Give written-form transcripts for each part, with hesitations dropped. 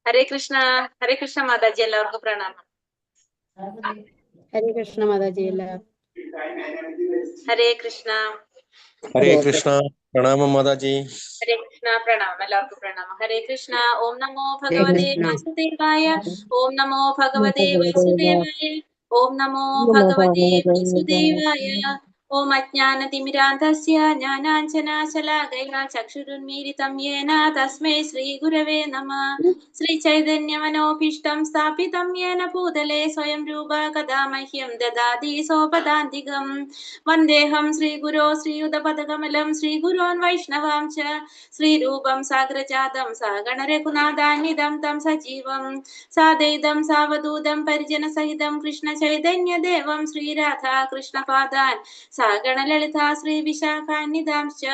ഹരേ കൃഷ്ണ. ഹരേ കൃഷ്ണ മാതാജി, എല്ലാവർക്കും പ്രണാമം. ഹരേ കൃഷ്ണ മാതാജി. ഹരേ കൃഷ്ണ. ഹരേ കൃഷ്ണ. പ്രണാമം മാതാജി. ഹരേ കൃഷ്ണ. പ്രണാമം, എല്ലാവർക്കും പ്രണാമം. ഹരേ കൃഷ്ണ. ഓം നമോ ഭഗവതേ വാസുദേവായ. ഓം നമോ ഭഗവതേ വാസുദേവായ. ഓം നമോ ഭഗവതേ വാസുദേവായ. ഓം അജ്ഞാനതിമിരാന്ധസ്യ ജ്ഞാനാഞ്ജനാശലാകയ ചക്ഷുരുന്മീലിതം യേന തസ്മൈ ശ്രീഗുരവേ നമഃ. ശ്രീചൈതന്യമനോഭീഷ്ടം സ്ഥാപിതം യേന ഭൂതലേ സ്വയം രൂപ കഥാ മഹ്യം ദദാതി സോപദാന്തികം. വന്ദേഹം ശ്രീഗുരോ ശ്രീയുതപദകമലം ശ്രീഗുരോൻ വൈഷ്ണവാം ച ശ്രീരൂപം സാഗ്രജാതം സഗണരഘുനാഥാന്വിതം തം സജീവം സാദൈതം സാവധൂതം പരിജനസഹിതം കൃഷ്ണ ചൈതന്യദേവം ശ്രീരാധാ കൃഷ്ണപാദാൻ സഗണലളിതാ ശ്രീവിശാഖാന്വിതാംശ്ച.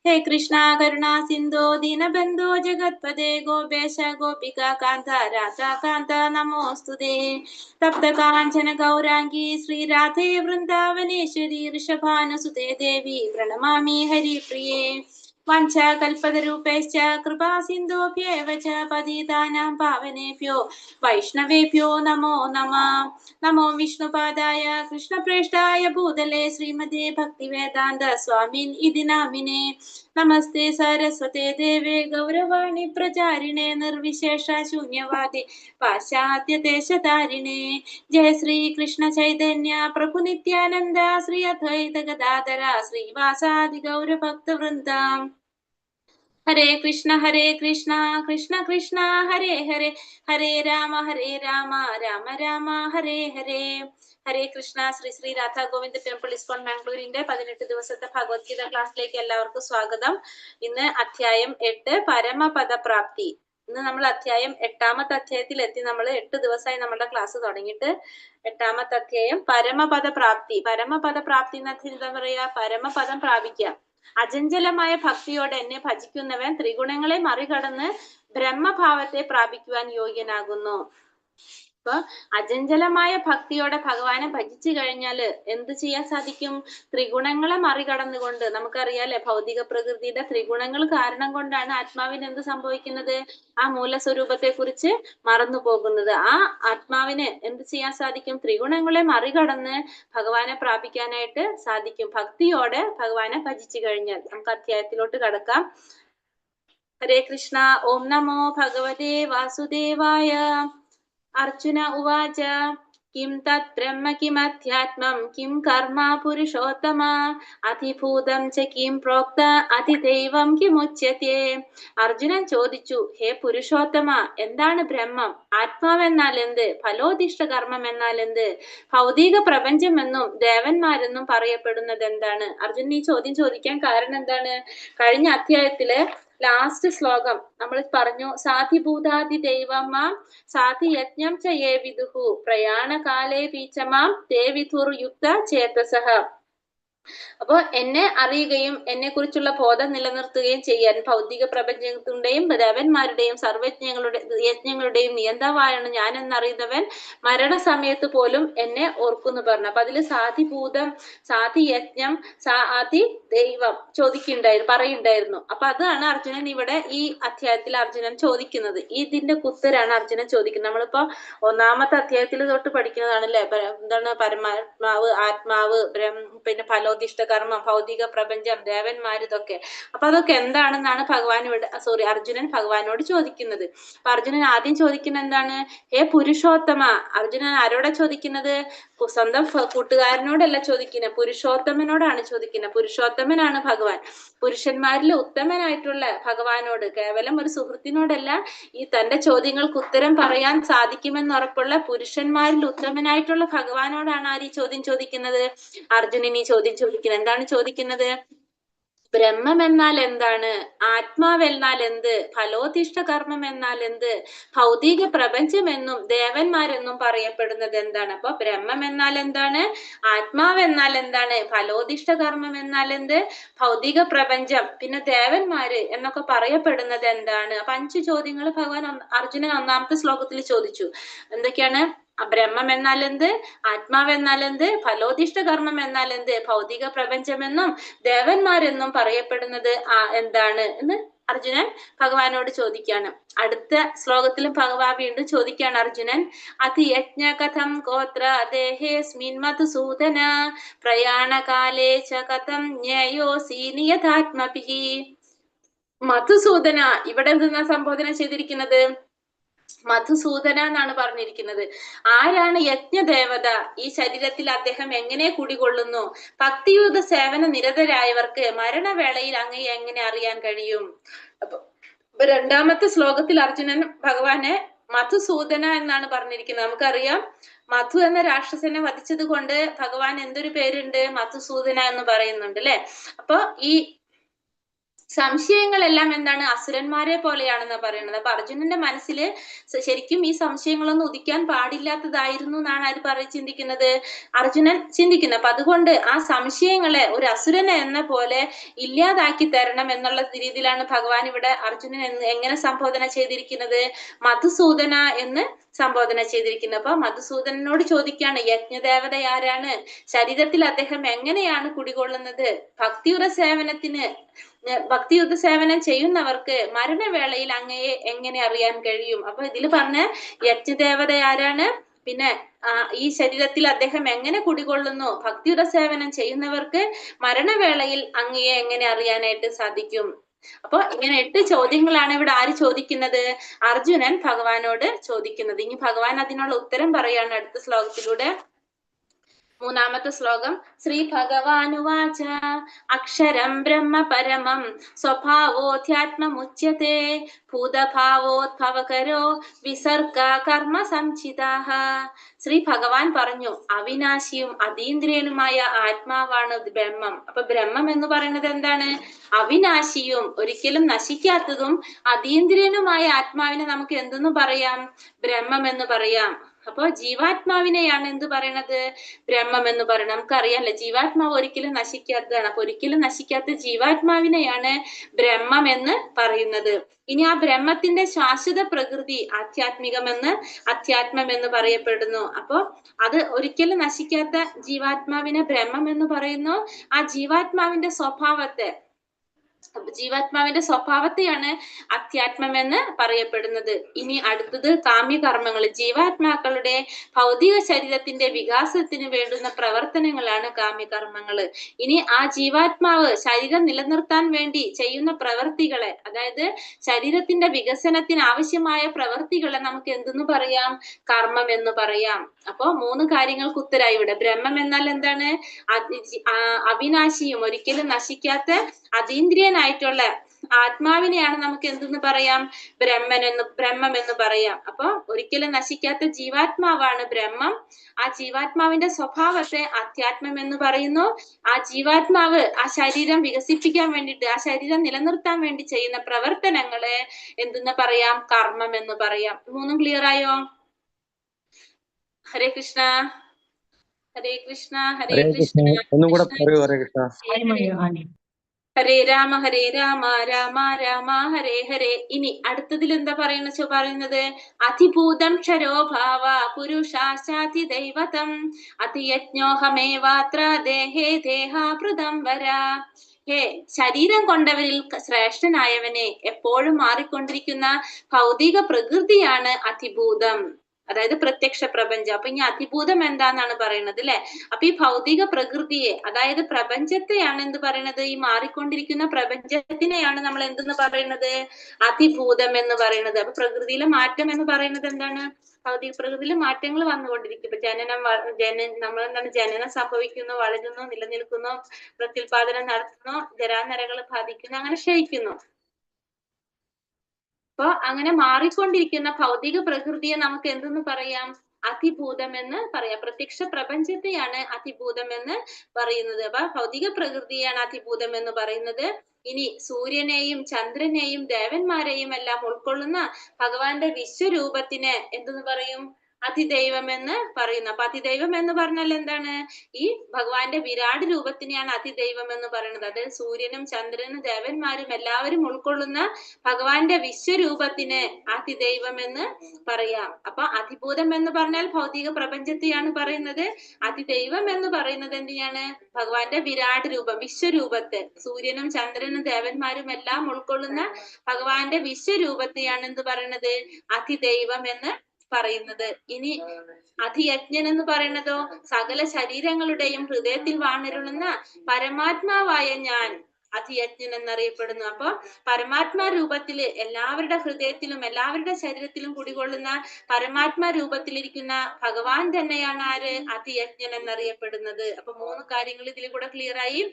ഹേ കൃഷ്ണ കരുണാ സിന്ധോ ദീനബന്ധോ ജഗത്പദേ ഗോപേശ ഗോപിക കാന്ത രാധാകാന്ത നമോസ്തുതേ. തപ്തകാഞ്ചന ഗൗരാംഗീ ശ്രീരാധേ വൃന്ദാവനേശ്വരി ഋഷഭാനുസുതേ ദേവി പ്രണമാമി ഹരിപ്രിയേ. വാഞ്ചാകൽപതരൂപൈശ്ച കൃപാ സിന്ധോഭ്യേവ ച പതിതാനാം പാവനേഭ്യോ വൈഷ്ണവേഭ്യോ നമോ നമഃ. നമോ വിഷ്ണുപാദായ കൃഷ്ണപ്രേഷ്ഠായ ഭൂതലേ ശ്രീമതേ ഭക്തിവേദാന്ത സ്വാമിൻ ഇതി നാമിനേ. നമസ്തേ സരസ്വതേ ദേവേ ഗൗരവാണി പ്രചാരിണേ നിർവിശേഷ ശൂന്യവാദി പാശ്ചാത്യദേശതാരിണേ. ജയ ശ്രീ കൃഷ്ണ ചൈതന്യ പ്രഭു നിത്യാനന്ദ ശ്രീ അദ്വൈത ഗദാധര ശ്രീവാസാദി ഗൗരഭക്തവൃന്ദ. ഹരേ കൃഷ്ണ കൃഷ്ണ കൃഷ്ണ ഹരേ ഹരേ, ഹരേ രാമ രാമ രാമ ഹരേ ഹരേ. ഹരേ കൃഷ്ണ. ശ്രീ ശ്രീ രാധാ ഗോവിന്ദ് ടെമ്പിൾ ഇസ്കോൺ ബാംഗ്ലൂരിന്റെ 18 ദിവസത്തെ ഭഗവത്ഗീത ക്ലാസ്സിലേക്ക് എല്ലാവർക്കും സ്വാഗതം. ഇന്ന് അധ്യായം 8 പരമപദപ്രാപ്തി. ഇന്ന് നമ്മൾ അധ്യായം 8ാമത്തെ അധ്യായത്തിൽ എത്തി. നമ്മൾ 8 ദിവസമായി നമ്മുടെ ക്ലാസ് തുടങ്ങിയിട്ട്. 8ാമത്തെ അധ്യായം പരമപദപ്രാപ്തി. പരമപദപ്രാപ്തി എന്ന് എന്താ പറയാ? പരമപദം പ്രാപിക്കുക. അചഞ്ചലമായ ഭക്തിയോടെ എന്നെ ഭജിക്കുന്നവൻ ത്രിഗുണങ്ങളെ മറികടന്ന് ബ്രഹ്മഭാവത്തെ പ്രാപിക്കുവാൻ യോഗ്യനാകുന്നു. അപ്പൊ അചഞ്ചലമായ ഭക്തിയോടെ ഭഗവാനെ ഭജിച്ചു കഴിഞ്ഞാല് എന്ത് ചെയ്യാൻ സാധിക്കും? ത്രിഗുണങ്ങളെ മറികടന്നുകൊണ്ട്. നമുക്കറിയാലേ, ഭൗതിക പ്രകൃതിയുടെ ത്രിഗുണങ്ങൾ കാരണം കൊണ്ടാണ് ആത്മാവിന് എന്ത് സംഭവിക്കുന്നത്? ആ മൂലസ്വരൂപത്തെ കുറിച്ച് മറന്നു പോകുന്നത്. ആ ആത്മാവിന് എന്ത് ചെയ്യാൻ സാധിക്കും? ത്രിഗുണങ്ങളെ മറികടന്ന് ഭഗവാനെ പ്രാപിക്കാനായിട്ട് സാധിക്കും, ഭക്തിയോടെ ഭഗവാനെ ഭജിച്ചു കഴിഞ്ഞാൽ. നമുക്ക് അധ്യായത്തിലോട്ട് കടക്കാം. ഹരേ കൃഷ്ണ. ഓം നമോ ഭഗവതേ വാസുദേവായ. അർജുന ഉവാച കിം തത് ബ്രഹ്മ കിമധ്യാത്മം കിം കർമ്മ പുരുഷോത്തമ അധിഭൂതം ച കിം പ്രോക്ത അതിദൈവം കിമുച്യത്തെ. അർജുനൻ ചോദിച്ചു, ഹേ പുരുഷോത്തമ, എന്താണ് ബ്രഹ്മം? ആത്മാവെന്നാൽ എന്ത്? ഫലോദിഷ്ട കർമ്മം എന്നാൽ എന്ത്? ഭൗതിക പ്രപഞ്ചമെന്നും ദേവന്മാരെന്നും പറയപ്പെടുന്നത് എന്താണ്? അർജുനൻ ഈ ചോദ്യം ചോദിക്കാൻ കാരണം എന്താണ്? കഴിഞ്ഞ അധ്യായത്തില് ലാസ്റ്റ് ശ്ലോകം നമ്മൾ പറഞ്ഞു, സാധിഭൂതാദി ദൈവമാം സാധി യജ്ഞം ച യേ വിദുഹു പ്രയാണകാലേ പീച്ചമാം തേ വിധുർ യുക്ത ചേതസഃ. അപ്പോ എന്നെ അറിയുകയും എന്നെ കുറിച്ചുള്ള ബോധം നിലനിർത്തുകയും ചെയ്യാൻ ഭൗതിക പ്രപഞ്ചത്തിന്റെയും ദേവന്മാരുടെയും യജ്ഞങ്ങളുടെയും നിയന്താവാണ് ഞാൻ എന്നറിയുന്നവൻ മരണസമയത്ത് പോലും എന്നെ ഓർക്കുന്നു പറഞ്ഞു. അപ്പൊ അതില് സാധിഭൂതം, സാധി യജ്ഞം, സാധി ദൈവം പറയുണ്ടായിരുന്നു. അപ്പൊ അതാണ് അർജുനൻ ഇവിടെ ഈ അധ്യായത്തിൽ അർജുനൻ ചോദിക്കുന്നത്. ഇതിന്റെ ഉത്തരാണ് അർജുനൻ ചോദിക്കുന്നത്. നമ്മളിപ്പോ 1ാമത്തെ അധ്യായത്തിൽ തൊട്ട് പഠിക്കുന്നതാണല്ലേ. എന്താണ് പരമാത്മാവ്, ആത്മാവ്, പിന്നെ ഫലോദിഷ്ട കർമ്മം, ഭൗതിക പ്രപഞ്ചം, ദേവന്മാർ, ഇതൊക്കെ. അപ്പൊ അതൊക്കെ എന്താണെന്നാണ് അർജുനൻ ഭഗവാനോട് ചോദിക്കുന്നത്. അപ്പൊ അർജുനൻ ആദ്യം ചോദിക്കുന്നത് എന്താണ്? ഹേ പുരുഷോത്തമ. അർജുനൻ ആരോടാ ചോദിക്കുന്നത്? സ്വന്തം കൂട്ടുകാരനോടല്ല ചോദിക്കുന്നത്, പുരുഷോത്തമനോടാണ് ചോദിക്കുന്നത്. പുരുഷോത്തമനാണ് ഭഗവാൻ. പുരുഷന്മാരിൽ ഉത്തമനായിട്ടുള്ള ഭഗവാനോട്, കേവലം ഒരു സുഹൃത്തിനോടല്ല, ഈ തന്റെ ചോദ്യങ്ങൾക്ക് ഉത്തരം പറയാൻ സാധിക്കുമെന്ന് ഉറപ്പുള്ള പുരുഷന്മാരിൽ ഉത്തമനായിട്ടുള്ള ഭഗവാനോടാണ് ആര് ഈ ചോദ്യം ചോദിക്കുന്നത്? അർജുനൻ ഈ ചോദ്യം ചോദിക്കുന്നത്. എന്താണ് ചോദിക്കുന്നത്? ബ്രഹ്മം എന്നാൽ എന്താണ്, ആത്മാവ് എന്നാൽ എന്ത്, ഫലോധിഷ്ഠ കർമ്മം എന്നാൽ എന്ത്, ഭൗതിക പ്രപഞ്ചമെന്നും ദേവന്മാരെന്നും പറയപ്പെടുന്നത് എന്താണ്? അപ്പൊ ബ്രഹ്മം എന്നാൽ എന്താണ്, ആത്മാവ് എന്നാൽ എന്താണ്, ഫലോധിഷ്ഠ കർമ്മം എന്നാൽ എന്ത്, ഭൗതിക പ്രപഞ്ചം, പിന്നെ ദേവന്മാര് എന്നൊക്കെ പറയപ്പെടുന്നത് എന്താണ്? അപ്പൊ 5 ചോദ്യങ്ങൾ ഭഗവാൻ അർജുനൻ 1-ാമത്തെ ശ്ലോകത്തിൽ ചോദിച്ചു. എന്തൊക്കെയാണ്? ബ്രഹ്മം എന്നാൽ എന്ത്, ആത്മാവ് എന്നാൽ എന്ത്, ഫലോധിഷ്ഠ കർമ്മം എന്നാൽ എന്ത്, ഭൗതിക പ്രപഞ്ചമെന്നും ദേവന്മാരെന്നും പറയപ്പെടുന്നത് എന്താണ് എന്ന് അർജുനൻ ഭഗവാനോട് ചോദിക്കാണ്. അടുത്ത ശ്ലോകത്തിലും ഭഗവാൻ വീണ്ടും ചോദിക്കാണ് അർജുനൻ, അതിയജ്ഞ കഥം ഗോത്ര ദേഹേസ്മിൻ മധുസൂദന പ്രയാണകാലേ ച കഥം ജ്ഞേയോസി നിയതാത്മഭിഃ. മധുസൂദന ഇവിടെ എന്തെന്നാ സംബോധന ചെയ്തിരിക്കുന്നത്? മധുസൂദന എന്നാണ് പറഞ്ഞിരിക്കുന്നത്. ആരാണ് യജ്ഞദേവത? ഈ ശരീരത്തിൽ അദ്ദേഹം എങ്ങനെ കുടികൊള്ളുന്നു? ഭക്തിയുത സേവന നിരതരായവർക്ക് മരണവേളയിൽ അങ്ങയെ എങ്ങനെ അറിയാൻ കഴിയും? അപ്പൊ 2-ാമത്തെ ശ്ലോകത്തിൽ അർജുനൻ ഭഗവാനെ മധുസൂദന എന്നാണ് പറഞ്ഞിരിക്കുന്നത്. നമുക്കറിയാം മധു എന്ന രാക്ഷസനെ വധിച്ചത് കൊണ്ട് ഭഗവാൻ എന്തൊരു പേരുണ്ട്? മധുസൂദന എന്ന് പറയുന്നുണ്ട് അല്ലെ. അപ്പൊ ഈ സംശയങ്ങളെല്ലാം എന്താണ്? അസുരന്മാരെ പോലെയാണെന്ന് പറയുന്നത്. അപ്പൊ അർജുനന്റെ മനസ്സില് ശരിക്കും ഈ സംശയങ്ങളൊന്നും ഉദിക്കാൻ പാടില്ലാത്തതായിരുന്നു എന്നാണ് ആര് ചിന്തിക്കുന്നത്? അർജുനൻ ചിന്തിക്കുന്നത്. അപ്പൊ അതുകൊണ്ട് ആ സംശയങ്ങളെ ഒരു അസുരനെ എന്ന പോലെ ഇല്ലാതാക്കി തരണം എന്നുള്ള രീതിയിലാണ് ഭഗവാൻ ഇവിടെ അർജുനൻ എങ്ങനെ സംബോധന ചെയ്തിരിക്കുന്നത്? മധുസൂദന എന്ന് സംബോധന ചെയ്തിരിക്കുന്നത്. അപ്പൊ മധുസൂദനോട് ചോദിക്കാണ്, യജ്ഞദേവത ആരാണ്? ശരീരത്തിൽ അദ്ദേഹം എങ്ങനെയാണ് കുടികൊള്ളുന്നത്? ഭക്തിയുദ്ധ സേവനം ചെയ്യുന്നവർക്ക് മരണവേളയിൽ അങ്ങയെ എങ്ങനെ അറിയാൻ കഴിയും? അപ്പൊ ഇതിൽ പറഞ്ഞ യജ്ഞദേവത ആരാണ്? പിന്നെ ഈ ശരീരത്തിൽ അദ്ദേഹം എങ്ങനെ കുടികൊള്ളുന്നു? ഭക്തിയുദ്ധ സേവനം ചെയ്യുന്നവർക്ക് മരണവേളയിൽ അങ്ങയെ എങ്ങനെ അറിയാനായിട്ട് സാധിക്കും? അപ്പൊ ഇങ്ങനെ 8 ചോദ്യങ്ങളാണ് ഇവിടെ ആര് ചോദിക്കുന്നത്? അർജുനൻ ഭഗവാനോട് ചോദിക്കുന്നത്. ഇനി ഭഗവാൻ അതിനുള്ള ഉത്തരം പറയാണ് അടുത്ത ശ്ലോകത്തിലൂടെ. 3-ാമത്തെ ശ്ലോകം. ശ്രീ ഭഗവാനുവാച അക്ഷരം ബ്രഹ്മ പരമം സ്വഭാവോധ്യാത്മമുച്യത്തെ ഭൂതഭാവോദ്ഭവകരോ വിസർഗ കർമ്മ സംചിതാഃ. ശ്രീ ഭഗവാൻ പറഞ്ഞു, അവിനാശിയും അതീന്ദ്രിയനുമായ ആത്മാവാണ് ബ്രഹ്മം. അപ്പൊ ബ്രഹ്മം എന്ന് പറയുന്നത് എന്താണ്? അവിനാശിയും ഒരിക്കലും നശിക്കാത്തതും അതീന്ദ്രിയനുമായ ആത്മാവിനെ നമുക്ക് എന്തെന്ന് പറയാം? ബ്രഹ്മം എന്ന് പറയാം. അപ്പൊ ജീവാത്മാവിനെയാണ് എന്ത് പറയണത്? ബ്രഹ്മം എന്ന് പറയണം. നമുക്കറിയാമല്ലോ ജീവാത്മാവ് ഒരിക്കലും നശിക്കാത്തതാണ്. അപ്പൊ ഒരിക്കലും നശിക്കാത്ത ജീവാത്മാവിനെയാണ് ബ്രഹ്മം എന്ന് പറയുന്നത്. ഇനി ആ ബ്രഹ്മത്തിന്റെ ശാശ്വത പ്രകൃതി അധ്യാത്മം എന്ന് പറയപ്പെടുന്നു. അപ്പൊ അത് ഒരിക്കലും നശിക്കാത്ത ജീവാത്മാവിനെ ബ്രഹ്മം എന്ന് പറയുന്നു. ആ ജീവാത്മാവിന്റെ സ്വഭാവത്തെയാണ് അധ്യാത്മം എന്ന് പറയപ്പെടുന്നത്. ഇനി അടുത്തത് കാമ്യകർമ്മങ്ങൾ. ജീവാത്മാക്കളുടെ ഭൗതിക ശരീരത്തിന്റെ വികാസത്തിന് വേണ്ടുന്ന പ്രവർത്തനങ്ങളാണ് കാമ്യകർമ്മങ്ങൾ. ഇനി ആ ജീവാത്മാവ് ശരീരം നിലനിർത്താൻ വേണ്ടി ചെയ്യുന്ന പ്രവർത്തികളെ, അതായത് ശരീരത്തിന്റെ വികസനത്തിന് ആവശ്യമായ പ്രവർത്തികളെ നമുക്ക് എന്തെന്ന് പറയാം? കർമ്മം എന്ന് പറയാം. അപ്പോ 3 കാര്യങ്ങൾക്ക് ഉത്തരായി ഇവിടെ. ബ്രഹ്മം എന്നാൽ എന്താണ്? അവിനാശിയും ഒരിക്കലും നശിക്കാത്ത അതീന്ദ്രിയനായിട്ടുള്ള ആത്മാവിനെയാണ് നമുക്ക് എന്തെന്ന് പറയാം? ബ്രഹ്മം എന്ന് പറയാം. അപ്പൊ ഒരിക്കലും നശിക്കാത്ത ജീവാത്മാവാണ് ബ്രഹ്മം. ആ ജീവാത്മാവിന്റെ സ്വഭാവത്തെ അധ്യാത്മം എന്ന് പറയുന്നു. ആ ജീവാത്മാവ് ആ ശരീരം വികസിപ്പിക്കാൻ വേണ്ടിയിട്ട്, ആ ശരീരം നിലനിർത്താൻ വേണ്ടി ചെയ്യുന്ന പ്രവർത്തനങ്ങളെ എന്തെന്ന് പറയാം? കർമ്മം എന്ന് പറയാം. 3 ക്ലിയർ ആയോ? ഹരേ കൃഷ്ണ. ഹരേ കൃഷ്ണ. ഹരേ കൃഷ്ണ. ഒന്നും കൂടെ പറയൂ. ഹരേ കൃഷ്ണ. ഹരേ രാമ രാമ രാമ ഹരേ ഹരേ. ഇനി അടുത്തതിൽ എന്താ പറയുന്നത്? അധിഭൂതം ക്ഷരോഭാവ പുരുഷാശാതി ദൈവതം അതിയജ്ഞോഹമേവാത്ര ദേഹേ ദേഹാഭൃതം വരാ. ഹേ ശരീരം കൊണ്ടവരിൽ ശ്രേഷ്ഠനായവനെ, എപ്പോഴും മാറിക്കൊണ്ടിരിക്കുന്ന ഭൗതിക പ്രകൃതിയാണ് അധിഭൂതം, അതായത് പ്രത്യക്ഷ പ്രപഞ്ചം. അപ്പൊ ഇനി അതിഭൂതം എന്താന്നാണ് പറയുന്നത് അല്ലെ. അപ്പൊ ഈ ഭൗതിക പ്രകൃതിയെ, അതായത് പ്രപഞ്ചത്തെയാണ് എന്ത് പറയുന്നത്? ഈ മാറിക്കൊണ്ടിരിക്കുന്ന പ്രപഞ്ചത്തിനെയാണ് നമ്മൾ എന്തെന്ന് പറയുന്നത്? അതിഭൂതം എന്ന് പറയുന്നത്. അപ്പൊ പ്രകൃതിയിലെ മാറ്റം എന്ന് പറയുന്നത് എന്താണ്? ഭൗതിക പ്രകൃതിയിൽ മാറ്റങ്ങൾ വന്നുകൊണ്ടിരിക്കും. ഇപ്പൊ ജനനം സംഭവിക്കുന്നു, വളരുന്നു, നിലനിൽക്കുന്നു, പ്രത്യുൽപാദനം നടത്തുന്നു, ജരാനരകൾ ബാധിക്കുന്നു, അങ്ങനെ ക്ഷയിക്കുന്നു. അപ്പൊ അങ്ങനെ മാറിക്കൊണ്ടിരിക്കുന്ന ഭൗതിക പ്രകൃതിയെ നമുക്ക് എന്തെന്ന് പറയാം? അതിഭൂതം എന്ന് പറയാം. പ്രത്യക്ഷ പ്രപഞ്ചത്തെയാണ് അതിഭൂതം എന്ന് പറയുന്നത്. അപ്പൊ ഭൗതിക പ്രകൃതിയാണ് അതിഭൂതം എന്ന് പറയുന്നത്. ഇനി സൂര്യനെയും ചന്ദ്രനെയും ദേവന്മാരെയും എല്ലാം ഉൾക്കൊള്ളുന്ന ഭഗവാന്റെ വിശ്വരൂപത്തിന് എന്തെന്ന് പറയും? അതിദൈവം എന്ന് പറയുന്നു. അപ്പൊ അതിദൈവം എന്ന് പറഞ്ഞാൽ എന്താണ്? ഈ ഭഗവാന്റെ വിരാട് രൂപത്തിനെയാണ് അതിദൈവം എന്ന് പറയുന്നത്. അത് സൂര്യനും ചന്ദ്രനും ദേവന്മാരും എല്ലാവരും ഉൾക്കൊള്ളുന്ന ഭഗവാന്റെ വിശ്വരൂപത്തിന് അതിദൈവം എന്ന് പറയാം. അപ്പൊ അതിഭൂതം എന്ന് പറഞ്ഞാൽ ഭൗതിക പ്രപഞ്ചത്തെയാണ് പറയുന്നത്. അതിദൈവം എന്ന് പറയുന്നത് എന്തിനാണ്? ഭഗവാന്റെ വിരാട് രൂപം, വിശ്വരൂപത്തെ, സൂര്യനും ചന്ദ്രനും ദേവന്മാരും എല്ലാം ഉൾക്കൊള്ളുന്ന ഭഗവാന്റെ വിശ്വരൂപത്തെയാണ് എന്ത് പറയുന്നത്? അതിദൈവം എന്ന് പറയുന്നത്. ഇനി അധിയജ്ഞൻ എന്ന് പറയുന്നതോ സകല ശരീരങ്ങളുടെയും ഹൃദയത്തിൽ വാണിരുളുന്ന പരമാത്മാവായ ഞാൻ അധിയജ്ഞൻ എന്നറിയപ്പെടുന്നു. അപ്പൊ പരമാത്മാ രൂപത്തില് എല്ലാവരുടെ ഹൃദയത്തിലും എല്ലാവരുടെ ശരീരത്തിലും കുടികൊള്ളുന്ന പരമാത്മാ രൂപത്തിലിരിക്കുന്ന ഭഗവാൻ തന്നെയാണ് ആര്? അധിയജ്ഞൻ എന്നറിയപ്പെടുന്നത്. അപ്പൊ 3 കാര്യങ്ങൾ ഇതിൽ കൂടെ ക്ലിയർ ആയി.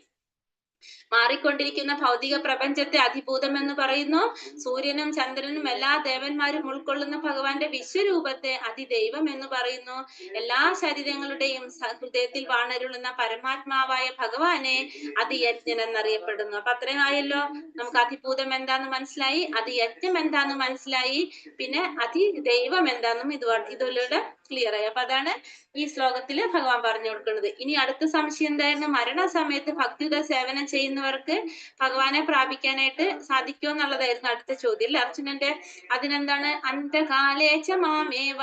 മാറിക്കൊണ്ടിരിക്കുന്ന ഭൗതിക പ്രപഞ്ചത്തെ അതിഭൂതം എന്ന് പറയുന്നു. സൂര്യനും ചന്ദ്രനും എല്ലാ ദേവന്മാരും ഉൾക്കൊള്ളുന്ന ഭഗവാന്റെ വിശ്വരൂപത്തെ അതിദൈവം എന്ന് പറയുന്നു. എല്ലാ ശരീരങ്ങളുടെയും ഹൃദയത്തിൽ വാണരുളുന്ന പരമാത്മാവായ ഭഗവാനെ അതിയജ്ഞൻ എന്നറിയപ്പെടുന്നു. അപ്പൊ അത്രയും ആയല്ലോ. നമുക്ക് അതിഭൂതം എന്താന്ന് മനസ്സിലായി, അതിയജ്ഞം എന്താന്ന് മനസ്സിലായി, പിന്നെ അതിദൈവം എന്താന്നും ഇതിലൂടെ ക്ലിയർ ആയി. അപ്പൊ അതാണ് ഈ ശ്ലോകത്തില് ഭഗവാൻ പറഞ്ഞു കൊടുക്കുന്നത്. ഇനി അടുത്ത സംശയം എന്തായിരുന്നു? മരണസമയത്ത് ഭക്തിയുത സേവനം ചെയ്യുന്നവർക്ക് ഭഗവാനെ പ്രാപിക്കാനായിട്ട് സാധിക്കുമോ എന്നുള്ളതായിരുന്നു അടുത്ത ചോദ്യം അല്ലെ അർജുനന്റെ. അതിനെന്താണ്? അന്തകാലേച്ച മാമേവ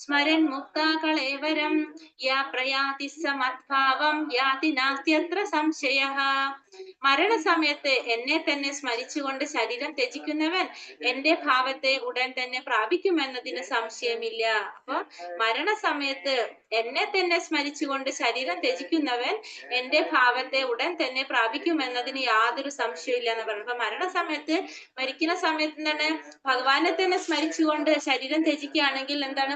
സ്മരൻ മുക്താകളേവരം യാ പ്രയാതി സമദ്ഭാവം യാതി നാസ്ത്യത്ര സംശയഃ. മരണസമയത്ത് എന്നെ തന്നെ സ്മരിച്ചുകൊണ്ട് ശരീരം ത്യജിക്കുന്നവൻ എന്റെ ഭാവത്തെ ഉടൻ തന്നെ പ്രാപിക്കുമെന്നതിന് സംശയമില്ല. അപ്പൊ മരണസമയത്ത് എന്നെ തന്നെ സ്മരിച്ചുകൊണ്ട് ശരീരം ത്യജിക്കുന്നവൻ എന്റെ ഭാവത്തെ ഉടൻ തന്നെ പ്രാപിക്കുമെന്നതിന് യാതൊരു സംശയവും ഇല്ല എന്ന് പറഞ്ഞു. അപ്പൊ മരണസമയത്ത്, മരിക്കുന്ന സമയത്ത് എന്താണ്? ഭഗവാനെ തന്നെ സ്മരിച്ചുകൊണ്ട് ശരീരം ത്യജിക്കുകയാണെങ്കിൽ എന്താണ്?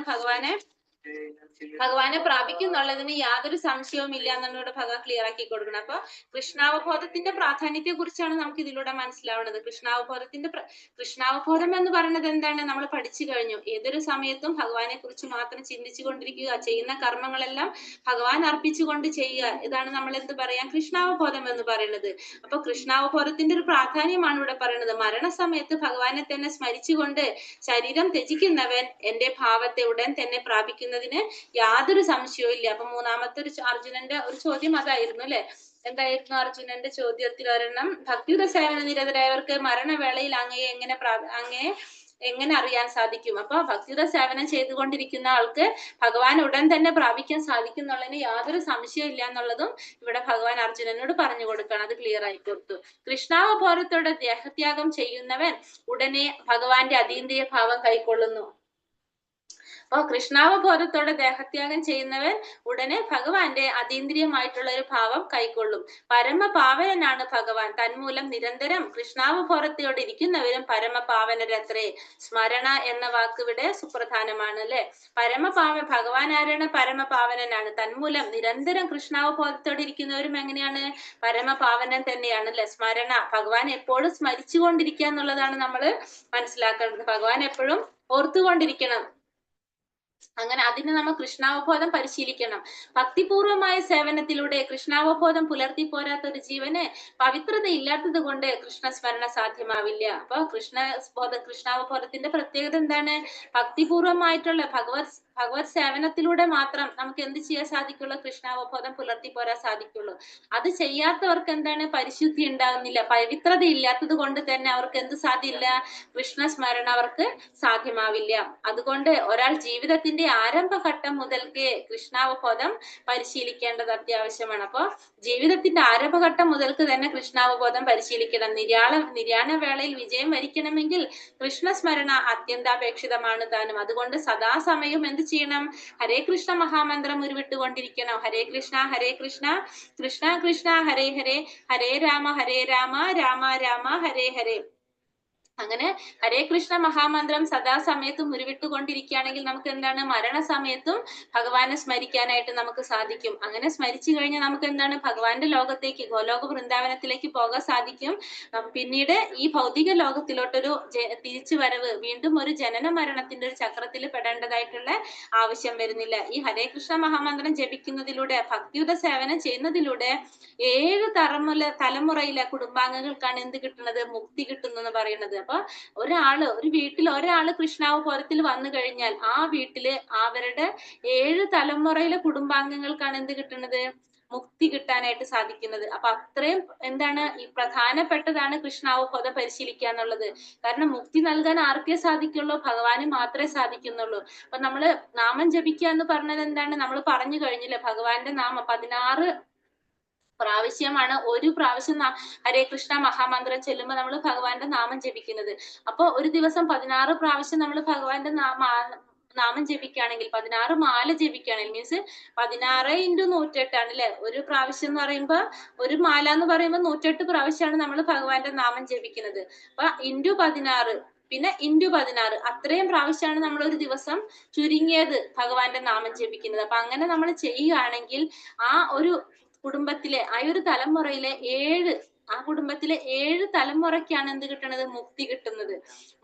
ഭഗവാനെ പ്രാപിക്കും എന്നുള്ളതിന് യാതൊരു സംശയവും ഇല്ല എന്നുള്ളത് ഭഗവാൻ ക്ലിയർ ആക്കി കൊടുക്കണം. അപ്പൊ കൃഷ്ണാവബോധത്തിന്റെ പ്രാധാന്യത്തെ കുറിച്ചാണ് നമുക്ക് ഇതിലൂടെ മനസ്സിലാവുന്നത്. കൃഷ്ണാവബോധം എന്ന് പറയുന്നത് എന്താണ്? നമ്മൾ പഠിച്ചു കഴിഞ്ഞു. ഏതൊരു സമയത്തും ഭഗവാനെ കുറിച്ച് മാത്രം ചിന്തിച്ചു കൊണ്ടിരിക്കുക, ചെയ്യുന്ന കർമ്മങ്ങളെല്ലാം ഭഗവാൻ അർപ്പിച്ചുകൊണ്ട് ചെയ്യുക, ഇതാണ് നമ്മൾ എന്ത് പറയാം? കൃഷ്ണാവബോധം എന്ന് പറയുന്നത്. അപ്പൊ കൃഷ്ണാവബോധത്തിന്റെ ഒരു പ്രാധാന്യമാണ് ഇവിടെ പറയുന്നത്. മരണസമയത്ത് ഭഗവാനെ തന്നെ സ്മരിച്ചുകൊണ്ട് ശരീരം ത്യജിക്കുന്നവൻ എന്റെ ഭാവത്തെ ഉടൻ തന്നെ പ്രാപിക്കുന്നതിന് യാതൊരു സംശയവും ഇല്ല. അപ്പൊ മൂന്നാമത്തെ അർജുനന്റെ ഒരു ചോദ്യം അതായിരുന്നു അല്ലെ. എന്തായിരുന്നു അർജുനന്റെ ചോദ്യത്തിൽ ഒരെണ്ണം? ഭക്തിയുത സേവന നിരതരായവർക്ക് മരണവേളയിൽ അങ്ങയെ എങ്ങനെ അറിയാൻ സാധിക്കും? അപ്പൊ ഭക്തിയുത സേവനം ചെയ്തുകൊണ്ടിരിക്കുന്ന ആൾക്ക് ഭഗവാൻ ഉടൻ തന്നെ പ്രാപിക്കാൻ സാധിക്കും എന്നുള്ളതിന് യാതൊരു സംശയം ഇല്ല എന്നുള്ളതും ഇവിടെ ഭഗവാൻ അർജുനനോട് പറഞ്ഞു കൊടുക്കണം. അത് ക്ലിയർ ആയി കൊടുത്തു. കൃഷ്ണാവബോധത്തോടെ ദേഹത്യാഗം ചെയ്യുന്നവൻ ഉടനെ ഭഗവാന്റെ അതീന്ദ്രിയ ഭാവം കൈക്കൊള്ളുന്നു. അപ്പൊ കൃഷ്ണാവബോധത്തോടെ ദേഹത്യാഗം ചെയ്യുന്നവൻ ഉടനെ ഭഗവാന്റെ അതീന്ദ്രിയമായിട്ടുള്ള ഒരു ഭാവം കൈക്കൊള്ളും. പരമപാവനാണ് ഭഗവാൻ. തന്മൂലം നിരന്തരം കൃഷ്ണാവബോധത്തോടെ ഇരിക്കുന്നവരും പരമപാവനരത്രേ. സ്മരണ എന്ന വാക്ക് ഇവിടെ സുപ്രധാനമാണ് അല്ലെ. ഭഗവാൻ ആരാണ്? പരമപാവനാണ്. തന്മൂലം നിരന്തരം കൃഷ്ണാവബോധത്തോടെ ഇരിക്കുന്നവരും എങ്ങനെയാണ്? പരമപാവനൻ തന്നെയാണ് അല്ലെ. സ്മരണ, ഭഗവാൻ എപ്പോഴും സ്മരിച്ചുകൊണ്ടിരിക്കുക എന്നുള്ളതാണ് നമ്മൾ മനസ്സിലാക്കേണ്ടത്. ഭഗവാൻ എപ്പോഴും ഓർത്തുകൊണ്ടിരിക്കണം. അങ്ങനെ അതിന് നമ്മൾ കൃഷ്ണാവബോധം പരിശീലിക്കണം. ഭക്തിപൂർവമായ സേവനത്തിലൂടെ കൃഷ്ണാവബോധം പുലർത്തി പോരാത്ത ഒരു ജീവന് പവിത്രത ഇല്ലാത്തത് കൊണ്ട് കൃഷ്ണസ്മരണ സാധ്യമാവില്ല. അപ്പൊ കൃഷ്ണാവബോധത്തിന്റെ പ്രത്യേകത എന്താണ്? ഭക്തിപൂർവമായിട്ടുള്ള ഭഗവത് സേവനത്തിലൂടെ മാത്രം നമുക്ക് എന്ത് ചെയ്യാൻ സാധിക്കുള്ളൂ? കൃഷ്ണാവബോധം പുലർത്തി പോരാൻ സാധിക്കുള്ളൂ. അത് ചെയ്യാത്തവർക്ക് എന്താണ്? പരിശുദ്ധി ഉണ്ടാകുന്നില്ല. പവിത്രത ഇല്ലാത്തത് കൊണ്ട് തന്നെ അവർക്ക് എന്ത് സാധ്യമില്ല? കൃഷ്ണസ്മരണ അവർക്ക് സാധ്യമാവില്ല. അതുകൊണ്ട് ഒരാൾ ജീവിതത്തിന്റെ ആരംഭഘട്ടം മുതൽക്ക് കൃഷ്ണാവബോധം പരിശീലിക്കേണ്ടത് അത്യാവശ്യമാണ്. അപ്പൊ ജീവിതത്തിന്റെ ആരംഭഘട്ടം മുതൽക്ക് തന്നെ കൃഷ്ണാവബോധം പരിശീലിക്കണം. നിര്യാണ വേളയിൽ വിജയം വരിക്കണമെങ്കിൽ കൃഷ്ണസ്മരണ അത്യന്താപേക്ഷിതമാണ് താനും. അതുകൊണ്ട് സദാസമയം എന്ത് ചെയ്യണം? ഹരേ കൃഷ്ണ മഹാമന്ത്രം ഉരുവിട്ടുകൊണ്ടിരിക്കണം. ഹരേ കൃഷ്ണ കൃഷ്ണ കൃഷ്ണ ഹരേ ഹരേ, ഹരേ രാമ രാമ രാമ ഹരേ ഹരേ. അങ്ങനെ ഹരേ കൃഷ്ണ മഹാമന്ത്രം സദാസമയത്തും ഉരുവിട്ടുകൊണ്ടിരിക്കുകയാണെങ്കിൽ നമുക്ക് എന്താണ് മരണസമയത്തും ഭഗവാനെ സ്മരിക്കാനായിട്ട് നമുക്ക് സാധിക്കും. അങ്ങനെ സ്മരിച്ചു കഴിഞ്ഞാൽ നമുക്ക് എന്താണ് ഭഗവാന്റെ ലോകത്തേക്ക്, ഗോലോക വൃന്ദാവനത്തിലേക്ക് പോകാൻ സാധിക്കും. പിന്നീട് ഈ ഭൗതിക ലോകത്തിലോട്ടൊരു തിരിച്ചു വരവ്, വീണ്ടും ഒരു ജനന മരണത്തിന്റെ ഒരു ചക്രത്തിൽ പെടേണ്ടതായിട്ടുള്ള ആവശ്യം വരുന്നില്ല. ഈ ഹരേ കൃഷ്ണ മഹാമന്ത്രം ജപിക്കുന്നതിലൂടെ, ഭക്തിയുത സേവനം ചെയ്യുന്നതിലൂടെ 7 തലമുറയിലെ കുടുംബാംഗങ്ങൾക്കാണ് എന്ത് കിട്ടുന്നത്? മുക്തി കിട്ടുന്നു എന്ന് പറയുന്നത്. അപ്പൊ ഒരു വീട്ടിൽ ഒരാള് കൃഷ്ണാവതാരത്തിൽ വന്നു കഴിഞ്ഞാൽ ആ വീട്ടില് അവരുടെ 7 തലമുറയിലെ കുടുംബാംഗങ്ങൾക്കാണ് എന്ത് കിട്ടുന്നത്? മുക്തി കിട്ടാനായിട്ട് സാധിക്കുന്നത്. അപ്പൊ അത്രയും എന്താണ് ഈ പ്രധാനപ്പെട്ടതാണ് കൃഷ്ണാവബോധം പരിശീലിക്കുക എന്നുള്ളത്. കാരണം മുക്തി നൽകാൻ ആർക്കേ സാധിക്കുള്ളൂ? ഭഗവാന് മാത്രമേ സാധിക്കുന്നുള്ളൂ. അപ്പൊ നമ്മള് നാമം ജപിക്കുക എന്ന് പറഞ്ഞത് എന്താണ്? നമ്മൾ പറഞ്ഞു കഴിഞ്ഞില്ലേ, ഭഗവാന്റെ നാമം 16 പ്രാവശ്യമാണ് ഒരു പ്രാവശ്യം ഹരേ കൃഷ്ണ മഹാമന്ത്രം ചെല്ലുമ്പോൾ നമ്മൾ ഭഗവാന്റെ നാമം ജപിക്കുന്നത്. അപ്പൊ ഒരു ദിവസം 16 പ്രാവശ്യം നമ്മൾ ഭഗവാന്റെ നാമം ജപിക്കുകയാണെങ്കിൽ, 16 മാല ജപിക്കുകയാണെങ്കിൽ, മീൻസ് 16 × 108 ആണ് അല്ലെ? ഒരു പ്രാവശ്യം എന്ന് പറയുമ്പോ, ഒരു മാല എന്ന് പറയുമ്പോൾ 108 പ്രാവശ്യമാണ് നമ്മൾ ഭഗവാന്റെ നാമം ജപിക്കുന്നത്. അപ്പൊ × 16 പിന്നെ × 16 അത്രയും പ്രാവശ്യമാണ് നമ്മൾ ഒരു ദിവസം ചുരുങ്ങിയത് ഭഗവാന്റെ നാമം ജപിക്കുന്നത്. അപ്പൊ അങ്ങനെ നമ്മൾ ചെയ്യുകയാണെങ്കിൽ ആ ഒരു കുടുംബത്തിലെ, ആ ഒരു തലമുറയിലെ 7 തലമുറയ്ക്കാണ് എന്ത് കിട്ടുന്നത്? മുക്തി കിട്ടുന്നത്.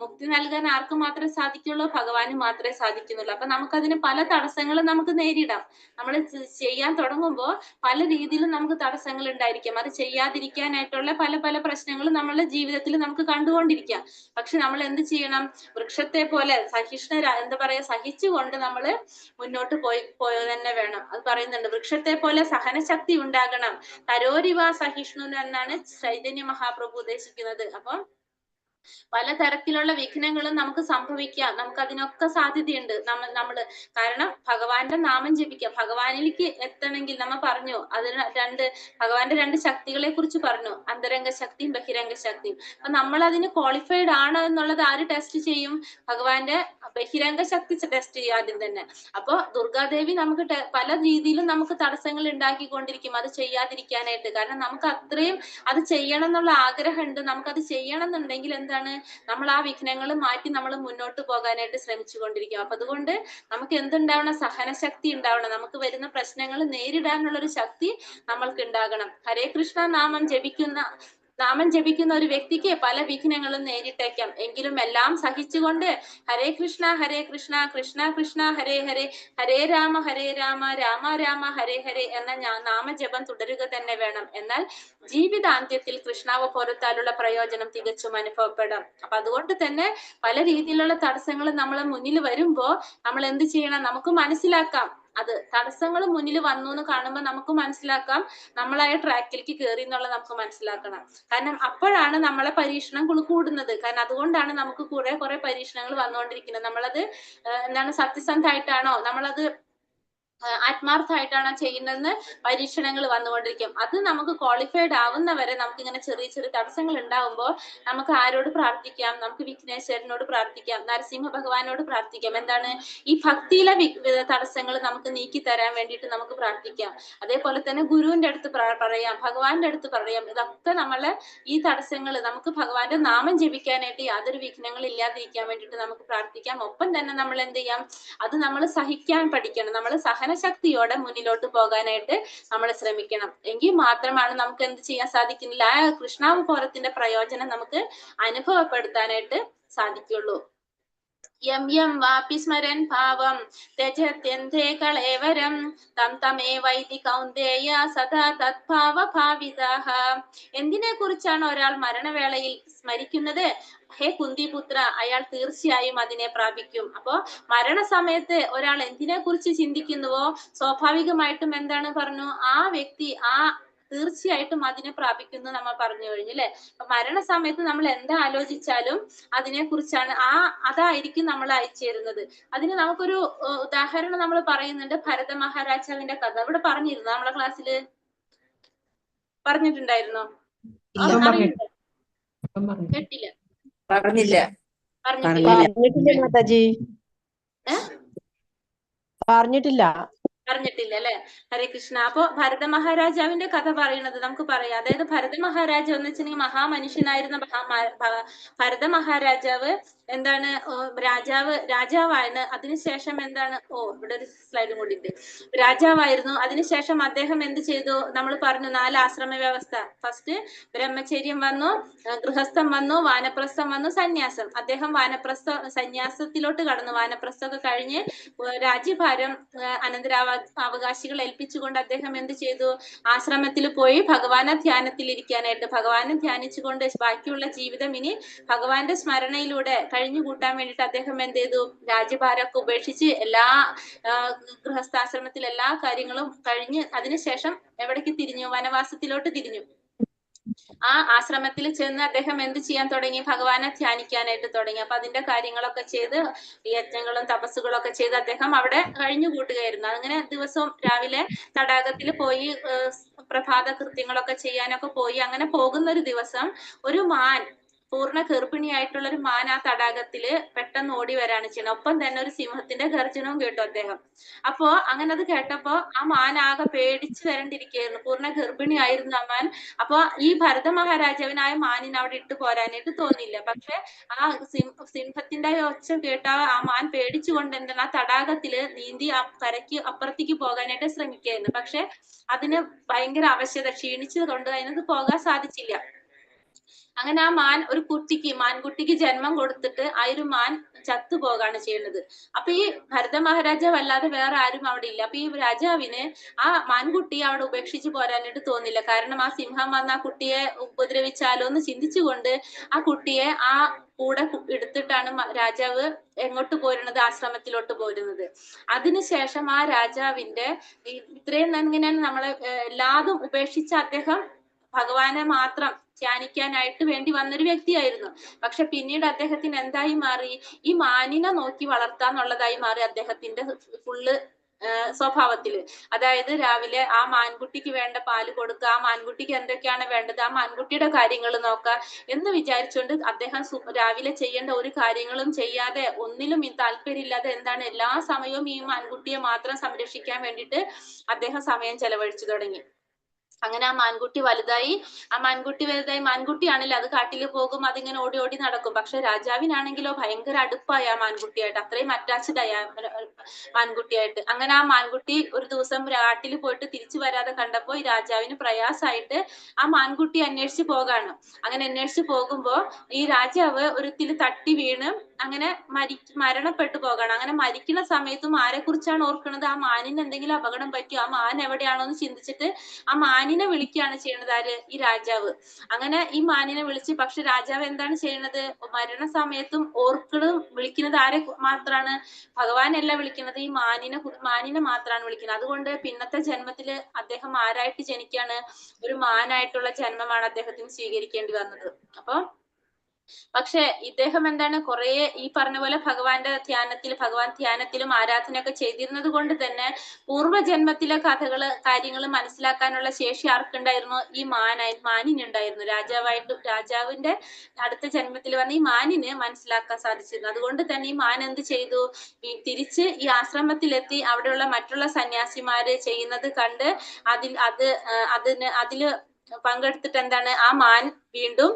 മുക്തി നൽകാൻ ആർക്ക് മാത്രമേ സാധിക്കുള്ളൂ? ഭഗവാന് മാത്രമേ സാധിക്കുന്നുള്ളൂ. അപ്പൊ നമുക്കതിന് പല തടസ്സങ്ങളും നമുക്ക് നേരിടാം. നമ്മൾ ചെയ്യാൻ തുടങ്ങുമ്പോൾ പല രീതിയിലും നമുക്ക് തടസ്സങ്ങൾ ഉണ്ടായിരിക്കാം. അത് ചെയ്യാതിരിക്കാനായിട്ടുള്ള പല പല പ്രശ്നങ്ങളും നമ്മളുടെ ജീവിതത്തിൽ നമുക്ക് കണ്ടുകൊണ്ടിരിക്കാം. പക്ഷെ നമ്മൾ എന്ത് ചെയ്യണം? വൃക്ഷത്തെ പോലെ സഹിച്ചുകൊണ്ട് നമ്മൾ മുന്നോട്ട് പോയ തന്നെ വേണം. അത് പറയുന്നുണ്ട്, വൃക്ഷത്തെ പോലെ സഹനശക്തി ഉണ്ടാകണം, തരോരിവ സഹിഷ്ണു എന്നാണ് ചൈതന്യ മഹാപ്രഭു ഉദ്ദേശിക്കുന്നത്. അപ്പം പലതരത്തിലുള്ള വിഘ്നങ്ങളും നമുക്ക് സംഭവിക്കാം. നമുക്ക് അതിനൊക്കെ സാധ്യതയുണ്ട്. നമ്മള് കാരണം ഭഗവാന്റെ നാമം ജപിക്കുക, ഭഗവാനിലേക്ക് എത്തണമെങ്കിൽ നമ്മൾ പറഞ്ഞു അതിന് ഭഗവാന്റെ 2 ശക്തികളെ കുറിച്ച് പറഞ്ഞു, അന്തരംഗ ശക്തിയും ബഹിരംഗ ശക്തിയും. അപ്പൊ നമ്മൾ അതിന് ക്വാളിഫൈഡ് ആണ് എന്നുള്ളത് ആര് ടെസ്റ്റ് ചെയ്യും? ഭഗവാന്റെ ബഹിരംഗ ശക്തി ടെസ്റ്റ് ചെയ്യും ആദ്യം തന്നെ. അപ്പൊ ദുർഗാദേവി നമുക്ക് പല രീതിയിലും നമുക്ക് തടസ്സങ്ങൾ ഉണ്ടാക്കിക്കൊണ്ടിരിക്കും അത് ചെയ്യാതിരിക്കാനായിട്ട്. കാരണം നമുക്ക് അത്രയും അത് ചെയ്യണം എന്നുള്ള ആഗ്രഹമുണ്ട്. നമുക്കത് ചെയ്യണം എന്നുണ്ടെങ്കിൽ എന്താണ്, നമ്മൾ ആ വിഘ്നങ്ങൾ മാറ്റി നമ്മൾ മുന്നോട്ട് പോകാനായിട്ട് ശ്രമിച്ചു കൊണ്ടിരിക്കും. അപ്പൊ അതുകൊണ്ട് നമുക്ക് എന്തുണ്ടാവണം? സഹനശക്തി ഉണ്ടാവണം. നമുക്ക് വരുന്ന പ്രശ്നങ്ങൾ നേരിടാനുള്ള ഒരു ശക്തി നമ്മൾക്ക് ഉണ്ടാകണം. ഹരേ കൃഷ്ണ നാമം ജപിക്കുന്ന ഒരു വ്യക്തിക്ക് പല വിഘ്നങ്ങളും നേരിട്ടേക്കാം. എങ്കിലും എല്ലാം സഹിച്ചുകൊണ്ട് ഹരേ കൃഷ്ണ കൃഷ്ണ കൃഷ്ണ ഹരേ ഹരേ, ഹരേ രാമ രാമ രാമ ഹരേ ഹരേ എന്ന നാമജപം തുടരുക തന്നെ വേണം. എന്നാൽ ജീവിതാന്ത്യത്തിൽ കൃഷ്ണാവബോധത്താലുള്ള പ്രയോജനം തികച്ചും അനുഭവപ്പെടാം. അപ്പൊ അതുകൊണ്ട് തന്നെ പല രീതിയിലുള്ള തടസ്സങ്ങൾ നമ്മളെ മുന്നിൽ വരുമ്പോ നമ്മൾ എന്ത് ചെയ്യണം? നമുക്ക് മനസ്സിലാക്കാം, അത് തടസ്സങ്ങൾ മുന്നിൽ വന്നു എന്ന് കാണുമ്പോൾ നമുക്ക് മനസ്സിലാക്കാം നമ്മളായ ട്രാക്കിലേക്ക് കയറി എന്നുള്ളത് നമുക്ക് മനസ്സിലാക്കണം. കാരണം അപ്പോഴാണ് നമ്മളെ പരീക്ഷണം കൂടുന്നത്. കാരണം അതുകൊണ്ടാണ് നമുക്ക് കുറെ പരീക്ഷണങ്ങൾ വന്നുകൊണ്ടിരിക്കുന്നത്. നമ്മളത് എന്താണ്, സത്യസന്ധമായിട്ടാണോ, നമ്മളത് ആത്മാർത്ഥമായിട്ടാണോ ചെയ്യുന്നതെന്ന് പരീക്ഷണങ്ങൾ വന്നുകൊണ്ടിരിക്കും. അത് നമുക്ക് ക്വാളിഫൈഡ് ആവുന്നവരെ നമുക്ക് ഇങ്ങനെ ചെറിയ ചെറിയ തടസ്സങ്ങൾ ഉണ്ടാവുമ്പോൾ നമുക്ക് ആരോട് പ്രാർത്ഥിക്കാം? നമുക്ക് വിഘ്നേശ്വരനോട് പ്രാർത്ഥിക്കാം, നരസിംഹ ഭഗവാനോട് പ്രാർത്ഥിക്കാം. എന്താണ്, ഈ ഭക്തിയിലെ തടസ്സങ്ങൾ നമുക്ക് നീക്കി തരാൻ വേണ്ടിയിട്ട് നമുക്ക് പ്രാർത്ഥിക്കാം. അതേപോലെ തന്നെ ഗുരുവിന്റെ അടുത്ത് പറയാം, ഭഗവാന്റെ അടുത്ത് പറയാം. ഇതൊക്കെ നമ്മളെ ഈ തടസ്സങ്ങൾ, നമുക്ക് ഭഗവാന്റെ നാമം ജപിക്കാനായിട്ട് യാതൊരു വിഘ്നങ്ങളും ഇല്ലാതിരിക്കാൻ വേണ്ടിയിട്ട് നമുക്ക് പ്രാർത്ഥിക്കാം. ഒപ്പം തന്നെ നമ്മൾ എന്ത് ചെയ്യാം? അത് നമ്മൾ സഹിക്കാൻ പഠിക്കണം. നമ്മൾ സഹനശക്തിയോടെ മുന്നിലോട്ട് പോകാനായിട്ട് നമ്മൾ ശ്രമിക്കണം. എങ്കിൽ മാത്രമാണ് നമുക്ക് എന്ത് ചെയ്യാൻ സാധിക്കുന്നില്ല, ആ കൃഷ്ണാവബോധത്തിന്റെ പ്രയോജനം നമുക്ക് അനുഭവപ്പെടുത്താനായിട്ട് സാധിക്കുള്ളൂ. യം യം വാപി സ്മരൻ ഭാവം ത്യജത്യന്തേ കളേവരം തം തമേവൈതി കൗന്ദേയ സദാ തദ്ഭാവ ഭാവിതാഃ. എന്തിനെ കുറിച്ചാണ് ഒരാൾ മരണവേളയിൽ സ്മരിക്കുന്നത്? ഹേ കുന്തിപുത്ര, അയാൾ തീർച്ചയായും അതിനെ പ്രാപിക്കും. അപ്പോ മരണസമയത്ത് ഒരാൾ എന്തിനെ കുറിച്ച് ചിന്തിക്കുന്നുവോ സ്വാഭാവികമായിട്ടും എന്താണ് പറഞ്ഞു, ആ വ്യക്തി തീർച്ചയായിട്ടും അതിനെ പ്രാപിക്കുന്നു നമ്മൾ പറഞ്ഞു കഴിഞ്ഞു അല്ലെ. അപ്പൊ മരണസമയത്ത് നമ്മൾ എന്താ ആലോചിച്ചാലും അതിനെ കുറിച്ചാണ്, അതായിരിക്കും നമ്മൾ അയച്ചേരുന്നത്. അതിന് നമുക്കൊരു ഉദാഹരണം നമ്മൾ പറയുന്നുണ്ട്, ഭരത മഹാരാജാവിന്റെ കഥ. ഇവിടെ പറഞ്ഞിരുന്നു, നമ്മളെ ക്ലാസ്സില് പറഞ്ഞിട്ടുണ്ടായിരുന്നോ? കേട്ടില്ല? പറഞ്ഞില്ല പറഞ്ഞിട്ടില്ല മാതാജി, പറഞ്ഞിട്ടില്ല. പറഞ്ഞിട്ടില്ല അല്ലെ? ഹരേ കൃഷ്ണ. അപ്പൊ ഭരത മഹാരാജാവിന്റെ കഥ പറയുന്നത് നമുക്ക് പറയാം. അതായത് ഭരത മഹാരാജാവ് എന്ന് വെച്ചിട്ടുണ്ടെങ്കിൽ മഹാമനുഷ്യനായിരുന്ന ഭരത മഹാരാജാവ് എന്താണ് രാജാവാണ്. അതിനുശേഷം എന്താണ്, ഇവിടെ ഒരു സ്ലൈഡും കൂടി ഉണ്ട്. രാജാവായിരുന്നു. അതിനുശേഷം അദ്ദേഹം എന്ത് ചെയ്തു? നമ്മൾ പറഞ്ഞു 4 ആശ്രമ വ്യവസ്ഥ. ഫസ്റ്റ് ബ്രഹ്മചര്യം വന്നു, ഗൃഹസ്ഥം വന്നു, വാനപ്രസ്ഥം വന്നു, സന്യാസം. അദ്ദേഹം സന്യാസത്തിലോട്ട് കടന്നു. വാനപ്രസ്ഥമൊക്കെ കഴിഞ്ഞ് രാജ്യഭാരം അനന്തരാവകാശികൾ ഏൽപ്പിച്ചുകൊണ്ട് അദ്ദേഹം എന്ത് ചെയ്തു? ആശ്രമത്തിൽ പോയി ഭഗവാനെ ധ്യാനത്തിൽ ഇരിക്കാനായിട്ട്, ഭഗവാനെ ധ്യാനിച്ചുകൊണ്ട് ബാക്കിയുള്ള ജീവിതം ഇനി ഭഗവാന്റെ സ്മരണയിലൂടെ കഴിഞ്ഞു കൂട്ടാൻ വേണ്ടിയിട്ട് അദ്ദേഹം എന്ത് ചെയ്തു? രാജ്യഭാരമൊക്കെ ഉപേക്ഷിച്ച് എല്ലാ ഗൃഹസ്ഥാശ്രമത്തിൽ എല്ലാ കാര്യങ്ങളും കഴിഞ്ഞ് അതിനുശേഷം എവിടേക്ക് തിരിഞ്ഞു? വനവാസത്തിലോട്ട് തിരിഞ്ഞു. ആ ആശ്രമത്തിൽ ചെന്ന് അദ്ദേഹം എന്ത് ചെയ്യാൻ തുടങ്ങി? ഭഗവാനെ ധ്യാനിക്കാനായിട്ട് തുടങ്ങി. അപ്പൊ അതിന്റെ കാര്യങ്ങളൊക്കെ ചെയ്ത് യജ്ഞങ്ങളും തപസ്സുകളും ഒക്കെ ചെയ്ത് അദ്ദേഹം അവിടെ കഴിഞ്ഞു കൂട്ടുകയായിരുന്നു. അങ്ങനെ ദിവസവും രാവിലെ തടാകത്തിൽ പോയി പ്രഭാത കൃത്യങ്ങളൊക്കെ ചെയ്യാനൊക്കെ പോയി. അങ്ങനെ പോകുന്ന ഒരു ദിവസം ഒരു മാൻ, പൂർണ്ണ ഗർഭിണിയായിട്ടുള്ള ഒരു മാൻ ആ തടാകത്തില് പെട്ടെന്ന് ഓടി വരാണ് ചെയ്യുന്നത്. ഒപ്പം തന്നെ ഒരു സിംഹത്തിന്റെ ഗർജനവും കേട്ടു അദ്ദേഹം. അപ്പോ അങ്ങനെ അത് കേട്ടപ്പോ ആ മാൻ ആകെ പേടിച്ചു വരണ്ടിരിക്കുകയായിരുന്നു. പൂർണ്ണ ഗർഭിണിയായിരുന്നു ആ മാൻ. അപ്പൊ ഈ ഭരത മഹാരാജാവിനായ മാനിന് അവിടെ ഇട്ടു പോരാനായിട്ട് തോന്നിയില്ല. പക്ഷെ ആ സിംഹത്തിന്റെ ഒച്ച കേട്ട ആ മാൻ പേടിച്ചുകൊണ്ട് എന്താണ് ആ തടാകത്തില് നീന്തി ആ കരയ്ക്ക് അപ്പുറത്തേക്ക് പോകാനായിട്ട് ശ്രമിക്കുകയായിരുന്നു. പക്ഷെ അതിന് ഭയങ്കര അവശത, ക്ഷീണിച്ചത് കൊണ്ട് അതിനത് പോകാൻ സാധിച്ചില്ല. അങ്ങനെ ആ മാൻകുട്ടിക്ക് ജന്മം കൊടുത്തിട്ട് ആ ഒരു മാൻ ചത്തുപോകാണ് ചെയ്യുന്നത്. അപ്പൊ ഈ ഭരത മഹാരാജാവ് അല്ലാതെ വേറെ ആരും അവിടെ ഇല്ല. അപ്പൊ ഈ രാജാവിന് ആ മാൻകുട്ടിയെ അവിടെ ഉപേക്ഷിച്ച് പോരാനായിട്ട് തോന്നില്ല. കാരണം ആ സിംഹം വന്ന് ആ കുട്ടിയെ ഉപദ്രവിച്ചാലോ എന്ന് ചിന്തിച്ചുകൊണ്ട് ആ കുട്ടിയെ ആ കൂടെ എടുത്തിട്ടാണ് രാജാവ് എങ്ങോട്ട് പോരുന്നത്? ആശ്രമത്തിലോട്ട് പോരുന്നത്. അതിനുശേഷം ആ രാജാവിന്റെ ഇത്രയും ഇങ്ങനെയാണ് നമ്മളെ എല്ലാതും ഉപേക്ഷിച്ച അദ്ദേഹം ഭഗവാനെ മാത്രം ധ്യാനിക്കാനായിട്ട് വേണ്ടി വന്നൊരു വ്യക്തിയായിരുന്നു. പക്ഷെ പിന്നീട് അദ്ദേഹത്തിന് എന്തായി മാറി? ഈ മാനിനെ നോക്കി വളർത്താന്നുള്ളതായി മാറി അദ്ദേഹത്തിന്റെ ഫുള്ള് സ്വഭാവത്തില്. അതായത് രാവിലെ ആ മാൻകുട്ടിക്ക് വേണ്ട പാല് കൊടുക്കുക, ആ മാൻകുട്ടിക്ക് എന്തൊക്കെയാണ് വേണ്ടത്, ആ മാൻകുട്ടിയുടെ കാര്യങ്ങൾ നോക്കുക എന്ന് വിചാരിച്ചുകൊണ്ട് അദ്ദേഹം രാവിലെ ചെയ്യേണ്ട ഒരു കാര്യങ്ങളും ചെയ്യാതെ, ഒന്നിലും താല്പര്യമില്ലാതെ എന്താണ് എല്ലാ സമയവും ഈ മാൻകുട്ടിയെ മാത്രം സംരക്ഷിക്കാൻ വേണ്ടിയിട്ട് അദ്ദേഹം സമയം ചെലവഴിച്ചു തുടങ്ങി. അങ്ങനെ ആ മാൻകുട്ടി വലുതായി. മാൻകുട്ടിയാണല്ലോ, അത് കാട്ടിൽ പോകും, അതിങ്ങനെ ഓടി ഓടി നടക്കും. പക്ഷെ രാജാവിനാണെങ്കിലോ ഭയങ്കര അടുപ്പായി ആ മാൻകുട്ടിയായിട്ട്, അത്രയും അറ്റാച്ച്ഡ് ആയി മാൻകുട്ടിയായിട്ട്. അങ്ങനെ ആ മാൻകുട്ടി ഒരു ദിവസം കാട്ടിൽ പോയിട്ട് തിരിച്ചു വരാതെ കണ്ടപ്പോ ഈ രാജാവിന് പ്രയാസമായിട്ട് ആ മാൻകുട്ടി അന്വേഷിച്ച് പോകാണ്. അങ്ങനെ അന്വേഷിച്ച് പോകുമ്പോ ഈ രാജാവ് ഒരിത്തിൽ തട്ടി വീണ് അങ്ങനെ മരണപ്പെട്ടു പോകാണ്. അങ്ങനെ മരിക്കുന്ന സമയത്തും ആരെ കുറിച്ചാണ് ഓർക്കുന്നത്? ആ മാനിന് എന്തെങ്കിലും അപകടം പറ്റിയോ, ആ മാൻ എവിടെയാണോ എന്ന് ചിന്തിച്ചിട്ട് ആ മാനിനെ വിളിക്കുകയാണ് ചെയ്യുന്നത്. ആര്? ഈ രാജാവ്. അങ്ങനെ ഈ മാനിനെ വിളിച്ച്, പക്ഷെ രാജാവ് എന്താണ് ചെയ്യുന്നത്? മരണസമയത്തും വിളിക്കുന്നത് ആരെ മാത്രാണ്? ഭഗവാനല്ല വിളിക്കുന്നത്, ഈ മാനിനെ മാത്രമാണ് വിളിക്കുന്നത്. അതുകൊണ്ട് പിന്നത്തെ ജന്മത്തില് അദ്ദേഹം ആരായിട്ട് ജനിക്കാണ്? ഒരു മാനായിട്ടുള്ള ജന്മമാണ് അദ്ദേഹത്തിന് സ്വീകരിക്കേണ്ടി വന്നത്. അപ്പൊ പക്ഷെ ഇദ്ദേഹം എന്താണ് കുറെ ഈ പറഞ്ഞ പോലെ ഭഗവാൻ ധ്യാനത്തിലും ആരാധനയൊക്കെ ചെയ്തിരുന്നത് കൊണ്ട് തന്നെ പൂർവ്വജന്മത്തിലെ കാര്യങ്ങൾ മനസ്സിലാക്കാനുള്ള ശേഷി ആർക്കുണ്ടായിരുന്നു? ഈ മാനിനുണ്ടായിരുന്നു. രാജാവിന്റെ അടുത്ത ജന്മത്തിൽ വന്ന ഈ മാനിന് മനസ്സിലാക്കാൻ സാധിച്ചിരുന്നു. അതുകൊണ്ട് തന്നെ ഈ മാൻ എന്ത് ചെയ്തു? തിരിച്ച് ഈ ആശ്രമത്തിലെത്തി അവിടെയുള്ള മറ്റുള്ള സന്യാസിമാര് ചെയ്യുന്നത് കണ്ട് അതില് പങ്കെടുത്തിട്ട് എന്താണ് ആ മാൻ വീണ്ടും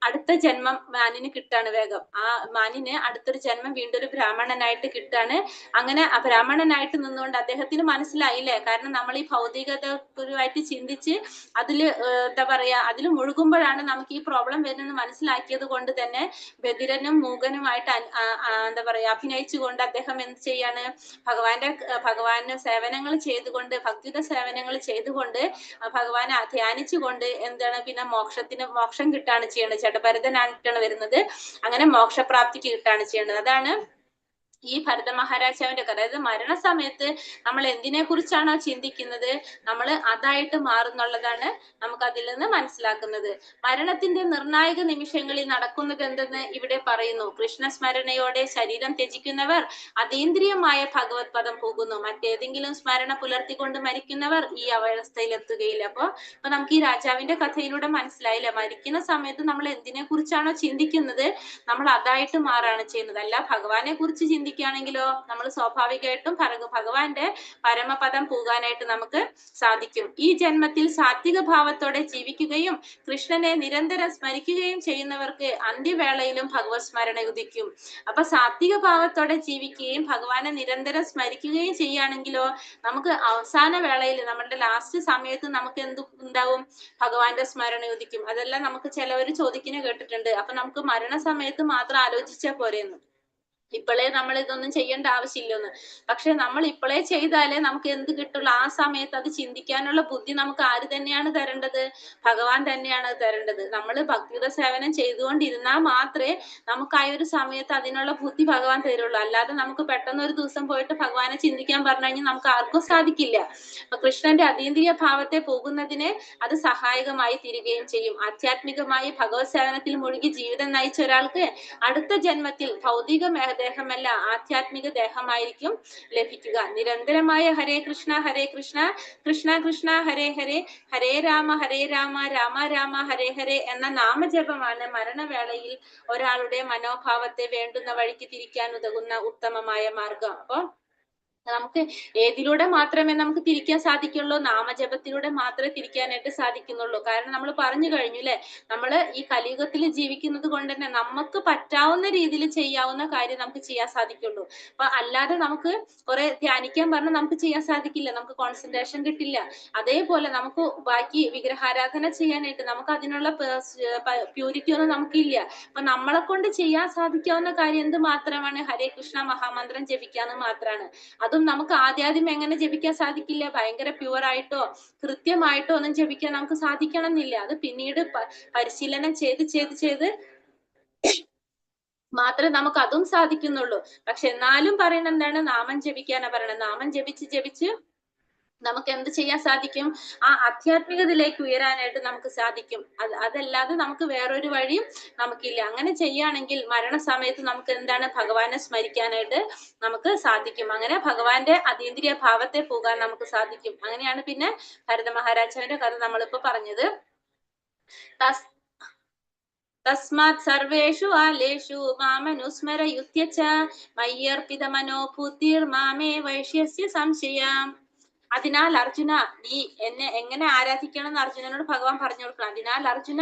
അടുത്ത ജന്മം മാനിന് കിട്ടാണ് വേഗം. ആ മാനിന് അടുത്തൊരു ജന്മം വീണ്ടും ഒരു ബ്രാഹ്മണനായിട്ട് കിട്ടാണ്. അങ്ങനെ ആ ബ്രാഹ്മണനായിട്ട് നിന്നുകൊണ്ട് അദ്ദേഹത്തിന് മനസ്സിലായില്ലേ, കാരണം നമ്മൾ ഈ ഭൗതികതപരമായിട്ട് ചിന്തിച്ച് അതില് എന്താ പറയാ അതിൽ മുഴുകുമ്പോഴാണ് നമുക്ക് ഈ പ്രോബ്ലം വരുന്നത് മനസ്സിലാക്കിയത് കൊണ്ട് തന്നെ ബധിരനും മൂകനുമായിട്ട് എന്താ പറയാ അഭിനയിച്ചുകൊണ്ട് അദ്ദേഹം എന്ത് ചെയ്യാണ്? ഭഗവാന് സേവനങ്ങൾ ചെയ്തുകൊണ്ട്, ഭക്തിയുടെ സേവനങ്ങൾ ചെയ്തുകൊണ്ട് ഭഗവാനെ ധ്യാനിച്ചുകൊണ്ട് എന്താണ് പിന്നെ മോക്ഷം കിട്ടാണ് ചെയ്യേണ്ടത്. ജഡഭരതനായിട്ടാണ് വരുന്നത്. അങ്ങനെ മോക്ഷപ്രാപ്തിക്ക് കിട്ടാണ് ചെയ്യേണ്ടത്. അതാണ് ഈ ഭരത മഹാരാജാവിന്റെ കഥ. അതായത് മരണസമയത്ത് നമ്മൾ എന്തിനെ കുറിച്ചാണോ ചിന്തിക്കുന്നത് നമ്മൾ അതായിട്ട് മാറുന്നുള്ളതാണ് നമുക്ക് അതിൽ നിന്ന് മനസ്സിലാക്കുന്നത്. മരണത്തിന്റെ നിർണായക നിമിഷങ്ങളിൽ നടക്കുന്നത് എന്തെന്ന് ഇവിടെ പറയുന്നു. കൃഷ്ണസ്മരണയോടെ ശരീരം ത്യജിക്കുന്നവർ അതീന്ദ്രിയമായ ഭഗവത് പദം പോകുന്നു. മറ്റേതെങ്കിലും സ്മരണ പുലർത്തിക്കൊണ്ട് മരിക്കുന്നവർ ഈ അവസ്ഥയിലെത്തുകയില്ല. അപ്പൊ നമുക്ക് ഈ രാജാവിന്റെ കഥയിലൂടെ മനസ്സിലായില്ലേ, മരിക്കുന്ന സമയത്ത് നമ്മൾ എന്തിനെ കുറിച്ചാണോ ചിന്തിക്കുന്നത് നമ്മൾ അതായിട്ട് മാറാണ് ചെയ്യുന്നത്. അല്ല ഭഗവാനെ കുറിച്ച് ചിന്തിക്കുകയാണെങ്കിലോ നമ്മൾ സ്വാഭാവികമായിട്ടും ഭഗവാന്റെ പരമപദം പോകാനായിട്ട് നമുക്ക് സാധിക്കും. ഈ ജന്മത്തിൽ സാത്വിക ഭാവത്തോടെ ജീവിക്കുകയും കൃഷ്ണനെ നിരന്തരം സ്മരിക്കുകയും ചെയ്യുന്നവർക്ക് അന്ത്യവേളയിലും ഭഗവത് സ്മരണ ഉദിക്കും. അപ്പൊ സാത്വിക ഭാവത്തോടെ ജീവിക്കുകയും ഭഗവാനെ നിരന്തരം സ്മരിക്കുകയും ചെയ്യുകയാണെങ്കിലോ നമുക്ക് അവസാന വേളയിൽ നമ്മുടെ ലാസ്റ്റ് സമയത്ത് നമുക്ക് എന്ത് ഉണ്ടാവും? ഭഗവാന്റെ സ്മരണ ഉദിക്കും. അതെല്ലാം നമുക്ക് ചിലവർ ചോദിക്കുന്ന കേട്ടിട്ടുണ്ട്. അപ്പൊ നമുക്ക് മരണസമയത്ത് മാത്രം ആലോചിച്ചാൽ പോരെന്ന്. ഇപ്പോഴേ നമ്മൾ ഇതൊന്നും ചെയ്യേണ്ട ആവശ്യമില്ലെന്ന്. പക്ഷെ നമ്മൾ ഇപ്പോഴേ ചെയ്താലേ നമുക്ക് എന്ത് കിട്ടുള്ളൂ? ആ സമയത്ത് അത് ചിന്തിക്കാനുള്ള ബുദ്ധി നമുക്ക് ആര് തന്നെയാണ് തരേണ്ടത്? ഭഗവാൻ തന്നെയാണ് തരേണ്ടത്. നമ്മൾ ഭക്തിയുടെ സേവനം ചെയ്തുകൊണ്ടിരുന്നാൽ മാത്രമേ നമുക്ക് ആ ഒരു സമയത്ത് അതിനുള്ള ബുദ്ധി ഭഗവാൻ തരുള്ളൂ. അല്ലാതെ നമുക്ക് പെട്ടെന്ന് ഒരു ദിവസം പോയിട്ട് ഭഗവാനെ ചിന്തിക്കാൻ പറഞ്ഞു കഴിഞ്ഞാൽ നമുക്ക് ആർക്കും സാധിക്കില്ല. അപ്പൊ കൃഷ്ണന്റെ അതീന്ദ്രിയ ഭാവത്തെ പോകുന്നതിന് അത് സഹായകമായി തീരുകയും ചെയ്യും. ആധ്യാത്മികമായി ഭഗവത് സേവനത്തിൽ മുഴുകി ജീവിതം നയിച്ച ഒരാൾക്ക് അടുത്ത ജന്മത്തിൽ ഭൗതിക ദേഹമല്ല ആധ്യാത്മിക ദേഹമായിരിക്കും ലഭിക്കുക. നിരന്തരമായ ഹരേ കൃഷ്ണ കൃഷ്ണ കൃഷ്ണ ഹരേ ഹരേ ഹരേ രാമ രാമ രാമ ഹരേ ഹരേ എന്ന നാമജപമാണ് മരണവേളയിൽ ഒരാളുടെ മനോഭാവത്തെ വേണ്ടുന്ന വഴിക്ക് തിരിക്കാൻ ഉതകുന്ന ഉത്തമമായ മാർഗം. അപ്പൊ നമുക്ക് ഏതിലൂടെ മാത്രമേ നമുക്ക് തിരിക്കാൻ സാധിക്കുള്ളൂ? നാമജപത്തിലൂടെ മാത്രമേ തിരിക്കാനായിട്ട് സാധിക്കുന്നുള്ളൂ. കാരണം നമ്മൾ പറഞ്ഞു കഴിഞ്ഞു അല്ലെ, നമ്മള് ഈ കലിയുഗത്തിൽ ജീവിക്കുന്നത് കൊണ്ട് തന്നെ നമുക്ക് പറ്റാവുന്ന രീതിയിൽ ചെയ്യാവുന്ന കാര്യം നമുക്ക് ചെയ്യാൻ സാധിക്കുള്ളൂ. അപ്പൊ അല്ലാതെ നമുക്ക് കുറെ ധ്യാനിക്കാൻ പറഞ്ഞാൽ നമുക്ക് ചെയ്യാൻ സാധിക്കില്ല, നമുക്ക് കോൺസെൻട്രേഷൻ കിട്ടില്ല. അതേപോലെ നമുക്ക് ബാക്കി വിഗ്രഹാരാധന ചെയ്യാനായിട്ട് നമുക്ക് അതിനുള്ള പ്യൂരിറ്റി ഒന്നും നമുക്കില്ല. അപ്പൊ നമ്മളെ കൊണ്ട് ചെയ്യാൻ സാധിക്കാവുന്ന കാര്യം എന്ത് മാത്രമാണ്? ഹരേ കൃഷ്ണ മഹാമന്ത്രം ജപിക്കാന്ന് മാത്രമാണ്. അതും നമുക്ക് ആദ്യം എങ്ങനെ ജപിക്കാൻ സാധിക്കില്ല? ഭയങ്കര പ്യുവർ ആയിട്ടോ കൃത്യമായിട്ടോ ഒന്നും ജപിക്കാൻ നമുക്ക് സാധിക്കണം എന്നില്ല. അത് പിന്നീട് പരിശീലനം ചെയ്ത് മാത്രമേ നമുക്ക് അതും സാധിക്കുന്നുള്ളൂ. പക്ഷെ എന്നാലും പറയണ എന്താണ്? നാമം ജപിക്കാനാ പറയണത്. നാമം ജപിച്ച് നമുക്ക് എന്ത് ചെയ്യാൻ സാധിക്കും? ആ ആധ്യാത്മികതയിലേക്ക് ഉയരാനായിട്ട് നമുക്ക് സാധിക്കും. അതല്ലാതെ നമുക്ക് വേറൊരു വഴിയും നമുക്കില്ല. അങ്ങനെ ചെയ്യുകയാണെങ്കിൽ മരണസമയത്ത് നമുക്ക് എന്താണ്? ഭഗവാനെ സ്മരിക്കാനായിട്ട് നമുക്ക് സാധിക്കും. അങ്ങനെ ഭഗവാന്റെ അതീന്ദ്രിയ ഭാവത്തെ പോകാൻ നമുക്ക് സാധിക്കും. അങ്ങനെയാണ് പിന്നെ ഭരത മഹാരാജാവിന്റെ കഥ നമ്മളിപ്പോ പറഞ്ഞത്. തസ്മാത് സർവേഷു ആലേഷു മാമനുസ്മരയുത്യ ച മയ്യർപ്പിത മനോഭൂതിർ മാമേ വൈഷ്യസ്യ സംശയം. അതിനാൽ അർജുന, നീ എന്നെ എങ്ങനെ ആരാധിക്കണം എന്ന് അർജുനനോട് ഭഗവാൻ പറഞ്ഞു കൊടുക്കണം. അതിനാൽ അർജുന,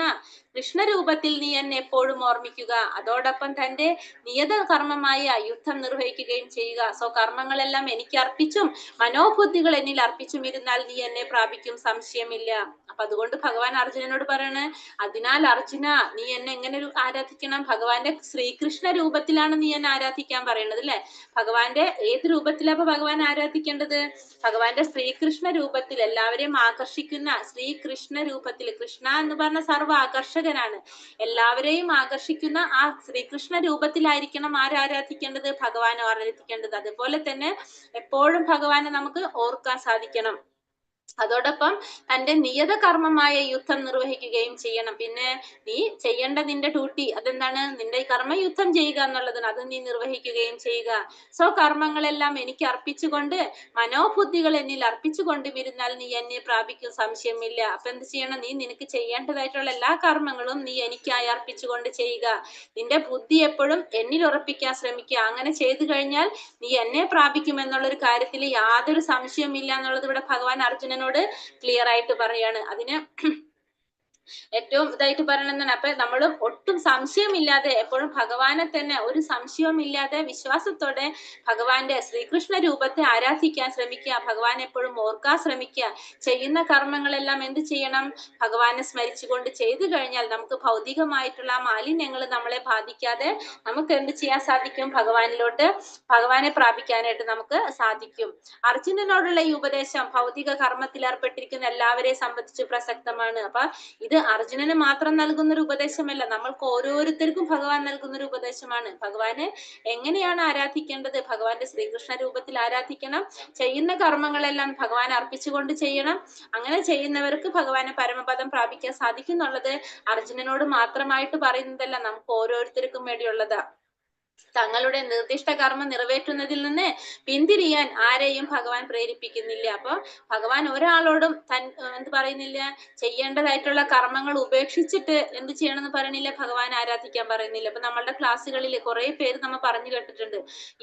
കൃഷ്ണരൂപത്തിൽ നീ എന്നെ എപ്പോഴും ഓർമ്മിക്കുക. അതോടൊപ്പം തന്റെ നിയത കർമ്മമായ യുദ്ധം നിർവഹിക്കുകയും ചെയ്യുക. സോ കർമ്മങ്ങളെല്ലാം എനിക്ക് അർപ്പിച്ചും മനോബുദ്ധികൾ എന്നിൽ അർപ്പിച്ചും ഇരുന്നാൽ നീ എന്നെ പ്രാപിക്കും, സംശയമില്ല. അപ്പൊ അതുകൊണ്ട് ഭഗവാൻ അർജുനനോട് പറയണ്, അതിനാൽ അർജുന, നീ എന്നെ എങ്ങനെ ആരാധിക്കണം? ഭഗവാന്റെ ശ്രീകൃഷ്ണ രൂപത്തിലാണ് നീ എന്നെ ആരാധിക്കാൻ പറയണത് അല്ലെ. ഭഗവാന്റെ ഏത് രൂപത്തിലാണ് അപ്പൊ ഭഗവാൻ ആരാധിക്കേണ്ടത്? ഭഗവാന്റെ ശ്രീകൃഷ്ണ രൂപത്തിൽ, എല്ലാവരെയും ആകർഷിക്കുന്ന ശ്രീകൃഷ്ണ രൂപത്തിൽ. കൃഷ്ണ എന്ന് പറഞ്ഞ സർവ്വ ആകർഷകനാണ്. എല്ലാവരെയും ആകർഷിക്കുന്ന ആ ശ്രീകൃഷ്ണ രൂപത്തിലായിരിക്കണം ആരാധിക്കേണ്ടത്? ഭഗവാൻ ആരാധിക്കേണ്ടത്. അതുപോലെ തന്നെ എപ്പോഴും ഭഗവാനെ നമുക്ക് ഓർക്കാൻ സാധിക്കണം. അതോടൊപ്പം തന്റെ നിയത കർമ്മമായ യുദ്ധം നിർവഹിക്കുകയും ചെയ്യണം. പിന്നെ നീ ചെയ്യേണ്ട നിന്റെ ഡ്യൂട്ടി അതെന്താണ്? നിന്റെ കർമ്മയുദ്ധം ചെയ്യുക എന്നുള്ളതാണ്. അത് നീ നിർവഹിക്കുകയും ചെയ്യുക. സോ കർമ്മങ്ങളെല്ലാം എനിക്ക് അർപ്പിച്ചുകൊണ്ട് മനോബുദ്ധികൾ എന്നിൽ അർപ്പിച്ചുകൊണ്ട് ഇരുന്നാൽ നീ എന്നെ പ്രാപിക്കും, സംശയമില്ല. അപ്പൊ എന്ത് ചെയ്യണം? നീ നിനക്ക് ചെയ്യേണ്ടതായിട്ടുള്ള എല്ലാ കർമ്മങ്ങളും നീ എനിക്കായി അർപ്പിച്ചുകൊണ്ട് ചെയ്യുക. നിന്റെ ബുദ്ധി എപ്പോഴും എന്നിൽ ഉറപ്പിക്കാൻ ശ്രമിക്കുക. അങ്ങനെ ചെയ്തു കഴിഞ്ഞാൽ നീ എന്നെ പ്രാപിക്കും എന്നുള്ളൊരു കാര്യത്തിൽ യാതൊരു സംശയവും ഇല്ല എന്നുള്ളത് ഇവിടെ ഭഗവാൻ അർജുനനോട് ക്ലിയർ ആയിട്ട് പറയാണ്. അതിന് ഏറ്റവും ഇതായിട്ട് പറയണെന്നാണ്. അപ്പൊ നമ്മൾ ഒട്ടും സംശയമില്ലാതെ എപ്പോഴും ഭഗവാനെ തന്നെ ഒരു സംശയവും ഇല്ലാതെ വിശ്വാസത്തോടെ ഭഗവാന്റെ ശ്രീകൃഷ്ണ രൂപത്തെ ആരാധിക്കാൻ ശ്രമിക്കുക. ഭഗവാൻ എപ്പോഴും ഓർക്കാൻ ശ്രമിക്കുക. ചെയ്യുന്ന കർമ്മങ്ങളെല്ലാം എന്ത് ചെയ്യണം? ഭഗവാനെ സ്മരിച്ചുകൊണ്ട് ചെയ്തു കഴിഞ്ഞാൽ നമുക്ക് ഭൗതികമായിട്ടുള്ള മാലിന്യങ്ങൾ നമ്മളെ ബാധിക്കാതെ നമുക്ക് എന്ത് ചെയ്യാൻ സാധിക്കും? ഭഗവാനെ പ്രാപിക്കാനായിട്ട് നമുക്ക് സാധിക്കും. അർജുനനോടുള്ള ഈ ഉപദേശം ഭൗതിക കർമ്മത്തിൽ ഏർപ്പെട്ടിരിക്കുന്ന എല്ലാവരെയും സംബന്ധിച്ച് പ്രസക്തമാണ്. അപ്പൊ ഇത് അർജുനന് മാത്രം നൽകുന്ന ഒരു ഉപദേശമല്ല, നമ്മൾക്ക് ഓരോരുത്തർക്കും ഭഗവാൻ നൽകുന്ന ഒരു ഉപദേശമാണ്. ഭഗവാനെ എങ്ങനെയാണ് ആരാധിക്കേണ്ടത്? ഭഗവാന്റെ ശ്രീകൃഷ്ണ രൂപത്തിൽ ആരാധിക്കണം. ചെയ്യുന്ന കർമ്മങ്ങളെല്ലാം ഭഗവാൻ അർപ്പിച്ചുകൊണ്ട് ചെയ്യണം. അങ്ങനെ ചെയ്യുന്നവർക്ക് ഭഗവാനെ പരമപദം പ്രാപിക്കാൻ സാധിക്കും എന്നുള്ളത് അർജുനനോട് മാത്രമായിട്ട് പറയുന്നതല്ല, നമുക്ക് ഓരോരുത്തർക്കും വേണ്ടിയുള്ളതാ. തങ്ങളുടെ നിർദ്ദിഷ്ട കർമ്മം നിറവേറ്റുന്നതിൽ നിന്ന് പിന്തിരിയാൻ ആരെയും ഭഗവാൻ പ്രേരിപ്പിക്കുന്നില്ല. അപ്പൊ ഭഗവാൻ ഒരാളോടും എന്ത് പറയുന്നില്ല, ചെയ്യേണ്ടതായിട്ടുള്ള കർമ്മങ്ങൾ ഉപേക്ഷിച്ചിട്ട് എന്ത് ചെയ്യണമെന്ന് പറയണില്ല, ഭഗവാൻ ആരാധിക്കാൻ പറയുന്നില്ല. അപ്പൊ നമ്മളുടെ ക്ലാസ്സുകളിൽ കുറെ പേര് നമ്മൾ പറഞ്ഞു കേട്ടിട്ടുണ്ട്,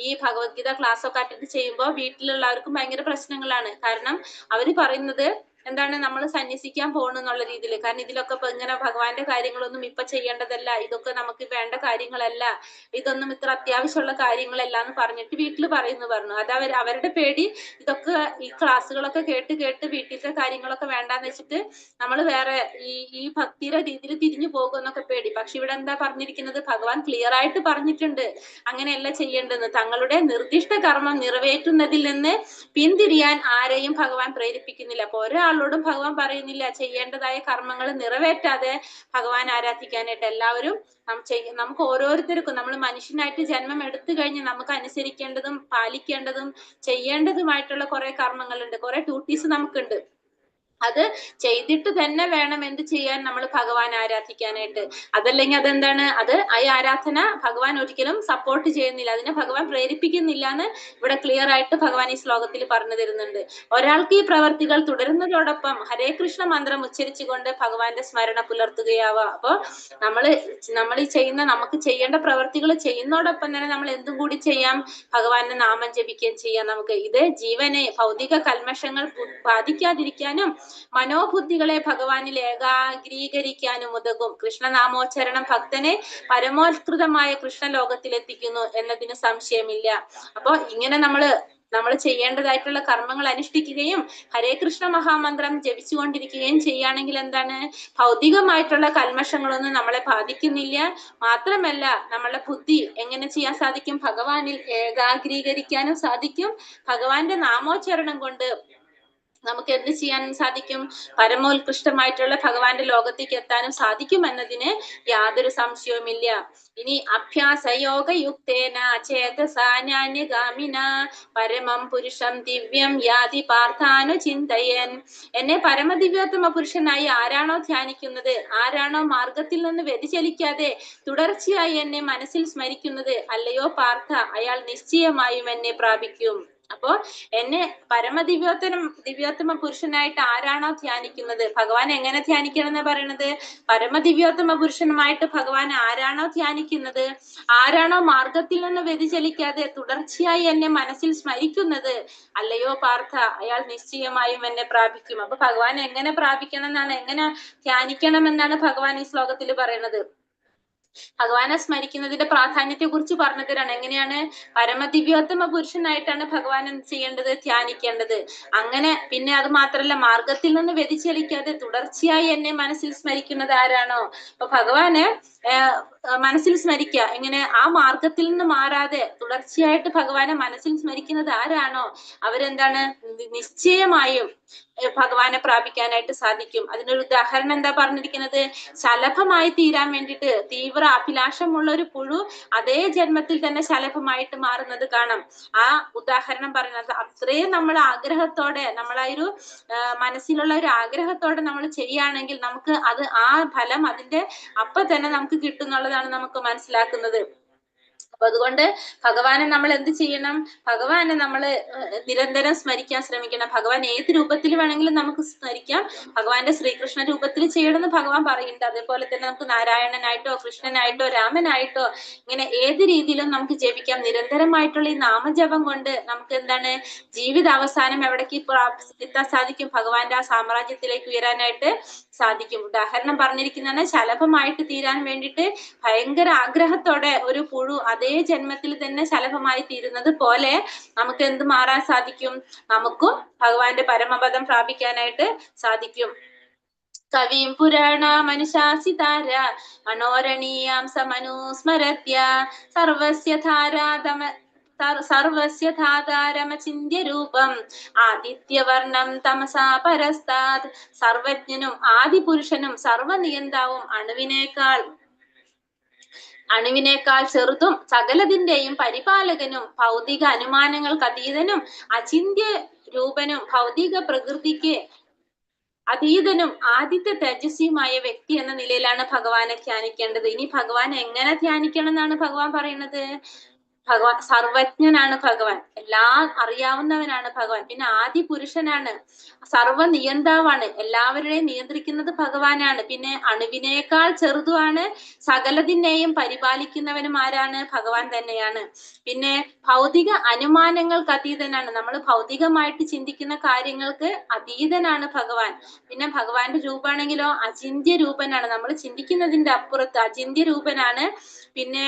ഈ ഭഗവത്ഗീത ക്ലാസ് ഒക്കെ അറ്റൻഡ് ചെയ്യുമ്പോൾ വീട്ടിലുള്ളവർക്കും ഭയങ്കര പ്രശ്നങ്ങളാണ്. കാരണം അവര് പറയുന്നത് എന്താണ്, നമ്മൾ സന്യസിക്കാൻ പോകണമെന്നുള്ള രീതിയിൽ. കാരണം ഇതിലൊക്കെ ഇപ്പൊ ഇങ്ങനെ ഭഗവാന്റെ കാര്യങ്ങളൊന്നും ഇപ്പൊ ചെയ്യേണ്ടതല്ല, ഇതൊക്കെ നമുക്ക് വേണ്ട കാര്യങ്ങളല്ല, ഇതൊന്നും ഇത്ര അത്യാവശ്യമുള്ള കാര്യങ്ങളല്ല എന്ന് പറഞ്ഞിട്ട് വീട്ടിൽ പറഞ്ഞു. അത് അവരുടെ പേടി, ഇതൊക്കെ ഈ ക്ലാസ്സുകളൊക്കെ കേട്ട് കേട്ട് വീട്ടിലത്തെ കാര്യങ്ങളൊക്കെ വേണ്ടാന്ന് വെച്ചിട്ട് നമ്മൾ വേറെ ഈ ഭക്തിയുടെ രീതിയിൽ തിരിഞ്ഞു പോകുമെന്നൊക്കെ പേടി. പക്ഷെ ഇവിടെ എന്താ പറഞ്ഞിരിക്കുന്നത്, ഭഗവാൻ ക്ലിയർ ആയിട്ട് പറഞ്ഞിട്ടുണ്ട് അങ്ങനെയല്ല ചെയ്യേണ്ടെന്ന്. തങ്ങളുടെ നിർദ്ദിഷ്ട കർമ്മം നിറവേറ്റുന്നതിൽ നിന്ന് പിന്തിരിയാൻ ആരെയും ഭഗവാൻ പ്രേരിപ്പിക്കുന്നില്ല. അപ്പൊ ഒരാളോടും ഭഗവാൻ പറയുന്നില്ല ചെയ്യേണ്ടതായ കർമ്മങ്ങൾ നിറവേറ്റാതെ ഭഗവാൻ ആരാധിക്കാനായിട്ട്. എല്ലാവരും നമുക്ക് ഓരോരുത്തർക്കും, നമ്മൾ മനുഷ്യനായിട്ട് ജന്മം എടുത്തു കഴിഞ്ഞ് നമുക്ക് അനുസരിക്കേണ്ടതും പാലിക്കേണ്ടതും ചെയ്യേണ്ടതുമായിട്ടുള്ള കുറെ കർമ്മങ്ങളുണ്ട്, കുറെ ഡ്യൂട്ടീസ് നമുക്കുണ്ട്. അത് ചെയ്തിട്ട് തന്നെ വേണം എന്ത് ചെയ്യാൻ, നമ്മൾ ഭഗവാൻ ആരാധിക്കാനായിട്ട്. അതല്ലെങ്കിൽ അതെന്താണ്, അത് ഈ ആരാധന ഭഗവാൻ ഒരിക്കലും സപ്പോർട്ട് ചെയ്യുന്നില്ല, അതിനെ ഭഗവാൻ പ്രേരിപ്പിക്കുന്നില്ല എന്ന് ഇവിടെ ക്ലിയർ ആയിട്ട് ഭഗവാൻ ഈ ശ്ലോകത്തിൽ പറഞ്ഞു തരുന്നുണ്ട്. ഒരാൾക്ക് ഈ പ്രവർത്തികൾ തുടരുന്നതോടൊപ്പം ഹരേ കൃഷ്ണ മന്ത്രം ഉച്ചരിച്ചുകൊണ്ട് ഭഗവാന്റെ സ്മരണ പുലർത്തുകയാവാം. അപ്പൊ നമ്മൾ ഈ ചെയ്യുന്ന, നമുക്ക് ചെയ്യേണ്ട പ്രവർത്തികൾ ചെയ്യുന്നതോടൊപ്പം തന്നെ നമ്മൾ എന്തും കൂടി ചെയ്യാം, ഭഗവാന്റെ നാമം ജപിക്കുകയും ചെയ്യാം. നമുക്ക് ഇത് ജീവനെ ഭൗതിക കൽമഷങ്ങൾ ബാധിക്കാതിരിക്കാനും മനോബുദ്ധികളെ ഭഗവാനിൽ ഏകാഗ്രീകരിക്കാനും ഉതകും. കൃഷ്ണനാമോച്ചരണം ഭക്തനെ പരമോത്കൃതമായ കൃഷ്ണലോകത്തിലെത്തിക്കുന്നു എന്നതിന് സംശയമില്ല. അപ്പൊ ഇങ്ങനെ നമ്മൾ ചെയ്യേണ്ടതായിട്ടുള്ള കർമ്മങ്ങൾ അനുഷ്ഠിക്കുകയും ഹരേ കൃഷ്ണ മഹാമന്ത്രം ജപിച്ചുകൊണ്ടിരിക്കുകയും ചെയ്യുകയാണെങ്കിൽ എന്താണ്, ഭൗതികമായിട്ടുള്ള കൽമഷങ്ങളൊന്നും നമ്മളെ ബാധിക്കുന്നില്ല. മാത്രമല്ല നമ്മളുടെ ബുദ്ധി എങ്ങനെ ചെയ്യാൻ സാധിക്കും, ഭഗവാനിൽ ഏകാഗ്രീകരിക്കാനും സാധിക്കും. ഭഗവാന്റെ നാമോച്ചരണം കൊണ്ട് നമുക്ക് എന്ത് ചെയ്യാൻ സാധിക്കും, പരമോത്കൃഷ്ടമായിട്ടുള്ള ഭഗവാന്റെ ലോകത്തേക്ക് എത്താനും സാധിക്കും എന്നതിന് യാതൊരു സംശയവുമില്ല. ഇനി അഭ്യാസയോഗയുക്തേന ചേതസാന്യഗാമിന പരമം പുരുഷം ദിവ്യം യാതി പാർത്ഥാനു ചിന്തയൻ. എന്നെ പരമദിവ്യോത്തമ പുരുഷനായി ആരാണോ ധ്യാനിക്കുന്നത്, ആരാണോ മാർഗത്തിൽ നിന്ന് വ്യതിചലിക്കാതെ തുടർച്ചയായി എന്നെ മനസ്സിൽ സ്മരിക്കുന്നത്, അല്ലയോ പാർത്ഥ, അയാൾ നിശ്ചയമായും എന്നെ പ്രാപിക്കും. അപ്പോ എന്നെ ദിവ്യോത്തമ പുരുഷനായിട്ട് ആരാണോ ധ്യാനിക്കുന്നത്, ഭഗവാൻ എങ്ങനെ ധ്യാനിക്കണം എന്ന് പറയണത്, പരമദിവ്യോത്തമ പുരുഷനുമായിട്ട് ഭഗവാൻ ആരാണോ ധ്യാനിക്കുന്നത്, ആരാണോ മാർഗത്തിൽ നിന്ന് വ്യതിചലിക്കാതെ തുടർച്ചയായി എന്നെ മനസ്സിൽ സ്മരിക്കുന്നത്, അല്ലയോ പാർത്ഥ, അയാൾ നിശ്ചയമായും എന്നെ പ്രാപിക്കും. അപ്പൊ ഭഗവാൻ എങ്ങനെ പ്രാപിക്കണം എന്നാണ്, എങ്ങനെ ധ്യാനിക്കണം എന്നാണ് ഭഗവാൻ ഈ ശ്ലോകത്തിൽ പറയുന്നത്. ഭഗവാനെ സ്മരിക്കുന്നതിന്റെ പ്രാധാന്യത്തെ കുറിച്ച് പറഞ്ഞു തരാണ്. എങ്ങനെയാണ്, പരമദിവ്യോത്തമ പുരുഷനായിട്ടാണ് ഭഗവാൻ എന്ത് ചെയ്യേണ്ടത്, ധ്യാനിക്കേണ്ടത്. അങ്ങനെ പിന്നെ അത് മാത്രല്ല, മാർഗത്തിൽ നിന്ന് വ്യതിചലിക്കാതെ തുടർച്ചയായി എന്നെ മനസ്സിൽ സ്മരിക്കുന്നത് ആരാണോ, അപ്പൊ ഭഗവാന് മനസ്സിൽ സ്മരിക്കുക. എങ്ങനെ, ആ മാർഗത്തിൽ നിന്ന് മാറാതെ തുടർച്ചയായിട്ട് ഭഗവാനെ മനസ്സിൽ സ്മരിക്കുന്നത് ആരാണോ, അവരെന്താണ്, നിശ്ചയമായും ഭഗവാനെ പ്രാപിക്കാനായിട്ട് സാധിക്കും. അതിനൊരു ഉദാഹരണം എന്താ പറഞ്ഞിരിക്കുന്നത്, ശലഭമായി തീരാൻ വേണ്ടിയിട്ട് തീവ്ര അഭിലാഷമുള്ള ഒരു പുഴു അതേ ജന്മത്തിൽ തന്നെ ശലഭമായിട്ട് മാറുന്നത് കാണാം. ആ ഉദാഹരണം പറയുന്നത് അത്രയും നമ്മൾ ആഗ്രഹത്തോടെ, നമ്മളെ ഒരു മനസ്സിലുള്ള ഒരു ആഗ്രഹത്തോടെ നമ്മൾ ചെയ്യുകയാണെങ്കിൽ നമുക്ക് അത് ആ ഫലം അതിന്റെ അപ്പൊ തന്നെ നമുക്ക് കിട്ടും എന്നുള്ളതാണ് നമുക്ക് മനസ്സിലാക്കുന്നത്. അപ്പൊ അതുകൊണ്ട് ഭഗവാനെ നമ്മൾ എന്ത് ചെയ്യണം, ഭഗവാനെ നമ്മൾ നിരന്തരം സ്മരിക്കാൻ ശ്രമിക്കണം. ഭഗവാൻ ഏത് രൂപത്തിൽ വേണമെങ്കിലും നമുക്ക് സ്മരിക്കാം. ഭഗവാന്റെ ശ്രീകൃഷ്ണ രൂപത്തിൽ ചെയ്യണമെന്ന് ഭഗവാൻ പറയുന്നുണ്ട്. അതേപോലെ തന്നെ നമുക്ക് നാരായണനായിട്ടോ കൃഷ്ണനായിട്ടോ രാമനായിട്ടോ ഇങ്ങനെ ഏത് രീതിയിലും നമുക്ക് ജപിക്കാം. നിരന്തരമായിട്ടുള്ള ഈ നാമജപം കൊണ്ട് നമുക്ക് എന്താണ്, ജീവിതാവസാനം എവിടേക്ക് എത്താൻ സാധിക്കും, ഭഗവാന്റെ ആ സാമ്രാജ്യത്തിലേക്ക് ഉയരാനായിട്ട് സാധിക്കും. ഉദാഹരണം പറഞ്ഞിരിക്കുന്നതാണ്, ശലഭമായിട്ട് തീരാൻ വേണ്ടിയിട്ട് ഭയങ്കര ആഗ്രഹത്തോടെ ഒരു പുഴു അതേ ജന്മത്തിൽ തന്നെ ശലഭമായി തീരുന്നത് പോലെ നമുക്ക് എന്ത് മാറാൻ സാധിക്കും, നമുക്കും ഭഗവാന്റെ പരമപദം പ്രാപിക്കാനായിട്ട് സാധിക്കും. കവിം പുരാണ മനുശാസിതാര മനോരണീയാം സമനുസ്മരത്യ സർവസ്യ ധാതാരമചിന്യരൂപം ആദിത്യവർണം തമസാ പരസ്താത്. സർവജ്ഞനും ആദിപുരുഷനും സർവനിയന്താവും അണുവിനേക്കാൾ ചെറുതും സകലതിന്റെയും പരിപാലകനും ഭൗതിക അനുമാനങ്ങൾക്ക് അതീതനും അചിന്യ രൂപനും ഭൗതിക പ്രകൃതിക്ക് അതീതനും ആദിത്യ തേജസ്വിയുമായ വ്യക്തി എന്ന നിലയിലാണ് ഭഗവാനെ ധ്യാനിക്കേണ്ടത്. ഇനി ഭഗവാൻ എങ്ങനെ ധ്യാനിക്കണം എന്നാണ് ഭഗവാൻ പറയുന്നത്? ഭഗവാൻ സർവജ്ഞനാണ്, ഭഗവാൻ എല്ലാം അറിയാവുന്നവനാണ് ഭഗവാൻ. പിന്നെ ആദി പുരുഷനാണ്, സർവ നിയന്താവാണ്, എല്ലാവരുടെയും നിയന്ത്രിക്കുന്നത് ഭഗവാനാണ്. പിന്നെ അണുവിനേക്കാൾ ചെറുതുമാണ്, സകലതിനെയും പരിപാലിക്കുന്നവനും ആരാണ്? ഭഗവാൻ തന്നെയാണ്. പിന്നെ ഭൗതിക അനുമാനങ്ങൾക്ക് അതീതനാണ്, നമ്മൾ ഭൗതികമായിട്ട് ചിന്തിക്കുന്ന കാര്യങ്ങൾക്ക് അതീതനാണ് ഭഗവാൻ. പിന്നെ ഭഗവാന്റെ രൂപമാണെങ്കിലോ അചിന്ത്യ രൂപനാണ്, നമ്മൾ ചിന്തിക്കുന്നതിന്റെ അപ്പുറത്ത് അചിന്ത്യ രൂപനാണ്. പിന്നെ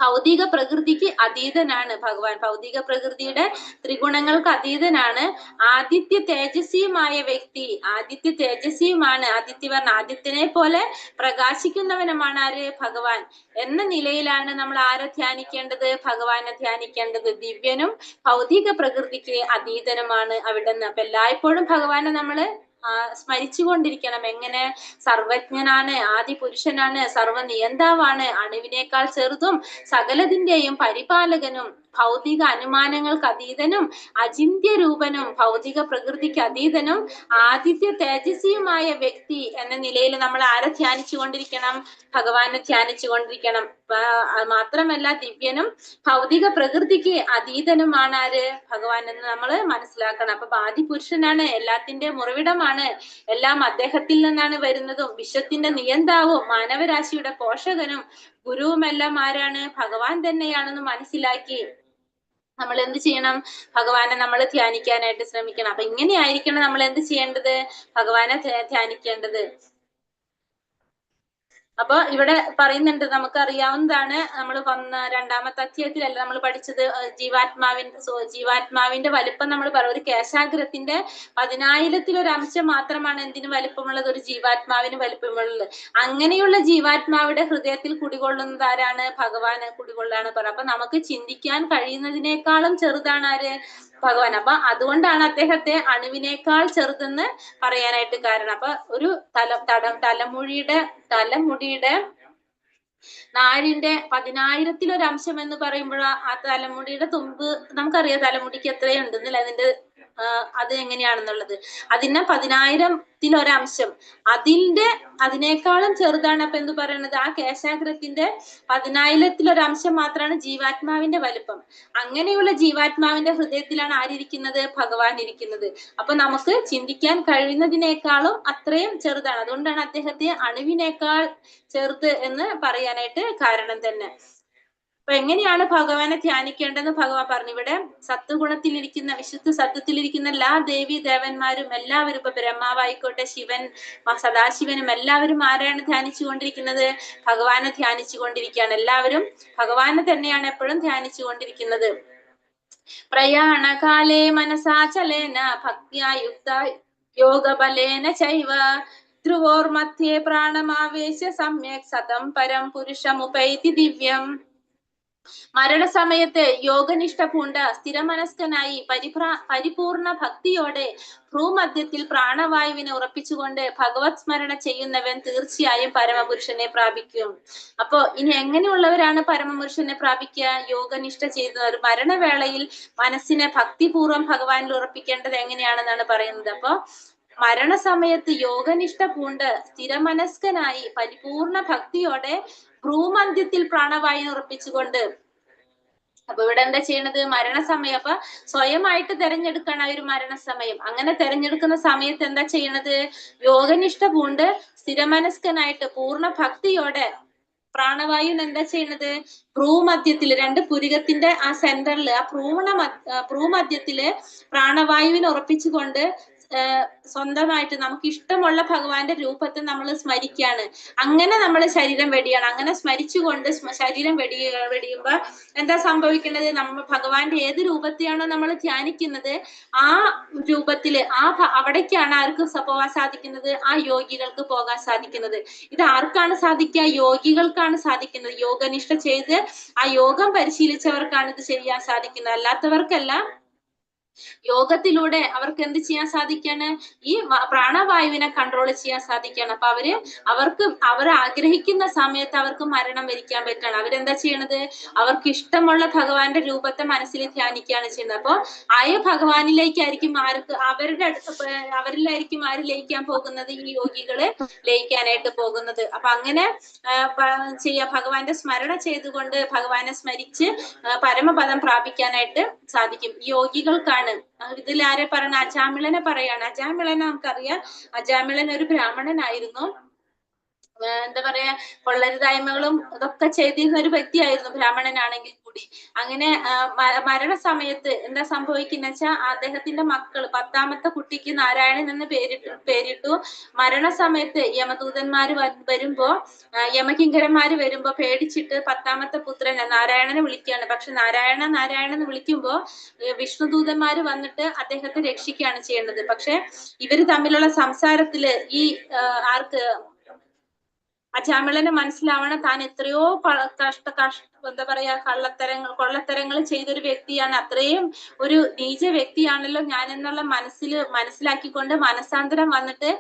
ഭൗതിക പ്രകൃതിക്ക് അതീതനാണ് ഭഗവാൻ, ഭൗതിക പ്രകൃതിയുടെ ത്രിഗുണങ്ങൾക്ക് അതീതനാണ്. ആദിത്യ തേജസ്വിയുമായ വ്യക്തി, ആദിത്യ തേജസ്വിയുമാണ്, ആദിത്യ പറഞ്ഞ ആദിത്യനെ പോലെ പ്രകാശിക്കുന്നവനുമാണ് ആര്? ഭഗവാൻ എന്ന നിലയിലാണ് നമ്മൾ ആരെ ധ്യാനിക്കേണ്ടത്? ഭഗവാനെ ധ്യാനിക്കേണ്ടത്. ദിവ്യനും ഭൗതിക പ്രകൃതിക്ക് അതീതനുമാണ് അവിടുന്ന്. അപ്പൊ എല്ലായ്പ്പോഴും ഭഗവാനെ നമ്മള് സ്മരിച്ചു കൊണ്ടിരിക്കണം. എങ്ങനെ? സർവജ്ഞനാണ്, ആദി പുരുഷനാണ്, സർവനിയന്താവാണ്, അണുവിനേക്കാൾ ചെറുതും സകലതിന്റെയും പരിപാലകനും, ഭൗതിക അനുമാനങ്ങൾക്ക് അതീതനും, അചിന്ത്യ രൂപനും, ഭൗതിക പ്രകൃതിക്ക് അതീതനും, ആദിത്യ തേജസ്വിയുമായ വ്യക്തി എന്ന നിലയിൽ നമ്മൾ ആരെ ധ്യാനിച്ചു കൊണ്ടിരിക്കണം? ഭഗവാനെ ധ്യാനിച്ചു കൊണ്ടിരിക്കണം. മാത്രമല്ല ദിവ്യനും ഭൗതിക പ്രകൃതിക്ക് അതീതനുമാണ് ആര്? ഭഗവാൻ എന്ന് നമ്മൾ മനസ്സിലാക്കണം. അപ്പൊ ആദി പുരുഷനാണ്, എല്ലാത്തിന്റെയും ഉറവിടമാണ്, എല്ലാം അദ്ദേഹത്തിൽ നിന്നാണ് വരുന്നതും, വിശ്വത്തിന്റെ നിയന്താവും, മാനവരാശിയുടെ പോഷകനും ഗുരുവുമെല്ലാം ആരാണ്? ഭഗവാൻ തന്നെയാണെന്ന് മനസ്സിലാക്കി നമ്മൾ എന്ത് ചെയ്യണം? ഭഗവാനെ നമ്മൾ ധ്യാനിക്കാനായിട്ട് ശ്രമിക്കണം. അപ്പൊ ഇങ്ങനെയായിരിക്കണം നമ്മൾ എന്ത് ചെയ്യേണ്ടത്? ഭഗവാനെ ധ്യാനിക്കേണ്ടത്. അപ്പൊ ഇവിടെ പറയുന്നുണ്ട്, നമുക്കറിയാവുന്നതാണ്, നമ്മൾ രണ്ടാമത്തെ അധ്യായത്തിലല്ല നമ്മൾ പഠിച്ചത്, ജീവാത്മാവിന്റെ വലിപ്പം നമ്മൾ പറയും. ഒരു കേശാഗ്രത്തിന്റെ 10,000-ൽ-1 അംശം മാത്രമാണ് എന്തിനു വലിപ്പമുള്ളത്? ഒരു ജീവാത്മാവിന് വലിപ്പമുള്ളത്. അങ്ങനെയുള്ള ജീവാത്മാവിടെ ഹൃദയത്തിൽ കുടികൊള്ളുന്നത് ആരാണ്? ഭഗവാന് കുടികൊള്ളാണ് പറ. അപ്പൊ നമുക്ക് ചിന്തിക്കാൻ കഴിയുന്നതിനേക്കാളും ചെറുതാണ് ആര്? ഭഗവാൻ. അപ്പൊ അതുകൊണ്ടാണ് അദ്ദേഹത്തെ അണുവിനേക്കാൾ ചെറുതെന്ന് പറയാനായിട്ട് കാരണം. അപ്പൊ ഒരു തലമുടിയുടെ നാരിന്റെ 10,000-ൽ-1 അംശം എന്ന് പറയുമ്പോൾ ആ തലമുടിയുടെ തുമ്പ്, നമുക്കറിയാം തലമുടിക്ക് എത്രയുണ്ടെന്നില്ല, അതിന്റെ അത് എങ്ങനെയാണെന്നുള്ളത്. അതിനെ 10,000-ൽ-1 അംശം, അതിനേക്കാളും ചെറുതാണ്. അപ്പൊ എന്ത് പറയണത്? ആ കേശാഗ്രത്തിന്റെ 10,000-ൽ-1 അംശം മാത്രമാണ് ജീവാത്മാവിന്റെ വലുപ്പം. അങ്ങനെയുള്ള ജീവാത്മാവിന്റെ ഹൃദയത്തിലാണ് ആരിയ്ക്കുന്നത്? ഭഗവാൻ ഇരിക്കുന്നത്. അപ്പൊ നമുക്ക് ചിന്തിക്കാൻ കഴിയുന്നതിനേക്കാളും അത്രയും ചെറുതാണ്. അതുകൊണ്ടാണ് അദ്ദേഹത്തെ അണുവിനേക്കാൾ ചെറുത് എന്ന് പറയാനായിട്ട് കാരണം തന്നെ. അപ്പൊ എങ്ങനെയാണ് ഭഗവാനെ ധ്യാനിക്കേണ്ടതെന്ന് ഭഗവാൻ പറഞ്ഞു. ഇവിടെ സത്വഗുണത്തിലിരിക്കുന്ന, വിശുദ്ധ സത്വത്തിലിരിക്കുന്ന എല്ലാ ദേവി ദേവന്മാരും എല്ലാവരും, ഇപ്പൊ ബ്രഹ്മാവായിക്കോട്ടെ, ശിവൻ, സദാശിവനും എല്ലാവരും ആരെയാണ് ധ്യാനിച്ചു കൊണ്ടിരിക്കുന്നത്? ഭഗവാനെ ധ്യാനിച്ചു കൊണ്ടിരിക്കുകയാണ്. എല്ലാവരും ഭഗവാനെ തന്നെയാണ് എപ്പോഴും ധ്യാനിച്ചു കൊണ്ടിരിക്കുന്നത്. പ്രയാണകാലേ മനസാചലേന ഭക്ത്യാ യുക്ത യോഗബലേന ചൈവ ധ്രുവോർമധ്യേ പ്രാണമാവേശ്യ സമ്യക് സതം പരം പുരുഷമുപൈതി ദിവ്യം. മരണസമയത്ത് യോഗനിഷ്ഠ പൂണ്ട സ്ഥിരമനസ്കനായി പരിപൂർണ ഭക്തിയോടെ ഭ്രൂമധ്യത്തിൽ പ്രാണവായുവിനെ ഉറപ്പിച്ചുകൊണ്ട് ഭഗവത് സ്മരണ ചെയ്യുന്നവൻ തീർച്ചയായും പരമപുരുഷനെ പ്രാപിക്കും. അപ്പോ ഇനി എങ്ങനെയുള്ളവരാണ് പരമപുരുഷനെ പ്രാപിക്കുക? യോഗനിഷ്ഠ ചെയ്യുന്നവർ. മരണവേളയിൽ മനസ്സിനെ ഭക്തിപൂർവ്വം ഭഗവാനിൽ ഉറപ്പിക്കേണ്ടത് എങ്ങനെയാണെന്നാണ് പറയുന്നത്. അപ്പോ മരണസമയത്ത് യോഗനിഷ്ഠ പൂണ്ട് സ്ഥിരമനസ്കനായി പരിപൂർണ ഭക്തിയോടെ ഭ്രൂമധ്യത്തിൽ പ്രാണവായു ഉറപ്പിച്ചുകൊണ്ട്. അപ്പൊ ഇവിടെ എന്താ ചെയ്യണത്? മരണസമയം. അപ്പൊ സ്വയമായിട്ട് തെരഞ്ഞെടുക്കണം ഒരു മരണസമയം. അങ്ങനെ തെരഞ്ഞെടുക്കുന്ന സമയത്ത് എന്താ ചെയ്യണത്? യോഗനിഷ്ഠ പൂണ്ട് സ്ഥിരമനസ്കനായിട്ട് പൂർണ്ണ ഭക്തിയോടെ പ്രാണവായുവിന് എന്താ ചെയ്യണത്? ഭ്രൂമധ്യത്തില്, 2 പുരികത്തിന്റെ ആ സെന്ററില്, ആ ഭ്രൂമധ്യത്തില് പ്രാണവായുവിനെ ഉറപ്പിച്ചുകൊണ്ട് സ്വന്തമായിട്ട് നമുക്ക് ഇഷ്ടമുള്ള ഭഗവാന്റെ രൂപത്തെ നമ്മൾ സ്മരിക്കുകയാണ്. അങ്ങനെ നമ്മൾ ശരീരം വെടിയാണ്. അങ്ങനെ സ്മരിച്ചുകൊണ്ട് ശരീരം വെടിയുമ്പോ എന്താ സംഭവിക്കുന്നത്? നമ്മൾ ഭഗവാന്റെ ഏത് രൂപത്തെയാണോ നമ്മൾ ധ്യാനിക്കുന്നത് ആ രൂപത്തില് അവിടേക്കാണ് ആർക്ക് പോകാൻ സാധിക്കുന്നത്? ആ യോഗികൾക്ക് പോകാൻ സാധിക്കുന്നത്. ഇത് ആർക്കാണ് സാധിക്കുക? യോഗികൾക്കാണ് സാധിക്കുന്നത്. യോഗനിഷ്ഠ ചെയ്ത് ആ യോഗം പരിശീലിച്ചവർക്കാണ് ഇത് ചെയ്യാൻ സാധിക്കുന്നത്. അല്ലാത്തവർക്കല്ല യോഗത്തിലൂടെ അവർക്ക് എന്ത് ചെയ്യാൻ സാധിക്കാണ്? ഈ പ്രാണവായുവിനെ കൺട്രോൾ ചെയ്യാൻ സാധിക്കാണ്. അപ്പൊ അവർ ആഗ്രഹിക്കുന്ന സമയത്ത് അവർക്ക് മരണം വരിക്കാൻ പറ്റാണ്. അവരെന്താ ചെയ്യണത്? അവർക്ക് ഇഷ്ടമുള്ള ഭഗവാന്റെ രൂപത്തെ മനസ്സിൽ ധ്യാനിക്കുകയാണ് ചെയ്യുന്നത്. അപ്പൊ ആയ ഭഗവാനിലേക്കായിരിക്കും അവരിലായിരിക്കും ആര് ലയിക്കാൻ പോകുന്നത്? ഈ യോഗികള് ലയിക്കാനായിട്ട് പോകുന്നത്. അപ്പൊ അങ്ങനെ ഭഗവാന്റെ സ്മരണ ചെയ്തുകൊണ്ട് ഭഗവാനെ സ്മരിച്ച് പരമപദം പ്രാപിക്കാനായിട്ട് സാധിക്കും. യോഗികൾക്കാണ്. ഇതിൽ ആരെ പറയണ? അജാമിളനെ പറയാണ്. അജാമിളനെ നമുക്കറിയാം. അജാമിളൻ ഒരു ബ്രാഹ്മണനായിരുന്നു. എന്താ പറയാ, കൊള്ളരുതായ്മകളും ഇതൊക്കെ ചെയ്തിരുന്ന ഒരു വ്യക്തിയായിരുന്നു, ബ്രാഹ്മണനാണെങ്കിൽ കൂടി. അങ്ങനെ മരണസമയത്ത് എന്താ സംഭവിക്കുന്ന വെച്ചാൽ, അദ്ദേഹത്തിന്റെ മക്കൾ 10ാമത്തെ കുട്ടിക്ക് നാരായണൻ എന്ന് പേരിട്ടു. മരണസമയത്ത് യമദൂതന്മാര് വരുമ്പോ, യമകിങ്കരന്മാര് വരുമ്പോ പേടിച്ചിട്ട് 10ാമത്തെ പുത്രനെ നാരായണനെ വിളിക്കുകയാണ്. പക്ഷെ നാരായണൻ എന്ന് വിളിക്കുമ്പോ വിഷ്ണുദൂതന്മാര് വന്നിട്ട് അദ്ദേഹത്തെ രക്ഷിക്കുകയാണ് ചെയ്യേണ്ടത്. പക്ഷെ ഇവര് തമ്മിലുള്ള സംസാരത്തില് ഈ അജാമിളന് മനസ്സിലാവണം താൻ എത്രയോ എന്താ പറയാ കൊള്ളത്തരങ്ങൾ ചെയ്തൊരു വ്യക്തിയാണ്, അത്രയും ഒരു നീച വ്യക്തിയാണല്ലോ ഞാൻ എന്നുള്ള മനസ്സിലാക്കിക്കൊണ്ട് മനസാന്തരം വന്നിട്ട്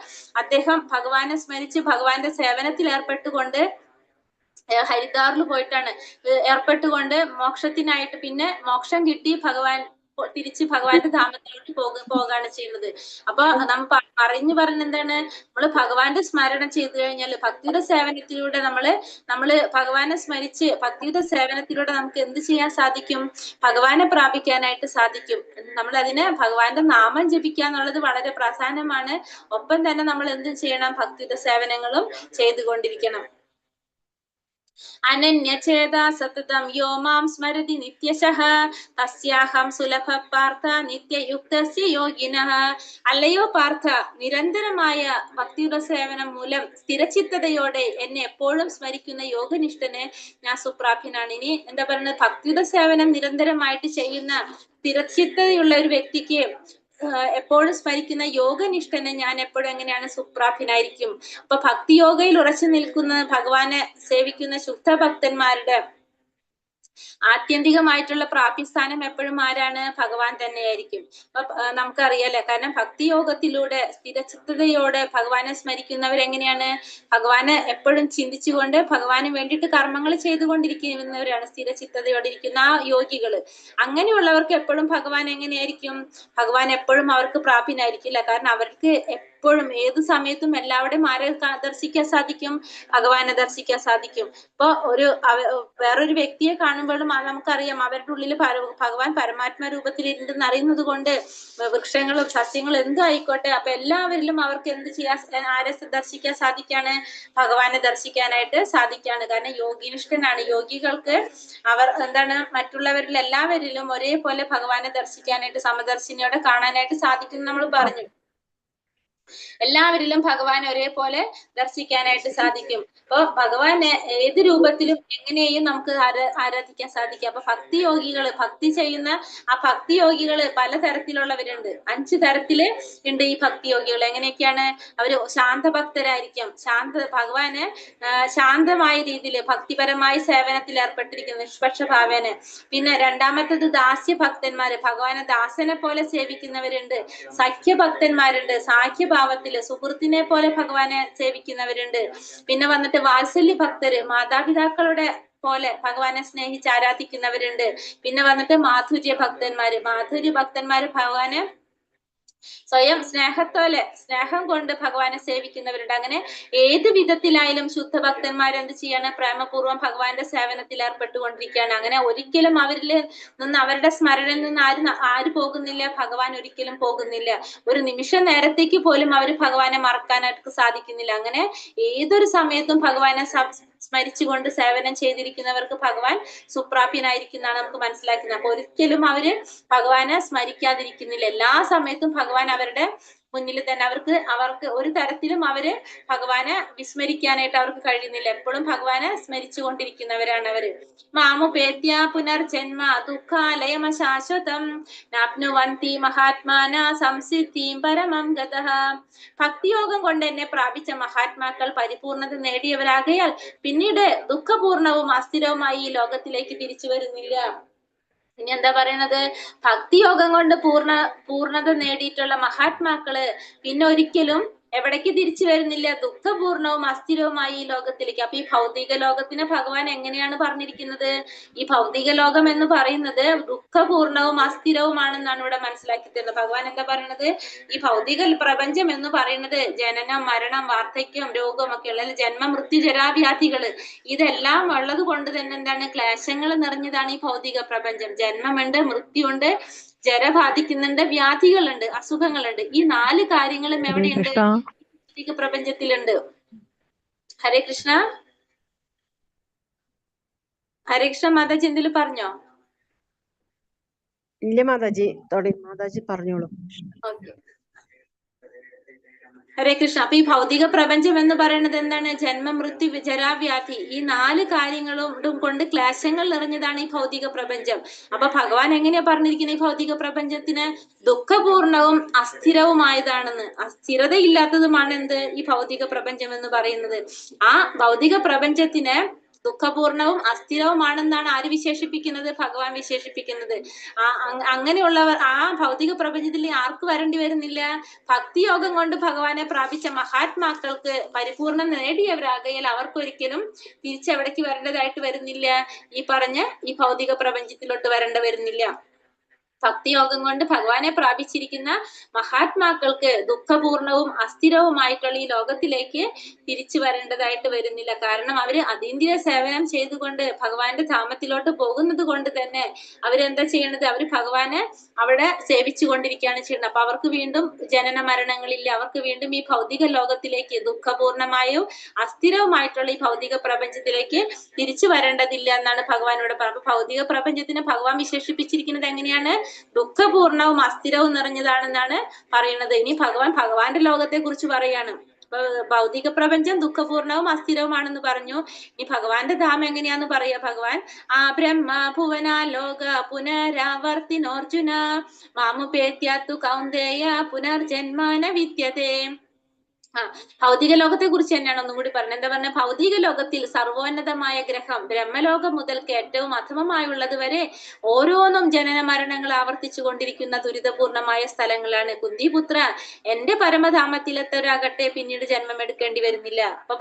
അദ്ദേഹം ഭഗവാനെ സ്മരിച്ച് ഭഗവാന്റെ സേവനത്തിൽ ഏർപ്പെട്ടുകൊണ്ട് ഹരിദ്വാറിൽ പോയിട്ടാണ് ഏർപ്പെട്ടുകൊണ്ട് മോക്ഷത്തിനായിട്ട്, പിന്നെ മോക്ഷം കിട്ടി തിരിച്ച് ഭഗവാന്റെ ധാമത്തിലോട്ട് പോകാണ് ചെയ്യുന്നത്. അപ്പൊ നമ്മൾ പറഞ്ഞ എന്താണ്, നമ്മള് ഭഗവാന്റെ സ്മരണം ചെയ്തു കഴിഞ്ഞാൽ ഭക്തിയുടെ സേവനത്തിലൂടെ നമ്മള് ഭഗവാനെ സ്മരിച്ച് ഭക്തിയുടെ സേവനത്തിലൂടെ നമുക്ക് എന്ത് ചെയ്യാൻ സാധിക്കും? ഭഗവാനെ പ്രാപിക്കാനായിട്ട് സാധിക്കും. നമ്മൾ അതിന് ഭഗവാന്റെ നാമം ജപിക്കുക എന്നുള്ളത് വളരെ പ്രധാനമാണ്. ഒപ്പം തന്നെ നമ്മൾ എന്ത് ചെയ്യണം? ഭക്തിയുടെ സേവനങ്ങളും ചെയ്തുകൊണ്ടിരിക്കണം. അനന്യചേതാ സതതം യോ മാം സ്മരതി നിത്യശഃ തസ്യാഹം സുലഭ പാർത്ഥ നിത്യയുക്തസ്യ യോഗിനഃ. അല്ലയോ പാർത്ഥ, നിരന്തരമായ ഭക്തിയുടെ സേവനം മൂലം സ്ഥിരചിത്തതയോടെ എന്നെ എപ്പോഴും സ്മരിക്കുന്ന യോഗനിഷ്ഠന് ഞാൻ സുപ്രാപ്യനാണ്. ഇനി എന്താ പറയുന്നത്? ഭക്തിയുടെ സേവനം നിരന്തരമായിട്ട് ചെയ്യുന്ന സ്ഥിരചിത്തതയുള്ള ഒരു വ്യക്തിക്ക് എപ്പോഴും സ്മരിക്കുന്ന യോഗനിഷ്ഠന് ഞാൻ എപ്പോഴും എങ്ങനെയാണ്? സുപ്രാപ്യനായിരിക്കും. അപ്പൊ ഭക്തിയോഗയിൽ ഉറച്ചു നിൽക്കുന്ന ഭഗവാനെ സേവിക്കുന്ന ശുദ്ധ ഭക്തന്മാരുടെ ആത്യന്തികമായിട്ടുള്ള പ്രാപ്തിസ്ഥാനം എപ്പോഴും ആരാണ്? ഭഗവാൻ തന്നെയായിരിക്കും. അപ്പൊ നമുക്കറിയാലോ, കാരണം ഭക്തിയോഗത്തിലൂടെ സ്ഥിരചിത്തതയോടെ ഭഗവാനെ സ്മരിക്കുന്നവരെങ്ങനെയാണ്? ഭഗവാനെ എപ്പോഴും ചിന്തിച്ചുകൊണ്ട് ഭഗവാന് വേണ്ടിയിട്ട് കർമ്മങ്ങൾ ചെയ്തുകൊണ്ടിരിക്കുന്നവരാണ് സ്ഥിരചിത്തതയോടെ ഇരിക്കുന്ന ആ യോഗികള്. അങ്ങനെയുള്ളവർക്ക് എപ്പോഴും ഭഗവാൻ എങ്ങനെയായിരിക്കും? ഭഗവാൻ എപ്പോഴും അവർക്ക് പ്രാപ്യനായിരിക്കില്ല. കാരണം അവർക്ക് എപ്പോഴും ഏത് സമയത്തും എല്ലാവരുടെയും ആരെ ദർശിക്കാൻ സാധിക്കും? ഭഗവാനെ ദർശിക്കാൻ സാധിക്കും. ഇപ്പൊ വേറൊരു വ്യക്തിയെ കാണുമ്പോഴും നമുക്കറിയാം അവരുടെ ഉള്ളിൽ ഭഗവാൻ പരമാത്മ രൂപത്തിൽ ഇരുണ്ടെന്ന് അറിയുന്നത് കൊണ്ട് വൃക്ഷങ്ങളും സസ്യങ്ങളും എന്തും ആയിക്കോട്ടെ, അപ്പൊ എല്ലാവരിലും അവർക്ക് എന്ത് ചെയ്യാൻ, ആരെ ദർശിക്കാൻ സാധിക്കാണ്? ഭഗവാനെ ദർശിക്കാനായിട്ട് സാധിക്കാണ്. കാരണം യോഗിനിഷ്ഠനാണ്. യോഗികൾക്ക് അവർ എന്താണ്, മറ്റുള്ളവരിൽ എല്ലാവരിലും ഒരേപോലെ ഭഗവാനെ ദർശിക്കാനായിട്ട് സമദർശിനിയോടെ കാണാനായിട്ട് സാധിക്കും. നമ്മൾ പറഞ്ഞു, എല്ലാവരിലും ഭഗവാനെ ഒരേപോലെ ദർശിക്കാനായിട്ട് സാധിക്കും. അപ്പൊ ഭഗവാനെ ഏത് രൂപത്തിലും എങ്ങനെയും നമുക്ക് ആരാധിക്കാൻ സാധിക്കും. അപ്പൊ ഭക്തി ചെയ്യുന്ന ആ ഭക്തിയോഗികള് പലതരത്തിലുള്ളവരുണ്ട്. 5 തരത്തില് ഉണ്ട് ഈ ഭക്തിയോഗികൾ. എങ്ങനെയൊക്കെയാണ്? അവര് ശാന്തഭക്തരായിരിക്കും. ഭഗവാന് ശാന്തമായ രീതിയിൽ ഭക്തിപരമായ സേവനത്തിൽ ഏർപ്പെട്ടിരിക്കുന്ന നിഷ്പക്ഷഭാവേന. പിന്നെ രണ്ടാമത്തത് ദാസ്യഭക്തന്മാര്, ഭഗവാനെ ദാസനെ പോലെ സേവിക്കുന്നവരുണ്ട്. സഖ്യഭക്തന്മാരുണ്ട്, സാഖ്യഭാവത്തില് സുഹൃത്തിനെ പോലെ ഭഗവാനെ സേവിക്കുന്നവരുണ്ട്. പിന്നെ വന്നിട്ട് വാത്സല്യ ഭക്തര്, മാതാപിതാക്കളുടെ പോലെ ഭഗവാനെ സ്നേഹിച്ച് ആരാധിക്കുന്നവരുണ്ട്. പിന്നെ വന്നിട്ട് മാധുര്യ ഭക്തന്മാര് ഭഗവാനെ സ്വയം സ്നേഹം കൊണ്ട് ഭഗവാനെ സേവിക്കുന്നവരുണ്ട്. അങ്ങനെ ഏത് വിധത്തിലായാലും ശുദ്ധ ഭക്തന്മാർ എന്ത് ചെയ്യാണ്? പ്രേമപൂർവ്വം ഭഗവാന്റെ സേവനത്തിൽ ഏർപ്പെട്ടുകൊണ്ടിരിക്കുകയാണ്. അങ്ങനെ ഒരിക്കലും അവരുടെ സ്മരണയിൽ നിന്ന് ആര് പോകുന്നില്ല? ഭഗവാൻ ഒരിക്കലും പോകുന്നില്ല. ഒരു നിമിഷ നേരത്തേക്ക് പോലും അവർ ഭഗവാനെ മറക്കാനായിട്ട് സാധിക്കുന്നില്ല. അങ്ങനെ ഏതൊരു സമയത്തും ഭഗവാനെ സ്മരിച്ചുകൊണ്ട് സേവനം ചെയ്തിരിക്കുന്നവർക്ക് ഭഗവാൻ സുപ്രാപ്യനായിരിക്കുന്നതാണ് നമുക്ക് മനസ്സിലാക്കുന്നത്. അപ്പൊ ഒരിക്കലും അവര് ഭഗവാനെ സ്മരിക്കാതിരിക്കുന്നില്ല. എല്ലാ സമയത്തും ഭഗവാൻ അവരുടെ മുന്നിൽ തന്നെ. അവർക്ക് ഒരു തരത്തിലും അവര് ഭഗവാനെ വിസ്മരിക്കാനായിട്ട് അവർക്ക് കഴിയുന്നില്ല. എപ്പോഴും ഭഗവാനെ സ്മരിച്ചുകൊണ്ടിരിക്കുന്നവരാണ് അവര്. മാമുപേത്യ പുനർജന്മ ദുഃഖാലയമ ശാശ്വതം നാപ്നുവന്തി മഹാത്മാന സംസിദ്ധിം പരമം ഗതഃ. ഭക്തിയോഗം കൊണ്ട് എന്നെ പ്രാപിച്ച മഹാത്മാക്കൾ പരിപൂർണത നേടിയവരാകയാൽ പിന്നീട് ദുഃഖപൂർണവും അസ്ഥിരവുമായി ഈ ലോകത്തിലേക്ക് തിരിച്ചു വരുന്നില്ല. ഇനി എന്താ പറയണത്? ഭക്തിയോഗം കൊണ്ട് പൂർണ്ണത നേടിയിട്ടുള്ള മഹാത്മാക്കള് പിന്നെ ഒരിക്കലും എവിടേക്ക് തിരിച്ചു വരുന്നില്ല? ദുഃഖപൂർണവും അസ്ഥിരവുമായി ഈ ലോകത്തിലേക്ക്. അപ്പൊ ഈ ഭൗതിക ലോകത്തിനെ ഭഗവാൻ എങ്ങനെയാണ് പറഞ്ഞിരിക്കുന്നത്? ഈ ഭൗതിക ലോകം എന്ന് പറയുന്നത് ദുഃഖപൂർണവും അസ്ഥിരവുമാണെന്നാണ് ഇവിടെ മനസ്സിലാക്കി തരുന്നത്. ഭഗവാൻ എന്താ പറയുന്നത്? ഈ ഭൗതിക പ്രപഞ്ചം എന്ന് പറയുന്നത് ജനനം, മരണം, വാർദ്ധക്യം, രോഗം ഒക്കെ ഉള്ള ജന്മ മൃത്യു ജരാവ്യാധികള് ഇതെല്ലാം ഉള്ളത് കൊണ്ട് തന്നെ എന്താണ്? ക്ലേശങ്ങൾ നിറഞ്ഞതാണ് ഈ ഭൗതിക പ്രപഞ്ചം. ജന്മമുണ്ട്, മൃത്യുണ്ട്, ജര ബാധിക്കുന്നുണ്ട്, വ്യാധികളുണ്ട്, അസുഖങ്ങളുണ്ട്. ഈ 4 കാര്യങ്ങളും എവിടെയുണ്ട്? ഭൗതിക പ്രപഞ്ചത്തിലുണ്ട്. ഹരേ കൃഷ്ണ. ഹരേ കൃഷ്ണ മാതാജി എന്തെങ്കിലും പറഞ്ഞോ? ഇല്ല മാതാജി, മാതാജി പറഞ്ഞോളൂ. ഓക്കെ. ഹരേ കൃഷ്ണ. അപ്പൊ ഈ ഭൗതിക പ്രപഞ്ചം എന്ന് പറയുന്നത് എന്താണ്? ജന്മ, മൃത്യു, ജരാവ്യാധി ഈ 4 കാര്യങ്ങളും കൊണ്ട് ക്ലേശങ്ങൾ നിറഞ്ഞതാണ് ഈ ഭൗതിക പ്രപഞ്ചം. അപ്പൊ ഭഗവാൻ എങ്ങനെയാ പറഞ്ഞിരിക്കുന്നത് ഈ ഭൗതിക പ്രപഞ്ചത്തിന്? ദുഃഖപൂർണവും അസ്ഥിരവുമായതാണെന്ന്. സ്ഥിരതയില്ലാത്തതുമാണ് എന്ത്? ഈ ഭൗതിക പ്രപഞ്ചം എന്ന് പറയുന്നത്. ആ ഭൗതിക പ്രപഞ്ചത്തിന് ദുഃഖപൂർണവും അസ്ഥിരവുമാണെന്നാണ് ആര് വിശേഷിപ്പിക്കുന്നത്? ഭഗവാൻ വിശേഷിപ്പിക്കുന്നത്. അങ്ങനെയുള്ളവർ ആ ഭൗതിക പ്രപഞ്ചത്തിൽ ആർക്ക് വരേണ്ടി വരുന്നില്ല? ഭക്തിയോഗം കൊണ്ട് ഭഗവാനെ പ്രാപിച്ച മഹാത്മാക്കൾക്ക്, പരിപൂർണം നേടിയവരാകയാൽ അവർക്കൊരിക്കലും തിരിച്ചെവിടേക്ക് വരേണ്ടതായിട്ട് വരുന്നില്ല? ഈ പറഞ്ഞ ഈ ഭൗതിക പ്രപഞ്ചത്തിലോട്ട് വരേണ്ട വരുന്നില്ല. ഭക്തിയോഗം കൊണ്ട് ഭഗവാനെ പ്രാപിച്ചിരിക്കുന്ന മഹാത്മാക്കൾക്ക് ദുഃഖപൂർണവും അസ്ഥിരവുമായിട്ടുള്ള ഈ ലോകത്തിലേക്ക് തിരിച്ചു വരേണ്ടതായിട്ട് വരുന്നില്ല. കാരണം അവര് അതീന്ദ്രിയ സേവനം ചെയ്തുകൊണ്ട് ഭഗവാന്റെ ധാമത്തിലോട്ട് പോകുന്നത് കൊണ്ട് തന്നെ അവരെന്താ ചെയ്യണത്? അവര് ഭഗവാനെ അവിടെ സേവിച്ചു കൊണ്ടിരിക്കുകയാണ് ചെയ്യുന്നത്. അപ്പൊ അവർക്ക് വീണ്ടും ജനന മരണങ്ങളില്ല. അവർക്ക് വീണ്ടും ഈ ഭൗതിക ലോകത്തിലേക്ക് ദുഃഖപൂർണമായും അസ്ഥിരവുമായിട്ടുള്ള ഈ ഭൗതിക പ്രപഞ്ചത്തിലേക്ക് തിരിച്ചു വരേണ്ടതില്ല എന്നാണ് ഭഗവാനോട് പറഞ്ഞത്. ഭൗതിക പ്രപഞ്ചത്തിനെ ഭഗവാൻ വിശേഷിപ്പിച്ചിരിക്കുന്നത് എങ്ങനെയാണ്? ദുഃഖപൂർണവും അസ്ഥിരവും നിറഞ്ഞതാണെന്നാണ് പറയുന്നത്. ഇനി ഭഗവാന്റെ ലോകത്തെ കുറിച്ച് പറയാണ്. ഭൗതിക പ്രപഞ്ചം ദുഃഖപൂർണവും അസ്ഥിരവുമാണെന്ന് പറഞ്ഞു. ഈ ഭഗവാന്റെ ധാമം എങ്ങനെയാന്ന് പറയാ ഭഗവാൻ? ആ ബ്രഹ്മ ഭുവന ലോക പുനരാവർത്തിനോർജുന മാമുപേത്യാത്തു കൗന്ദേയ പുനർജന്മന വിദ്യതേ. ഭൗതിക ലോകത്തെ കുറിച്ച് തന്നെയാണ് ഒന്നും കൂടി പറഞ്ഞത്. എന്താ പറഞ്ഞ? ഭൗതിക ലോകത്തിൽ സർവോന്നതമായ ഗ്രഹം ബ്രഹ്മലോകം മുതൽക്ക് ഏറ്റവും അധമമായുള്ളത് വരെ ഓരോന്നും ജനന മരണങ്ങൾ ആവർത്തിച്ചു കൊണ്ടിരിക്കുന്ന ദുരിതപൂർണമായ സ്ഥലങ്ങളാണ്. കുന്തിപുത്ര, എന്റെ പരമധാമത്തിലെത്തവരാകട്ടെ പിന്നീട് ജന്മമെടുക്കേണ്ടി വരുന്നില്ല. അപ്പൊ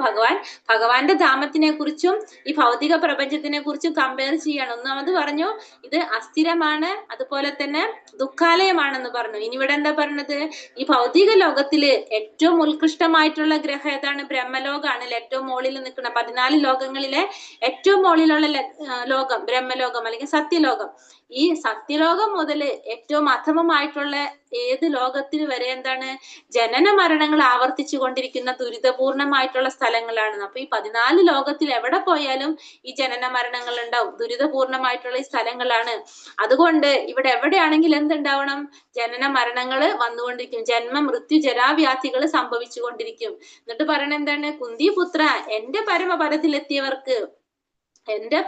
ഭഗവാന്റെ ധാമത്തിനെ കുറിച്ചും ഈ ഭൗതിക പ്രപഞ്ചത്തിനെ കുറിച്ചും കമ്പയർ ചെയ്യാണ്. ഒന്നാമത് പറഞ്ഞു ഇത് അസ്ഥിരമാണ്, അതുപോലെ തന്നെ ദുഃഖാലയമാണെന്ന് പറഞ്ഞു. ഇനി ഇവിടെ എന്താ പറഞ്ഞത്? ഈ ഭൗതിക ലോകത്തില് ഏറ്റവും ഉത്കൃഷ്ടമായിട്ടുള്ള ഗ്രഹം ഏതാണ്? ബ്രഹ്മലോകാണ്. ഏറ്റവും മുകളിൽ നിൽക്കുന്ന 14 ലോകങ്ങളിലെ ഏറ്റവും മുകളിലുള്ള ലോകം ബ്രഹ്മലോകം അല്ലെങ്കിൽ സത്യലോകം. ഈ സത്യലോകം മുതൽ ഏറ്റവും അധമമായിട്ടുള്ള ഏത് ലോകത്തിന് വരെ എന്താണ്? ജനന മരണങ്ങൾ ആവർത്തിച്ചു കൊണ്ടിരിക്കുന്ന ദുരിതപൂർണമായിട്ടുള്ള സ്ഥലങ്ങളാണ്. അപ്പൊ ഈ 14 ലോകത്തിൽ എവിടെ പോയാലും ഈ ജനന മരണങ്ങൾ ഉണ്ടാവും. ദുരിതപൂർണമായിട്ടുള്ള ഈ സ്ഥലങ്ങളാണ്. അതുകൊണ്ട് ഇവിടെ എവിടെയാണെങ്കിലും എന്തുണ്ടാവണം? ജനന മരണങ്ങൾ വന്നുകൊണ്ടിരിക്കും. ജന്മ മൃത്യു ജരാവ്യാധികൾ സംഭവിച്ചു കൊണ്ടിരിക്കും. എന്നിട്ട് പറയണ എന്താണ്? കുന്തിപുത്ര, എന്റെ പരമപദത്തിലെത്തിയവർക്ക്, എന്റെ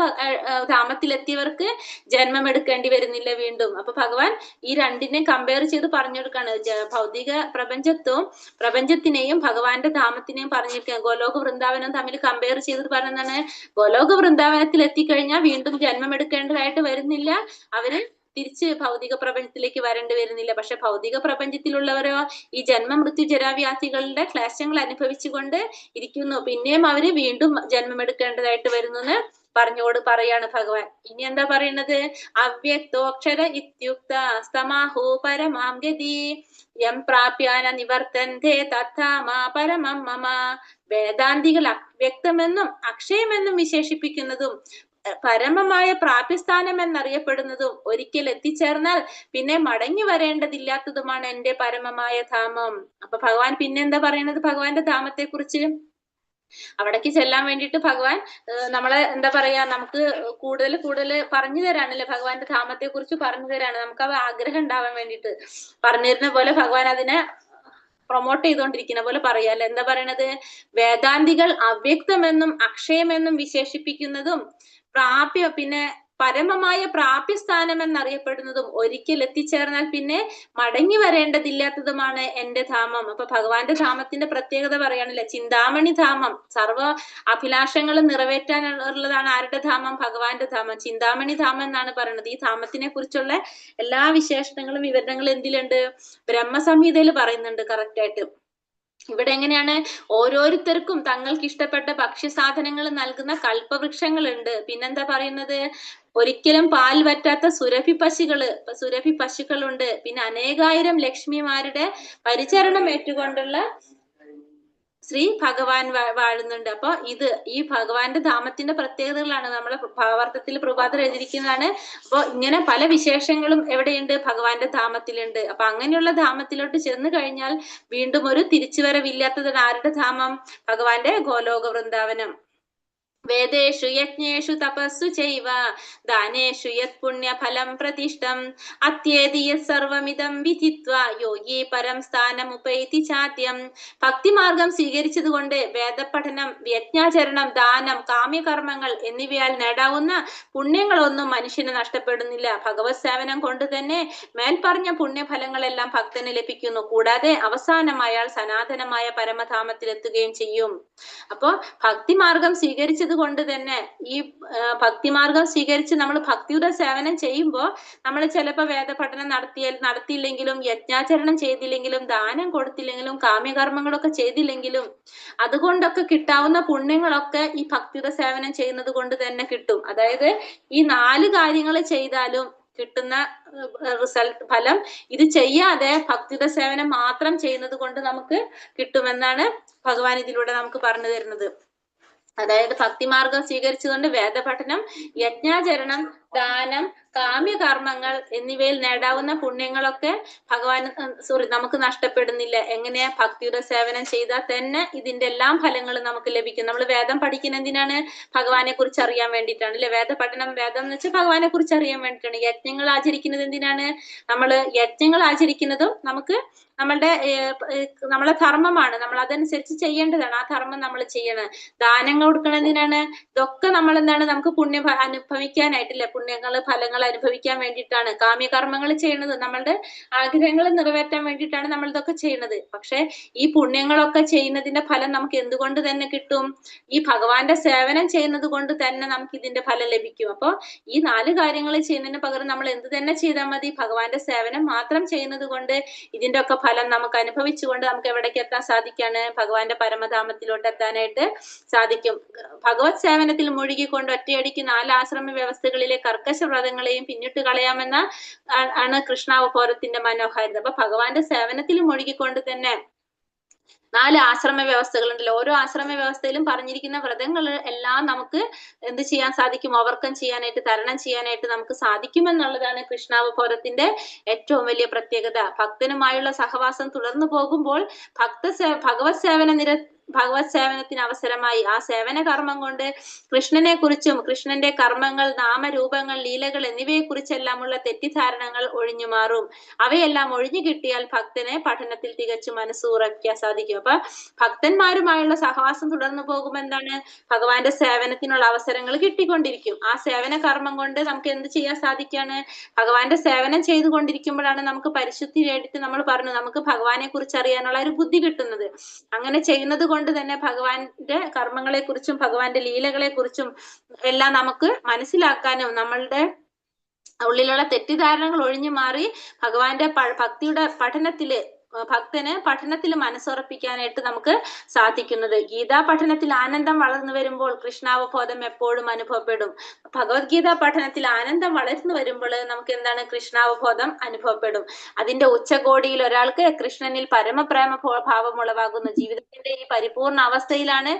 ധാമത്തിലെത്തിയവർക്ക് ജന്മം എടുക്കേണ്ടി വരുന്നില്ല വീണ്ടും. അപ്പൊ ഭഗവാൻ ഈ രണ്ടിനെയും കമ്പയർ ചെയ്ത് പറഞ്ഞു കൊടുക്കാണ്. ഭൗതിക പ്രപഞ്ചത്തിനെയും ഭഗവാന്റെ ധാമത്തിനെയും പറഞ്ഞിരിക്കുക. ഗോലോക വൃന്ദാവനം തമ്മിൽ കമ്പയർ ചെയ്ത് പറഞ്ഞതാണ്. ഗോലോക വൃന്ദാവനത്തിൽ എത്തിക്കഴിഞ്ഞാൽ വീണ്ടും ജന്മം എടുക്കേണ്ടതായിട്ട് വരുന്നില്ല. അവര് തിരിച്ച് ഭൗതിക പ്രപഞ്ചത്തിലേക്ക് വരേണ്ടി വരുന്നില്ല. പക്ഷെ ഭൗതിക പ്രപഞ്ചത്തിലുള്ളവരോ ഈ ജന്മ മൃത്യു ജരാവ്യാധികളുടെ ക്ലേശങ്ങൾ അനുഭവിച്ചുകൊണ്ട് ഇരിക്കുന്നു. പിന്നെയും അവര് വീണ്ടും ജന്മം എടുക്കേണ്ടതായിട്ട് വരുന്നു പറയാണ് ഭഗവാൻ. ഇനി എന്താ പറയുന്നത്? അവ്യക്തോക്ഷര ഇത്യുക്ത സ്തമാഹു പരമാം ഗതി യം പ്രാപ്യാന നിവർത്തന്തേ തഥാമാ പരമം മമ. വേദാന്തികൾ അവ്യക്തമെന്നും അക്ഷയമെന്നും വിശേഷിപ്പിക്കുന്നതും പരമമായ പ്രാപ്യസ്ഥാനം എന്നറിയപ്പെടുന്നതും ഒരിക്കൽ എത്തിച്ചേർന്നാൽ പിന്നെ മടങ്ങി വരേണ്ടതില്ലാത്തതുമാണ് എന്റെ പരമമായ ധാമം. അപ്പൊ ഭഗവാൻ പിന്നെന്താ പറയുന്നത് ഭഗവാന്റെ ധാമത്തെ കുറിച്ച്? അവിടേക്ക് ചെല്ലാൻ വേണ്ടിയിട്ട് ഭഗവാൻ നമ്മളെ എന്താ പറയാ, നമുക്ക് കൂടുതൽ പറഞ്ഞു തരാണല്ലേ? ഭഗവാന്റെ ധാമത്തെ കുറിച്ച് പറഞ്ഞു തരാണ്. നമുക്ക് ആ ആഗ്രഹം ഉണ്ടാവാൻ വേണ്ടിയിട്ട് പറഞ്ഞു തരുന്ന പോലെ ഭഗവാൻ അതിനെ പ്രൊമോട്ട് ചെയ്തുകൊണ്ടിരിക്കുന്ന പോലെ പറയാല്ലേ. എന്താ പറയണത്? വേദാന്തികൾ അവ്യക്തമെന്നും അക്ഷയമെന്നും വിശേഷിപ്പിക്കുന്നതും പിന്നെ പരമമായ പ്രാപ്യസ്ഥാനം എന്നറിയപ്പെടുന്നതും ഒരിക്കൽ എത്തിച്ചേർന്നാൽ പിന്നെ മടങ്ങി വരേണ്ടതില്ലാത്തതുമാണ് എന്റെ ധാമം. അപ്പൊ ഭഗവാന്റെ ധാമത്തിന്റെ പ്രത്യേകത പറയാനില്ല. ചിന്താമണി ധാമം, സർവ അഭിലാഷങ്ങളും നിറവേറ്റാനുള്ളതാണ് ആരുടെ ധാമം? ഭഗവാന്റെ ധാമം. ചിന്താമണി ധാമം എന്നാണ് പറയുന്നത്. ഈ ധാമത്തിനെ കുറിച്ചുള്ള എല്ലാ വിശേഷണങ്ങളും വിവരണങ്ങളും എന്തിലുണ്ട്? ബ്രഹ്മസംഹിതയിൽ പറയുന്നുണ്ട് കറക്റ്റ് ആയിട്ട്. ഇവിടെ എങ്ങനെയാണ്? ഓരോരുത്തർക്കും തങ്ങൾക്ക് ഇഷ്ടപ്പെട്ട ഭക്ഷ്യസാധനങ്ങൾ നൽകുന്ന കൽപ്പവൃക്ഷങ്ങളുണ്ട്. പിന്നെന്താ പറയുന്നത്? ഒരിക്കലും പാൽ വറ്റാത്ത സുരഭി പശുക്കളുണ്ട്. പിന്നെ അനേകായിരം ലക്ഷ്മിമാരുടെ പരിചരണം ഏറ്റുകൊണ്ടുള്ള ശ്രീ ഭഗവാൻ വാഴുന്നുണ്ട്. അപ്പൊ ഈ ഭഗവാന്റെ ധാമത്തിന്റെ പ്രത്യേകതകളാണ് നമ്മളെ ഭാവാർത്ഥത്തിൽ പ്രഭാതർ എഴുതിയിരിക്കുന്നതാണ്. അപ്പൊ ഇങ്ങനെ പല വിശേഷങ്ങളും എവിടെയുണ്ട്? ഭഗവാന്റെ ധാമത്തിലുണ്ട്. അപ്പൊ അങ്ങനെയുള്ള ധാമത്തിലോട്ട് ചെന്ന് കഴിഞ്ഞാൽ വീണ്ടും ഒരു തിരിച്ചുവരവില്ലാത്തതാണ് ആരുടെ ധാമം? ഭഗവാന്റെ ഗോലോക വൃന്ദാവനം. വേദേഷു യജ്ഞേഷു തപസ്സു ചൈവ ദാനേഷു യത് പുണ്യഫലം പ്രതിഷ്ഠം അത്യേതി യത് സർവമിദം വിധിത്വ യോഗി പരം സ്ഥാനമുപൈതി ചാദ്യം. ഭക്തിമാർഗം സ്വീകരിച്ചതുകൊണ്ട് വേദപഠനം, യജ്ഞാചരണം, ദാനം, കാമ്യകർമ്മങ്ങൾ എന്നിവയാൽ നേടാവുന്ന പുണ്യങ്ങളൊന്നും മനുഷ്യന് നഷ്ടപ്പെടുന്നില്ല. ഭഗവത് സേവനം കൊണ്ട് തന്നെ മേൽപ്പറഞ്ഞ പുണ്യഫലങ്ങളെല്ലാം ഭക്തന് ലഭിക്കുന്നു. കൂടാതെ അവസാനം അയാൾ സനാതനമായ പരമധാമത്തിലെത്തുകയും ചെയ്യും. അപ്പോ ഭക്തിമാർഗം സ്വീകരിച്ചത് കൊണ്ട് തന്നെ ഈ ഭക്തിമാർഗം സ്വീകരിച്ച് നമ്മൾ ഭക്തിയുടെ സേവനം ചെയ്യുമ്പോൾ നമ്മൾ ചിലപ്പോൾ വേദപഠനം നടത്തിയില്ലെങ്കിലും, യജ്ഞാചരണം ചെയ്തില്ലെങ്കിലും, ദാനം കൊടുത്തില്ലെങ്കിലും, കാമ്യകർമ്മങ്ങളൊക്കെ ചെയ്തില്ലെങ്കിലും അതുകൊണ്ടൊക്കെ കിട്ടാവുന്ന പുണ്യങ്ങളൊക്കെ ഈ ഭക്തിയുടെ സേവനം ചെയ്യുന്നത് കൊണ്ട് തന്നെ കിട്ടും. അതായത് ഈ 4 കാര്യങ്ങൾ ചെയ്താലും കിട്ടുന്ന ഫലം ഇത് ചെയ്യാതെ ഭക്തിയുടെ സേവനം മാത്രം ചെയ്യുന്നത് കൊണ്ട് നമുക്ക് കിട്ടുമെന്നാണ് ഭഗവാൻ ഇതിലൂടെ നമുക്ക് പറഞ്ഞു തരുന്നത്. അതായത് ഭക്തിമാർഗം സ്വീകരിച്ചുകൊണ്ട് വേദപഠനം, യജ്ഞാചരണം, ദാനം, കാമ്യകർമ്മങ്ങൾ എന്നിവയിൽ നേടാവുന്ന പുണ്യങ്ങളൊക്കെ നമുക്ക് നഷ്ടപ്പെടുന്നില്ല. എങ്ങനെയാ? ഭക്തിയുടെ സേവനം ചെയ്താൽ തന്നെ ഇതിന്റെ എല്ലാം ഫലങ്ങളും നമുക്ക് ലഭിക്കും. നമ്മൾ വേദം പഠിക്കുന്ന എന്തിനാണ്? ഭഗവാനെ കുറിച്ച് അറിയാൻ വേണ്ടിയിട്ടാണ് അല്ലെ? വേദം എന്ന് വെച്ചാൽ ഭഗവാനെ കുറിച്ച് അറിയാൻ വേണ്ടിയിട്ടാണ്. യജ്ഞങ്ങൾ ആചരിക്കുന്നത് എന്തിനാണ്? നമ്മൾ യജ്ഞങ്ങൾ ആചരിക്കുന്നതും നമ്മളെ ധർമ്മമാണ്. നമ്മൾ അതനുസരിച്ച് ചെയ്യേണ്ടതാണ്. ആ ധർമ്മം നമ്മൾ ചെയ്യണം. ദാനങ്ങൾ കൊടുക്കണം എന്തിനാണ്? ഇതൊക്കെ നമ്മൾ എന്താണ്? നമുക്ക് പുണ്യം അനുഭവിക്കാനായിട്ടില്ല, ഫലങ്ങൾ അനുഭവിക്കാൻ വേണ്ടിയിട്ടാണ്. കാമ്യകർമ്മങ്ങൾ ചെയ്യുന്നത് നമ്മളുടെ ആഗ്രഹങ്ങൾ നിറവേറ്റാൻ വേണ്ടിയിട്ടാണ് നമ്മൾ ഇതൊക്കെ ചെയ്യുന്നത്. പക്ഷെ ഈ പുണ്യങ്ങളൊക്കെ ചെയ്യുന്നതിന്റെ ഫലം നമുക്ക് എന്തുകൊണ്ട് തന്നെ കിട്ടും? ഈ ഭഗവാന്റെ സേവനം ചെയ്യുന്നത് കൊണ്ട് തന്നെ നമുക്ക് ഇതിന്റെ ഫലം ലഭിക്കും. അപ്പൊ ഈ 4 കാര്യങ്ങൾ ചെയ്യുന്നതിന് പകരം നമ്മൾ എന്ത് തന്നെ ചെയ്താൽ മതി? ഭഗവാന്റെ സേവനം മാത്രം ചെയ്യുന്നത് കൊണ്ട് ഇതിന്റെ ഒക്കെ ഫലം നമുക്ക് അനുഭവിച്ചുകൊണ്ട് നമുക്ക് എവിടേക്ക് എത്താൻ സാധിക്കാണ്? ഭഗവാന്റെ പരമധാമത്തിലോട്ട് എത്താനായിട്ട് സാധിക്കും. ഭഗവത് സേവനത്തിൽ മുഴുകിക്കൊണ്ട് ഒറ്റയടിക്ക് 4 ആശ്രമ വ്യവസ്ഥകളിലെ കർക്കശ വ്രതങ്ങളെയും പിന്നിട്ട് കളയാമെന്ന ആണ് കൃഷ്ണാവതാരത്തിന്റെ മനോഹാരിത. അപ്പൊ ഭഗവാന്റെ സേവനത്തിൽ മുഴുകിക്കൊണ്ട് തന്നെ 4 ആശ്രമ വ്യവസ്ഥകളുണ്ടല്ലോ. ഓരോ ആശ്രമ വ്യവസ്ഥയിലും പറഞ്ഞിരിക്കുന്ന വ്രതങ്ങൾ എല്ലാം നമുക്ക് എന്ത് ചെയ്യാൻ സാധിക്കും? ഓവർകം ചെയ്യാനായിട്ട്, തരണം ചെയ്യാനായിട്ട് നമുക്ക് സാധിക്കുമെന്നുള്ളതാണ് കൃഷ്ണാവതാരത്തിന്റെ ഏറ്റവും വലിയ പ്രത്യേകത. ഭക്തനുമായുള്ള സഹവാസം തുടർന്നു പോകുമ്പോൾ ഭഗവത് സേവനത്തിന് അവസരമായി ആ സേവന കർമ്മം കൊണ്ട് കൃഷ്ണനെ കുറിച്ചും കൃഷ്ണന്റെ കർമ്മങ്ങൾ, നാമരൂപങ്ങൾ, ലീലകൾ എന്നിവയെ കുറിച്ചെല്ലാമുള്ള തെറ്റിദ്ധാരണകൾ ഒഴിഞ്ഞു മാറും. അവയെല്ലാം ഒഴിഞ്ഞു കിട്ടിയാൽ ഭക്തനെ പഠനത്തിൽ തികച്ചും മനസ്സുറയ്ക്കാൻ സാധിക്കും. അപ്പൊ ഭക്തന്മാരുമായുള്ള സഹവാസം തുടർന്നു പോകുമ്പോൾ എന്താണ്? ഭഗവാന്റെ സേവനത്തിനുള്ള അവസരങ്ങൾ കിട്ടിക്കൊണ്ടിരിക്കും. ആ സേവന കർമ്മം കൊണ്ട് നമുക്ക് എന്ത് ചെയ്യാൻ സാധിക്കാണ്? ഭഗവാന്റെ സേവനം ചെയ്തുകൊണ്ടിരിക്കുമ്പോഴാണ് നമുക്ക് പരിശുദ്ധി നേടിയിട്ട് നമ്മൾ പറഞ്ഞു നമുക്ക് ഭഗവാനെ കുറിച്ച് അറിയാനുള്ള ഒരു ബുദ്ധി കിട്ടുന്നത്. അങ്ങനെ ചെയ്യുന്നത് കൊണ്ട് തന്നെ ഭഗവാന്റെ കർമ്മങ്ങളെ കുറിച്ചും ഭഗവാന്റെ ലീലകളെ കുറിച്ചും എല്ലാം നമുക്ക് മനസ്സിലാക്കാനും നമ്മളുടെ ഉള്ളിലുള്ള തെറ്റിദ്ധാരണകൾ ഒഴിഞ്ഞു മാറി ഭഗവാന്റെ ഭക്തിയുടെ ഭക്തന് പഠനത്തിൽ മനസ്സുറപ്പിക്കാനായിട്ട് നമുക്ക് സാധിക്കുന്നത്. ഗീതാ പഠനത്തിൽ ആനന്ദം വളർന്നു വരുമ്പോൾ കൃഷ്ണാവബോധം എപ്പോഴും അനുഭവപ്പെടും. ഭഗവത്ഗീത പഠനത്തിൽ ആനന്ദം വളർന്നു വരുമ്പോൾ നമുക്ക് എന്താണ്? കൃഷ്ണാവബോധം അനുഭവപ്പെടും. അതിന്റെ ഉച്ചകോടിയിൽ ഒരാൾക്ക് കൃഷ്ണനിൽ പരമപ്രേമ ഭാവം ഉളവാകുന്നു. ജീവിതത്തിന്റെ ഈ പരിപൂർണ അവസ്ഥയിലാണ്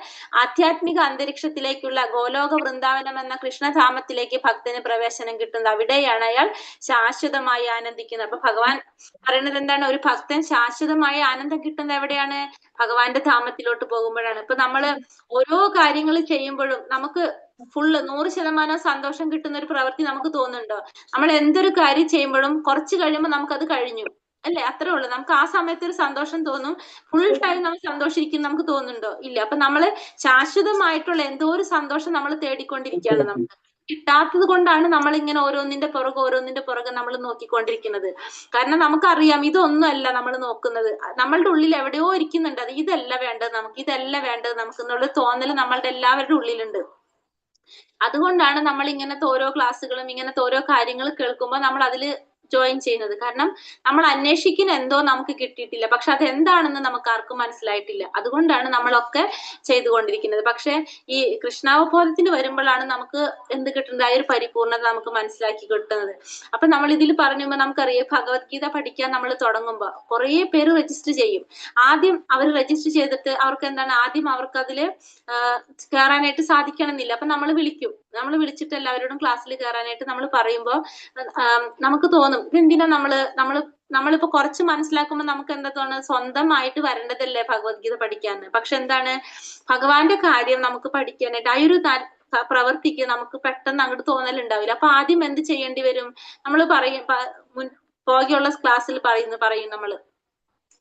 ആധ്യാത്മിക അന്തരീക്ഷത്തിലേക്കുള്ള ഗോലോക വൃന്ദാവനം എന്ന കൃഷ്ണധാമത്തിലേക്ക് ഭക്തന് പ്രവേശനം കിട്ടുന്നത്. അവിടെയാണ് അയാൾ ശാശ്വതമായി ആനന്ദിക്കുന്നത്. അപ്പൊ ഭഗവാൻ പറയുന്നത് എന്താണ്? ഒരു ഭക്തൻ ശാശ്വതമായ ആനന്ദം കിട്ടുന്നത് എവിടെയാണ്? ഭഗവാന്റെ ധാമത്തിലോട്ട് പോകുമ്പോഴാണ്. ഇപ്പൊ നമ്മള് ഓരോ കാര്യങ്ങൾ ചെയ്യുമ്പോഴും നമുക്ക് 100% സന്തോഷം കിട്ടുന്ന ഒരു പ്രവൃത്തി നമുക്ക് തോന്നുന്നുണ്ടോ? നമ്മൾ എന്തൊരു കാര്യം ചെയ്യുമ്പോഴും കുറച്ച് കഴിയുമ്പോൾ നമുക്കത് കഴിഞ്ഞു അല്ലെ? അത്രേ ഉള്ളൂ. നമുക്ക് ആ സമയത്ത് ഒരു സന്തോഷം തോന്നും. ഫുൾ ടൈം നമ്മൾ സന്തോഷിക്കും നമുക്ക് തോന്നുന്നുണ്ടോ? ഇല്ല. അപ്പൊ നമ്മള് ശാശ്വതമായിട്ടുള്ള എന്തോ ഒരു സന്തോഷം നമ്മൾ തേടിക്കൊണ്ടിരിക്കുകയാണ്. നമുക്ക് കിട്ടാത്തത് കൊണ്ടാണ് നമ്മൾ ഇങ്ങനെ ഓരോന്നിന്റെ പുറകെ നമ്മൾ നോക്കിക്കൊണ്ടിരിക്കുന്നത്. കാരണം നമുക്കറിയാം ഇതൊന്നുമല്ല നമ്മൾ നോക്കുന്നത്, നമ്മളുടെ ഉള്ളിൽ എവിടെയോ ഇരിക്കുന്നുണ്ട് അത് ഇതല്ല വേണ്ടത് നമുക്ക്, ഇതല്ല വേണ്ടത് നമുക്ക് എന്നുള്ള തോന്നൽ നമ്മളുടെ എല്ലാവരുടെ ഉള്ളിലുണ്ട്. അതുകൊണ്ടാണ് നമ്മൾ ഇങ്ങനത്തെ ഓരോ ക്ലാസ്സുകളും ഇങ്ങനത്തെ ഓരോ കാര്യങ്ങൾ കേൾക്കുമ്പോൾ നമ്മൾ അതിൽ ജോയിൻ ചെയ്യുന്നത്. കാരണം നമ്മൾ അന്വേഷിക്കുന്ന എന്തോ നമുക്ക് കിട്ടിയിട്ടില്ല, പക്ഷെ അത് എന്താണെന്ന് നമുക്ക് ആർക്കും മനസ്സിലായിട്ടില്ല. അതുകൊണ്ടാണ് നമ്മളൊക്കെ ചെയ്തുകൊണ്ടിരിക്കുന്നത്. പക്ഷെ ഈ കൃഷ്ണാവബോധത്തിന് വരുമ്പോഴാണ് നമുക്ക് എന്ത് കിട്ടുന്നത്, ആ ഒരു പരിപൂർണത നമുക്ക് മനസ്സിലാക്കി കിട്ടുന്നത്. അപ്പൊ നമ്മൾ ഇതിൽ പറയുമ്പോൾ നമുക്കറിയാം, ഭഗവത്ഗീത പഠിക്കാൻ നമ്മൾ തുടങ്ങുമ്പോൾ കുറെ പേര് രജിസ്റ്റർ ചെയ്യും. ആദ്യം അവർ രജിസ്റ്റർ ചെയ്തിട്ട് അവർക്ക് എന്താണ്, ആദ്യം അവർക്ക് അതില് കയറാനായിട്ട് സാധിക്കണമെന്നില്ല. അപ്പൊ നമ്മൾ വിളിച്ചിട്ട് എല്ലാവരോടും ക്ലാസ്സിൽ കയറാനായിട്ട് നമ്മൾ പറയുമ്പോൾ നമുക്ക് തോന്നും ഇതെന്തിനാ നമ്മളിപ്പോ കുറച്ച് മനസ്സിലാക്കുമ്പോൾ നമുക്ക് എന്താ തോന്നുന്നത്, സ്വന്തമായിട്ട് വരേണ്ടതല്ലേ ഭഗവത്ഗീത പഠിക്കാന്ന്. പക്ഷെ എന്താണ്, ഭഗവാന്റെ കാര്യം നമുക്ക് പഠിക്കാനായിട്ട് ആ ഒരു പ്രവർത്തിക്ക് നമുക്ക് പെട്ടെന്ന് അങ്ങോട്ട് തോന്നലുണ്ടാവില്ല. അപ്പൊ ആദ്യം എന്ത് ചെയ്യേണ്ടി വരും, നമ്മൾ പറയും പോകെയുള്ള ക്ലാസ്സിൽ പറയും നമ്മള്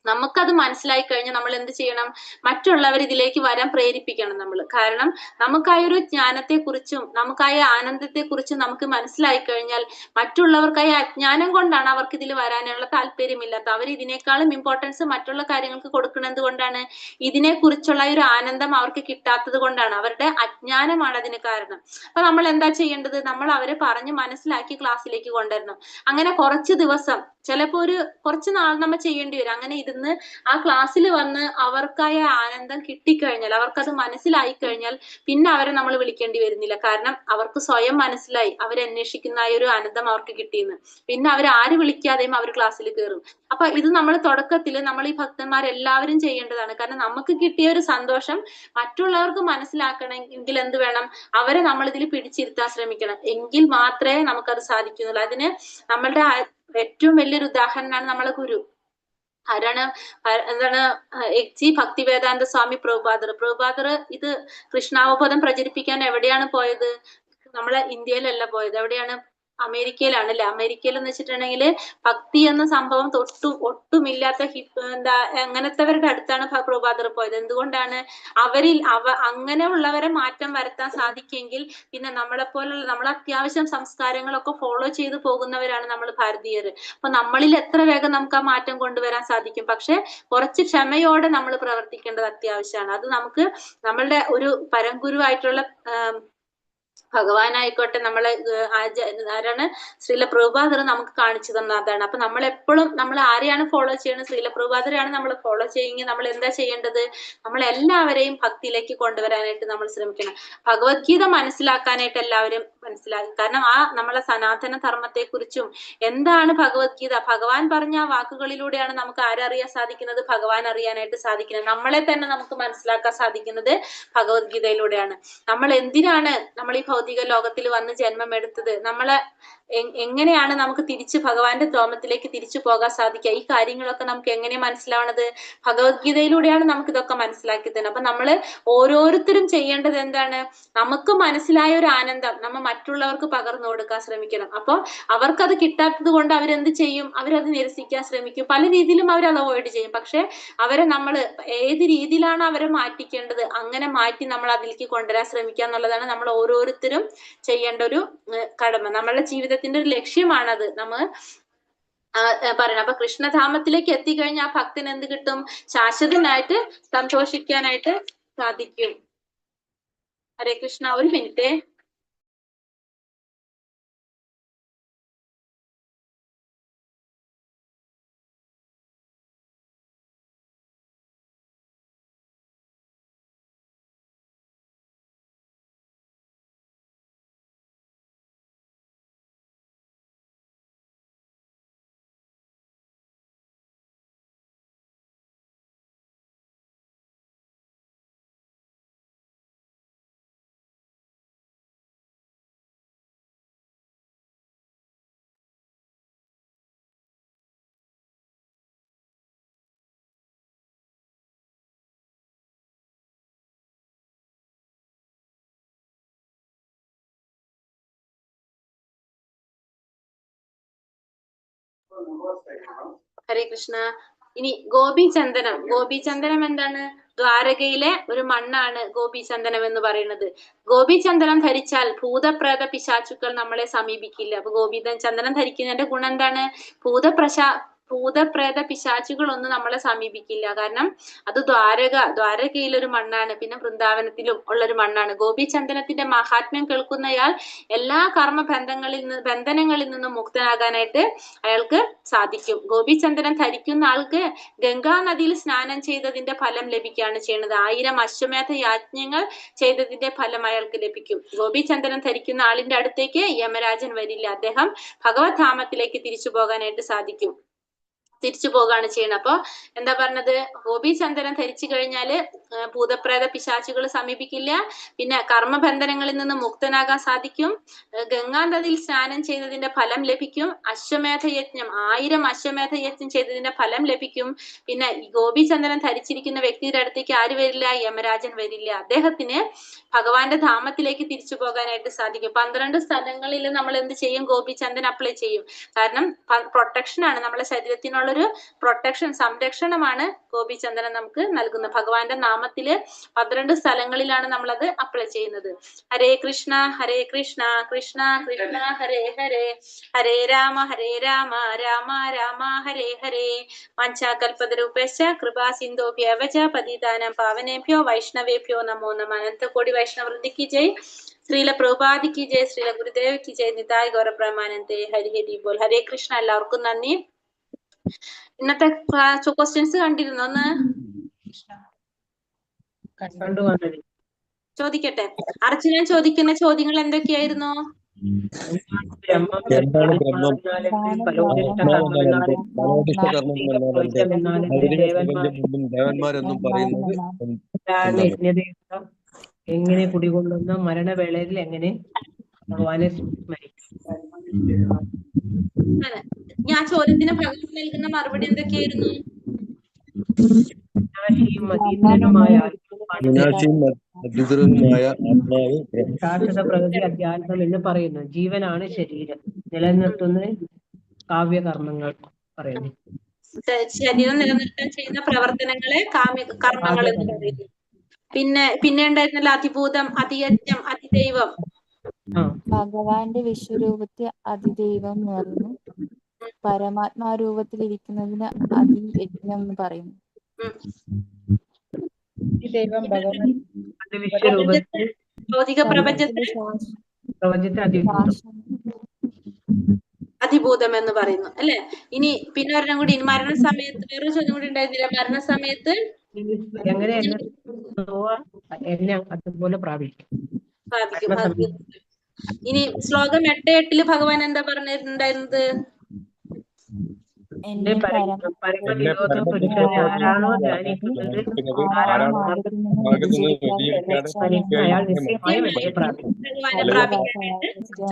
നമുക്കത് മനസ്സിലായി കഴിഞ്ഞാൽ നമ്മൾ എന്ത് ചെയ്യണം, മറ്റുള്ളവർ ഇതിലേക്ക് വരാൻ പ്രേരിപ്പിക്കണം നമ്മൾ. കാരണം നമുക്കായ ഒരു ജ്ഞാനത്തെക്കുറിച്ചും നമുക്കായ ആനന്ദത്തെക്കുറിച്ചും നമുക്ക് മനസ്സിലായി കഴിഞ്ഞാൽ മറ്റുള്ളവർക്കായ അജ്ഞാനം കൊണ്ടാണ് അവർക്ക് ഇതിൽ വരാനുള്ള താല്പര്യമില്ലാത്ത, അവർ ഇതിനേക്കാളും ഇമ്പോർട്ടൻസ് മറ്റുള്ള കാര്യങ്ങൾക്ക് കൊടുക്കുന്നത് കൊണ്ടാണ്, ഇതിനെക്കുറിച്ചുള്ള ഒരു ആനന്ദം അവർക്ക് കിട്ടാത്തത് കൊണ്ടാണ്, അവരുടെ അജ്ഞാനമാണ് അതിന് കാരണം. അപ്പൊ നമ്മൾ എന്താ ചെയ്യേണ്ടത്, നമ്മൾ അവരെ പറഞ്ഞ് മനസ്സിലാക്കി ക്ലാസ്സിലേക്ക് കൊണ്ടുവരണം. അങ്ങനെ കുറച്ച് ദിവസം, ചിലപ്പോ കുറച്ച് നാൾ നമ്മൾ ചെയ്യേണ്ടി വരും. അങ്ങനെ ഇരുന്ന് ആ ക്ലാസ്സിൽ വന്ന് അവർക്കായ ആനന്ദം കിട്ടിക്കഴിഞ്ഞാൽ, അവർക്കത് മനസ്സിലായി കഴിഞ്ഞാൽ പിന്നെ അവരെ നമ്മൾ വിളിക്കേണ്ടി വരുന്നില്ല. കാരണം അവർക്ക് സ്വയം മനസ്സിലായി, അവരന്വേഷിക്കുന്ന ആ ഒരു ആനന്ദം അവർക്ക് കിട്ടിയെന്ന്. പിന്നെ അവർ ആര് വിളിക്കാതെയും അവർ ക്ലാസ്സിൽ കയറും. അപ്പൊ ഇത് നമ്മൾ തുടക്കത്തിൽ നമ്മൾ ഈ ഭക്തന്മാരെല്ലാവരും ചെയ്യേണ്ടതാണ്. കാരണം നമുക്ക് കിട്ടിയ ഒരു സന്തോഷം മറ്റുള്ളവർക്ക് മനസ്സിലാക്കണമെങ്കിൽ എന്ത് വേണം, അവരെ നമ്മൾ ഇതിൽ പിടിച്ചിരുത്താൻ ശ്രമിക്കണം. എങ്കിൽ മാത്രമേ നമുക്കത് സാധിക്കുന്നുള്ളൂ. അതിന് നമ്മളുടെ ഏറ്റവും വലിയൊരു ഉദാഹരണമാണ് നമ്മളെ ഗുരു. ആരാണ്, എന്താണ്, ജി ഭക്തിവേദാന്ത സ്വാമി പ്രഭുപാദർ ഇത് കൃഷ്ണാവബോധം പ്രചരിപ്പിക്കാൻ എവിടെയാണ് പോയത്, നമ്മളെ ഇന്ത്യയിലല്ല പോയത്. എവിടെയാണ്, അമേരിക്കയിലാണ് അല്ലെ. അമേരിക്കയിൽ എന്ന് വെച്ചിട്ടുണ്ടെങ്കിൽ ഭക്തി എന്ന സംഭവം ഒട്ടുമില്ലാത്ത അങ്ങനത്തെവരുടെ അടുത്താണ് പ്രഭുപാദർ പോയത്. എന്തുകൊണ്ടാണ്, അങ്ങനെ ഉള്ളവരെ മാറ്റം വരുത്താൻ സാധിക്കെങ്കിൽ പിന്നെ നമ്മളെപ്പോലുള്ള, നമ്മൾ അത്യാവശ്യം സംസ്കാരങ്ങളൊക്കെ ഫോളോ ചെയ്ത് പോകുന്നവരാണ് നമ്മൾ ഭാരതീയർ. അപ്പൊ നമ്മളിൽ എത്ര വേഗം നമുക്ക് ആ മാറ്റം കൊണ്ടുവരാൻ സാധിക്കും. പക്ഷെ കുറച്ച് ക്ഷമയോടെ നമ്മൾ പ്രവർത്തിക്കേണ്ടത് അത്യാവശ്യമാണ്. അത് നമുക്ക് നമ്മളുടെ ഒരു പരംഗുരുവായിട്ടുള്ള ഭഗവാനായിക്കോട്ടെ, നമ്മളെ ആരാണ്, ശ്രീല പ്രഭുപാദർ നമുക്ക് കാണിച്ചു തന്ന അതാണ്. അപ്പൊ നമ്മൾ എപ്പോഴും നമ്മൾ ആരെയാണ് ഫോളോ ചെയ്യുന്നത്, ശ്രീല പ്രഭുപാദരെയാണ് നമ്മൾ ഫോളോ ചെയ്യുമെങ്കിൽ നമ്മൾ എന്താ ചെയ്യേണ്ടത്, നമ്മൾ എല്ലാവരെയും ഭക്തിയിലേക്ക് കൊണ്ടുവരാനായിട്ട് നമ്മൾ ശ്രമിക്കണം. ഭഗവത്ഗീത മനസ്സിലാക്കാനായിട്ട് എല്ലാവരും മനസ്സിലാക്കി. കാരണം നമ്മളെ സനാതന ധർമ്മത്തെ കുറിച്ചും എന്താണ് ഭഗവത്ഗീത, ഭഗവാൻ പറഞ്ഞ ആ വാക്കുകളിലൂടെയാണ് നമുക്ക് ആരറിയാൻ സാധിക്കുന്നത്, ഭഗവാൻ അറിയാനായിട്ട് സാധിക്കുന്നത്. നമ്മളെ തന്നെ നമുക്ക് മനസ്സിലാക്കാൻ സാധിക്കുന്നത് ഭഗവത്ഗീതയിലൂടെയാണ്. നമ്മൾ എന്തിനാണ് നമ്മൾ ഈ ഭൗതിക ലോകത്തിൽ വന്ന് ജന്മമെടുത്തത്, നമ്മളെ എങ്ങനെയാണ് നമുക്ക് തിരിച്ച് ഭഗവാന്റെ ധോമത്തിലേക്ക് തിരിച്ചു പോകാൻ സാധിക്കുക, ഈ കാര്യങ്ങളൊക്കെ നമുക്ക് എങ്ങനെ മനസ്സിലാവണത്, ഭഗവത്ഗീതയിലൂടെയാണ് നമുക്ക് ഇതൊക്കെ മനസ്സിലാക്കി തരുന്നത്. അപ്പൊ നമ്മള് ഓരോരുത്തരും ചെയ്യേണ്ടത് എന്താണ്, നമുക്ക് മനസ്സിലായ ഒരു ആനന്ദം നമ്മൾ മറ്റുള്ളവർക്ക് പകർന്നു കൊടുക്കാൻ ശ്രമിക്കണം. അപ്പൊ അവർക്കത് കിട്ടാത്തത് കൊണ്ട് അവരെന്ത് ചെയ്യും, അവരത് നിരസിക്കാൻ ശ്രമിക്കും. പല രീതിയിലും അവരത് അവോയ്ഡ് ചെയ്യും. പക്ഷെ അവരെ നമ്മൾ ഏത് രീതിയിലാണ് അവരെ മാറ്റിക്കേണ്ടത്, അങ്ങനെ മാറ്റി നമ്മൾ അതിലേക്ക് കൊണ്ടുവരാൻ ശ്രമിക്കുക എന്നുള്ളതാണ് നമ്മൾ ഓരോരുത്തരും ചെയ്യേണ്ട ഒരു കടമ. നമ്മളുടെ ജീവിതത്തിന്റെ ഒരു ലക്ഷ്യമാണത് നമ്മൾ പറയണം. അപ്പൊ കൃഷ്ണധാമത്തിലേക്ക് എത്തിക്കഴിഞ്ഞാൽ ആ ഭക്തന് എന്ത് കിട്ടും, ശാശ്വതനായിട്ട് സന്തോഷിക്കാനായിട്ട് സാധിക്കും. ഹരേ കൃഷ്ണ. ഒരു മിനിറ്റ്. ഹരേ കൃഷ്ണ. ഇനി ഗോപീചന്ദനം എന്താണ്? ദ്വാരകയിലെ ഒരു മണ്ണാണ് ഗോപീചന്ദനം എന്ന് പറയുന്നത്. ഗോപീചന്ദനം ധരിച്ചാൽ ഭൂതപ്രേത പിശാചുക്കൾ നമ്മളെ സമീപിക്കില്ല. അപ്പൊ ഗോപീചന്ദനം ധരിക്കുന്നതിന്റെ ഗുണം എന്താണ്? ഭൂതപ്രേത പിശാചുകളൊന്നും നമ്മളെ സമീപിക്കില്ല. കാരണം അത് ദ്വാരകയിൽ ഒരു മണ്ണാണ്, പിന്നെ വൃന്ദാവനത്തിലും ഉള്ളൊരു മണ്ണാണ്. ഗോപീചന്ദനത്തിന്റെ മഹാത്മ്യം കേൾക്കുന്നയാൾ എല്ലാ ബന്ധനങ്ങളിൽ നിന്നും മുക്തനാകാനായിട്ട് അയാൾക്ക് സാധിക്കും. ഗോപീചന്ദനം ധരിക്കുന്ന ആൾക്ക് ഗംഗാ നദിയിൽ സ്നാനം ചെയ്തതിന്റെ ഫലം ലഭിക്കുകയാണ് ചെയ്യുന്നത്. 1000 അശ്വമേധ യാജ്ഞങ്ങൾ ചെയ്തതിന്റെ ഫലം അയാൾക്ക് ലഭിക്കും. ഗോപീചന്ദനം ധരിക്കുന്ന ആളിന്റെ അടുത്തേക്ക് യമരാജൻ വരില്ല. അദ്ദേഹം ഭഗവത് ധാമത്തിലേക്ക് തിരിച്ചു പോകാനായിട്ട് സാധിക്കും. തിരിച്ചു പോകാണ് ചെയ്യുന്നത്. അപ്പൊ എന്താ പറഞ്ഞത്? ഗോപീചന്ദനം ധരിച്ചു കഴിഞ്ഞാല് ഭൂതപ്രേത പിശാചുകൾ സമീപിക്കില്ല, പിന്നെ കർമ്മബന്ധനങ്ങളിൽ നിന്ന് മുക്തനാകാൻ സാധിക്കും, ഗംഗാ നദിയിൽ സ്നാനം ചെയ്തതിന്റെ ഫലം ലഭിക്കും, 1000 അശ്വമേധ യജ്ഞം ചെയ്തതിന്റെ ഫലം ലഭിക്കും. പിന്നെ ഈ ഗോപീചന്ദനം ധരിച്ചിരിക്കുന്ന വ്യക്തിയുടെ അടുത്തേക്ക് ആര് വരില്ല? യമരാജൻ വരില്ല. അദ്ദേഹത്തിന് ഭഗവാന്റെ ധാമത്തിലേക്ക് തിരിച്ചു പോകാനായിട്ട് സാധിക്കും. 12 സ്ഥലങ്ങളിൽ നമ്മൾ എന്ത് ചെയ്യും? ഗോപീചന്ദനം അപ്ലൈ ചെയ്യും. കാരണം പ്രൊട്ടക്ഷൻ ആണ്, നമ്മുടെ ശരീരത്തിനുള്ളൊരു സംരക്ഷണമാണ് ഗോപീചന്ദനം നമുക്ക് നൽകുന്നത്. ഭഗവാന്റെ നാമത്തില് 12 സ്ഥലങ്ങളിലാണ് നമ്മളത് അപ്ലൈ ചെയ്യുന്നത്. ഹരേ കൃഷ്ണ കൃഷ്ണ കൃഷ്ണ ഹരേ ഹരേ, ഹരേ രാമ രാമ രാമ ഹരേ ഹരേ. വാഞ്ചാകൽപതരൂപേശ്ച കൃപാ സിന്ധോഭ്യവ ച പതിതാനാം പാവനേഭ്യോ വൈഷ്ണവേഭ്യോ നമോ നമഃ. അനന്തകോടി വൈഷ്ണവൃന്ദിക്ക് ജയ്. ശ്രീല പ്രഭുപാദി की जय, ശ്രീല ഗുരുദേവ് की जय, നിതായ് ഗൗരബ്രഹ്മാനന്ദേ. ഹരി ഹരി ബോൽ. ഹരേ കൃഷ്ണ. എല്ലാവർക്കും നന്ദി. ഇന്നത്തെ ക്വസ്റ്റ്യൻസ് കണ്ടിരുന്നോ? ഒന്ന് ചോദിക്കട്ടെ. അർച്ചന ചോദിക്കുന്ന ചോദ്യങ്ങൾ എന്തൊക്കെയായിരുന്നു? എന്താണ് ബ്രഹ്മം? ദേവന്മാരെന്നും പറയുന്നത് എങ്ങനെ കുടികൊള്ളുന്ന മരണവേളയിൽ എങ്ങനെ ഭഗവാനെ സ്മരിക്കും? ഞാൻ ചോദ്യത്തിന് ഭഗവാൻ നൽകുന്ന മറുപടി എന്തൊക്കെയായിരുന്നു? ശാശ്വത പ്രകൃതി അധ്യാത്മം എന്ന് പറയുന്നു. ജീവനാണ് ശരീരം നിലനിർത്തുന്ന കാവ്യകർമ്മങ്ങൾ പറയുന്നു. ശരീരം നിലനിർത്താൻ ചെയ്യുന്ന പ്രവർത്തനങ്ങളെ കർമ്മങ്ങൾ എന്ന് പറയുന്നു. പിന്നെ ഉണ്ടായിരുന്നല്ലോ അതിഭൂതം, അതിയജ്ഞം, അതിദൈവം. ഭഗവാന്റെ വിശ്വരൂപത്തെ അതിദൈവം എന്ന് പറയുന്നു. പരമാത്മാരൂപത്തിലിരിക്കുന്നതിന് അതിയജ്ഞം എന്ന് പറയുന്നു. ഭൗതിക പ്രപഞ്ചത്തിൽ അതിഭൂതം എന്ന് പറയുന്നു അല്ലെ. ഇനി പിന്നെ ഒരെണ്ണം കൂടി, മരണസമയത്ത് വേറൊരു ചോദ്യം കൂടി ഉണ്ടായിരുന്നില്ല. മരണസമയത്ത് അതുപോലെ പ്രാപിക്കും. ഇനി ശ്ലോകം 8:8 ഭഗവാൻ എന്താ പറഞ്ഞിട്ടുണ്ടായിരുന്നത്?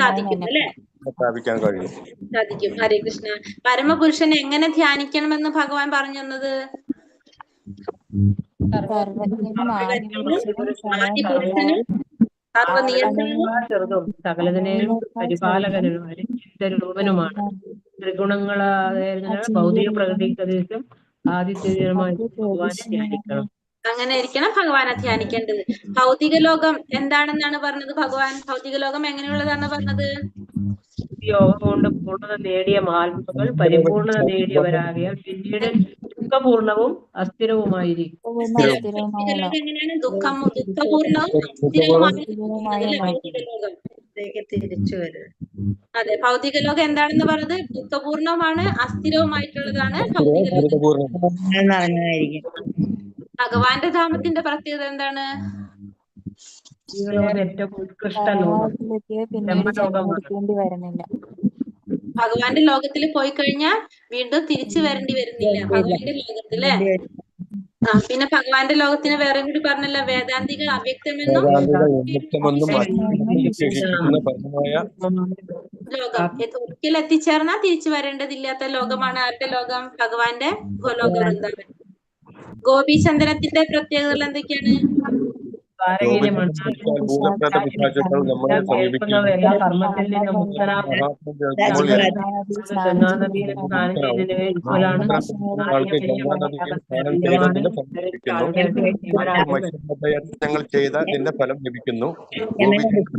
സാധിക്കും. ഹരേ കൃഷ്ണ. പരമപുരുഷനെ എങ്ങനെ ധ്യാനിക്കണമെന്ന് ഭഗവാൻ പറഞ്ഞു തന്നത്? സകലതിനെയും പരിപാലകനും രൂപനുമാണ്. ത്രിഗുണങ്ങളായ ഭൗതിക പ്രകൃതിക്കും ആദിത്യമായി ഭഗവാനെ ധ്യാനിക്കണം. അങ്ങനെ ഇരിക്കണം ഭഗവാനെ ധ്യാനിക്കേണ്ടത്. ഭൗതിക ലോകം എന്താണെന്നാണ് പറഞ്ഞത് ഭഗവാൻ? ഭൗതിക ലോകം എങ്ങനെയുള്ളതാണ് പറഞ്ഞത്? യോഗം കൊണ്ട് പൂർണ്ണത നേടിയ മഹാത്മാക്കൾ പരിപൂർണത നേടിയവരാകിയാൽ പിന്നീട് ദുഃഖപൂർണവും അസ്ഥിരവുമായിരിക്കും. എങ്ങനെയാണ്? ദുഃഖപൂർണവും അസ്ഥിരവുമായ ലോകം. അതെ, ഭൗതിക ലോകം എന്താണെന്ന് പറഞ്ഞത്? ദുഃഖപൂർണവുമാണ് അസ്ഥിരവുമായിട്ടുള്ളതാണ് ഭൗതിക ലോകം. ഭഗവാന്റെ ധാമത്തിന്റെ പ്രത്യേകത എന്താണ്? ഭഗവാന്റെ ലോകത്തിൽ പോയി കഴിഞ്ഞാൽ വീണ്ടും തിരിച്ചു വരേണ്ടി വരുന്നില്ല ഭഗവാന്റെ ലോകത്തില്. പിന്നെ ഭഗവാന്റെ ലോകത്തിന് വേറെ കൂടി പറഞ്ഞല്ലോ, വേദാന്തികൾ അവ്യക്തമെന്നും ലോകം ഒരിക്കൽ എത്തിച്ചേർന്നാൽ തിരിച്ചു വരേണ്ടതില്ലാത്ത ലോകമാണ് ആരുടെ ലോകം? ഭഗവാന്റെ ഗോലോക വൃന്ദാവൻ. ഗോപീചന്ദനത്തിന്റെ പ്രത്യേകതകൾ എന്തൊക്കെയാണ്? ദ്വാരകയിലെ മണ്ണാൽ ഭൂതപ്രേത പിശാചുക്കൾ നമ്മളെ സമീപിക്കും. കേൾക്കുന്നവർ എല്ലാ കർമ്മത്തിൽ നിന്നും മുക്തനാകും. മഹാത്മ കേൾക്കുമ്പോൾ ഗംഗാനദിയിൽ സ്നാനം ചെയ്തതിനെ പോലാണ് ആൾക്ക് ഗംഗാനദിയിൽ സ്നാനം ചെയ്തതിന്റെ ഫലം ലഭിക്കുന്നു. മത്സ്യപ്രയത്നങ്ങൾ ചെയ്തതിന്റെ ഫലം ലഭിക്കുന്നു.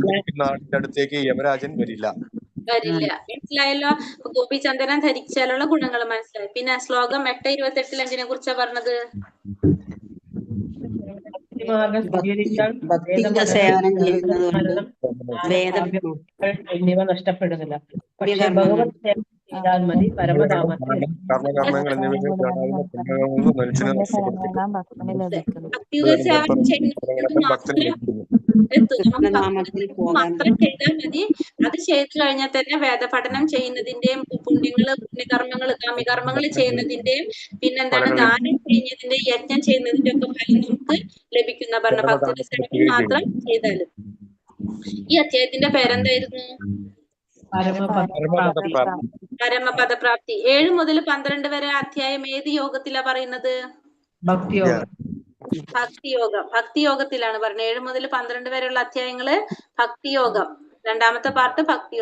ഗോപിക്കുന്ന ആളിന്റെ അടുത്തേക്ക് യമരാജൻ വരില്ല. മനസ്സിലായല്ലോ? ഗോപിചന്ദനം ധരിച്ചാലുള്ള ഗുണങ്ങൾ മനസ്സിലായി. പിന്നെ ശ്ലോകം 8:28 എന്തിനെ കുറിച്ചാ പറഞ്ഞത്? ഭക്തിയുടെ സേവനം ചെയ്യുന്നത് എന്നിവ നഷ്ടപ്പെടുന്നില്ല. പക്ഷെ ഭഗവത് സേവനം ചെയ്താൽ മതി പരമധാമത്തിൽ. കർമ്മകർമ്മങ്ങൾ എന്നിവയിൽ പുണ്യങ്ങളിൽ മനുഷ്യനെ ഭക്തിയുടെ സേവനം ചെയ്യുന്നത് മാത്രം ചെയ്താൽ മതി. അത് ചെയ്തു കഴിഞ്ഞാൽ തന്നെ വേദപഠനം ചെയ്യുന്നതിന്റെയും പുണ്യകർമ്മങ്ങള് കാമ്യകർമ്മങ്ങൾ ചെയ്യുന്നതിന്റെയും പിന്നെന്താണ് ദാനം ചെയ്യുന്നതിന്റെയും യജ്ഞം ചെയ്യുന്നതിന്റെ ഒക്കെ ഫലം നമുക്ക് ലഭിക്കുന്ന പറഞ്ഞ ഭക്തിയുടെ സേവനം മാത്രം ചെയ്താലും. ഈ അധ്യായത്തിന്റെ പേരെന്തായിരുന്നു? പരമപദപ്രാപ്തി. 7 മുതൽ 12 വരെ അധ്യായം ഏത് യോഗത്തിലാ പറയുന്നത്? ഭക്തിയോഗം. ഭക്തിയോഗത്തിലാണ് പറഞ്ഞത്. 7 മുതൽ 12 വരെയുള്ള അധ്യായങ്ങള് ഭക്തിയോഗം. രണ്ടാമത്തെ പാർട്ട് ഭക്തിയോഗം.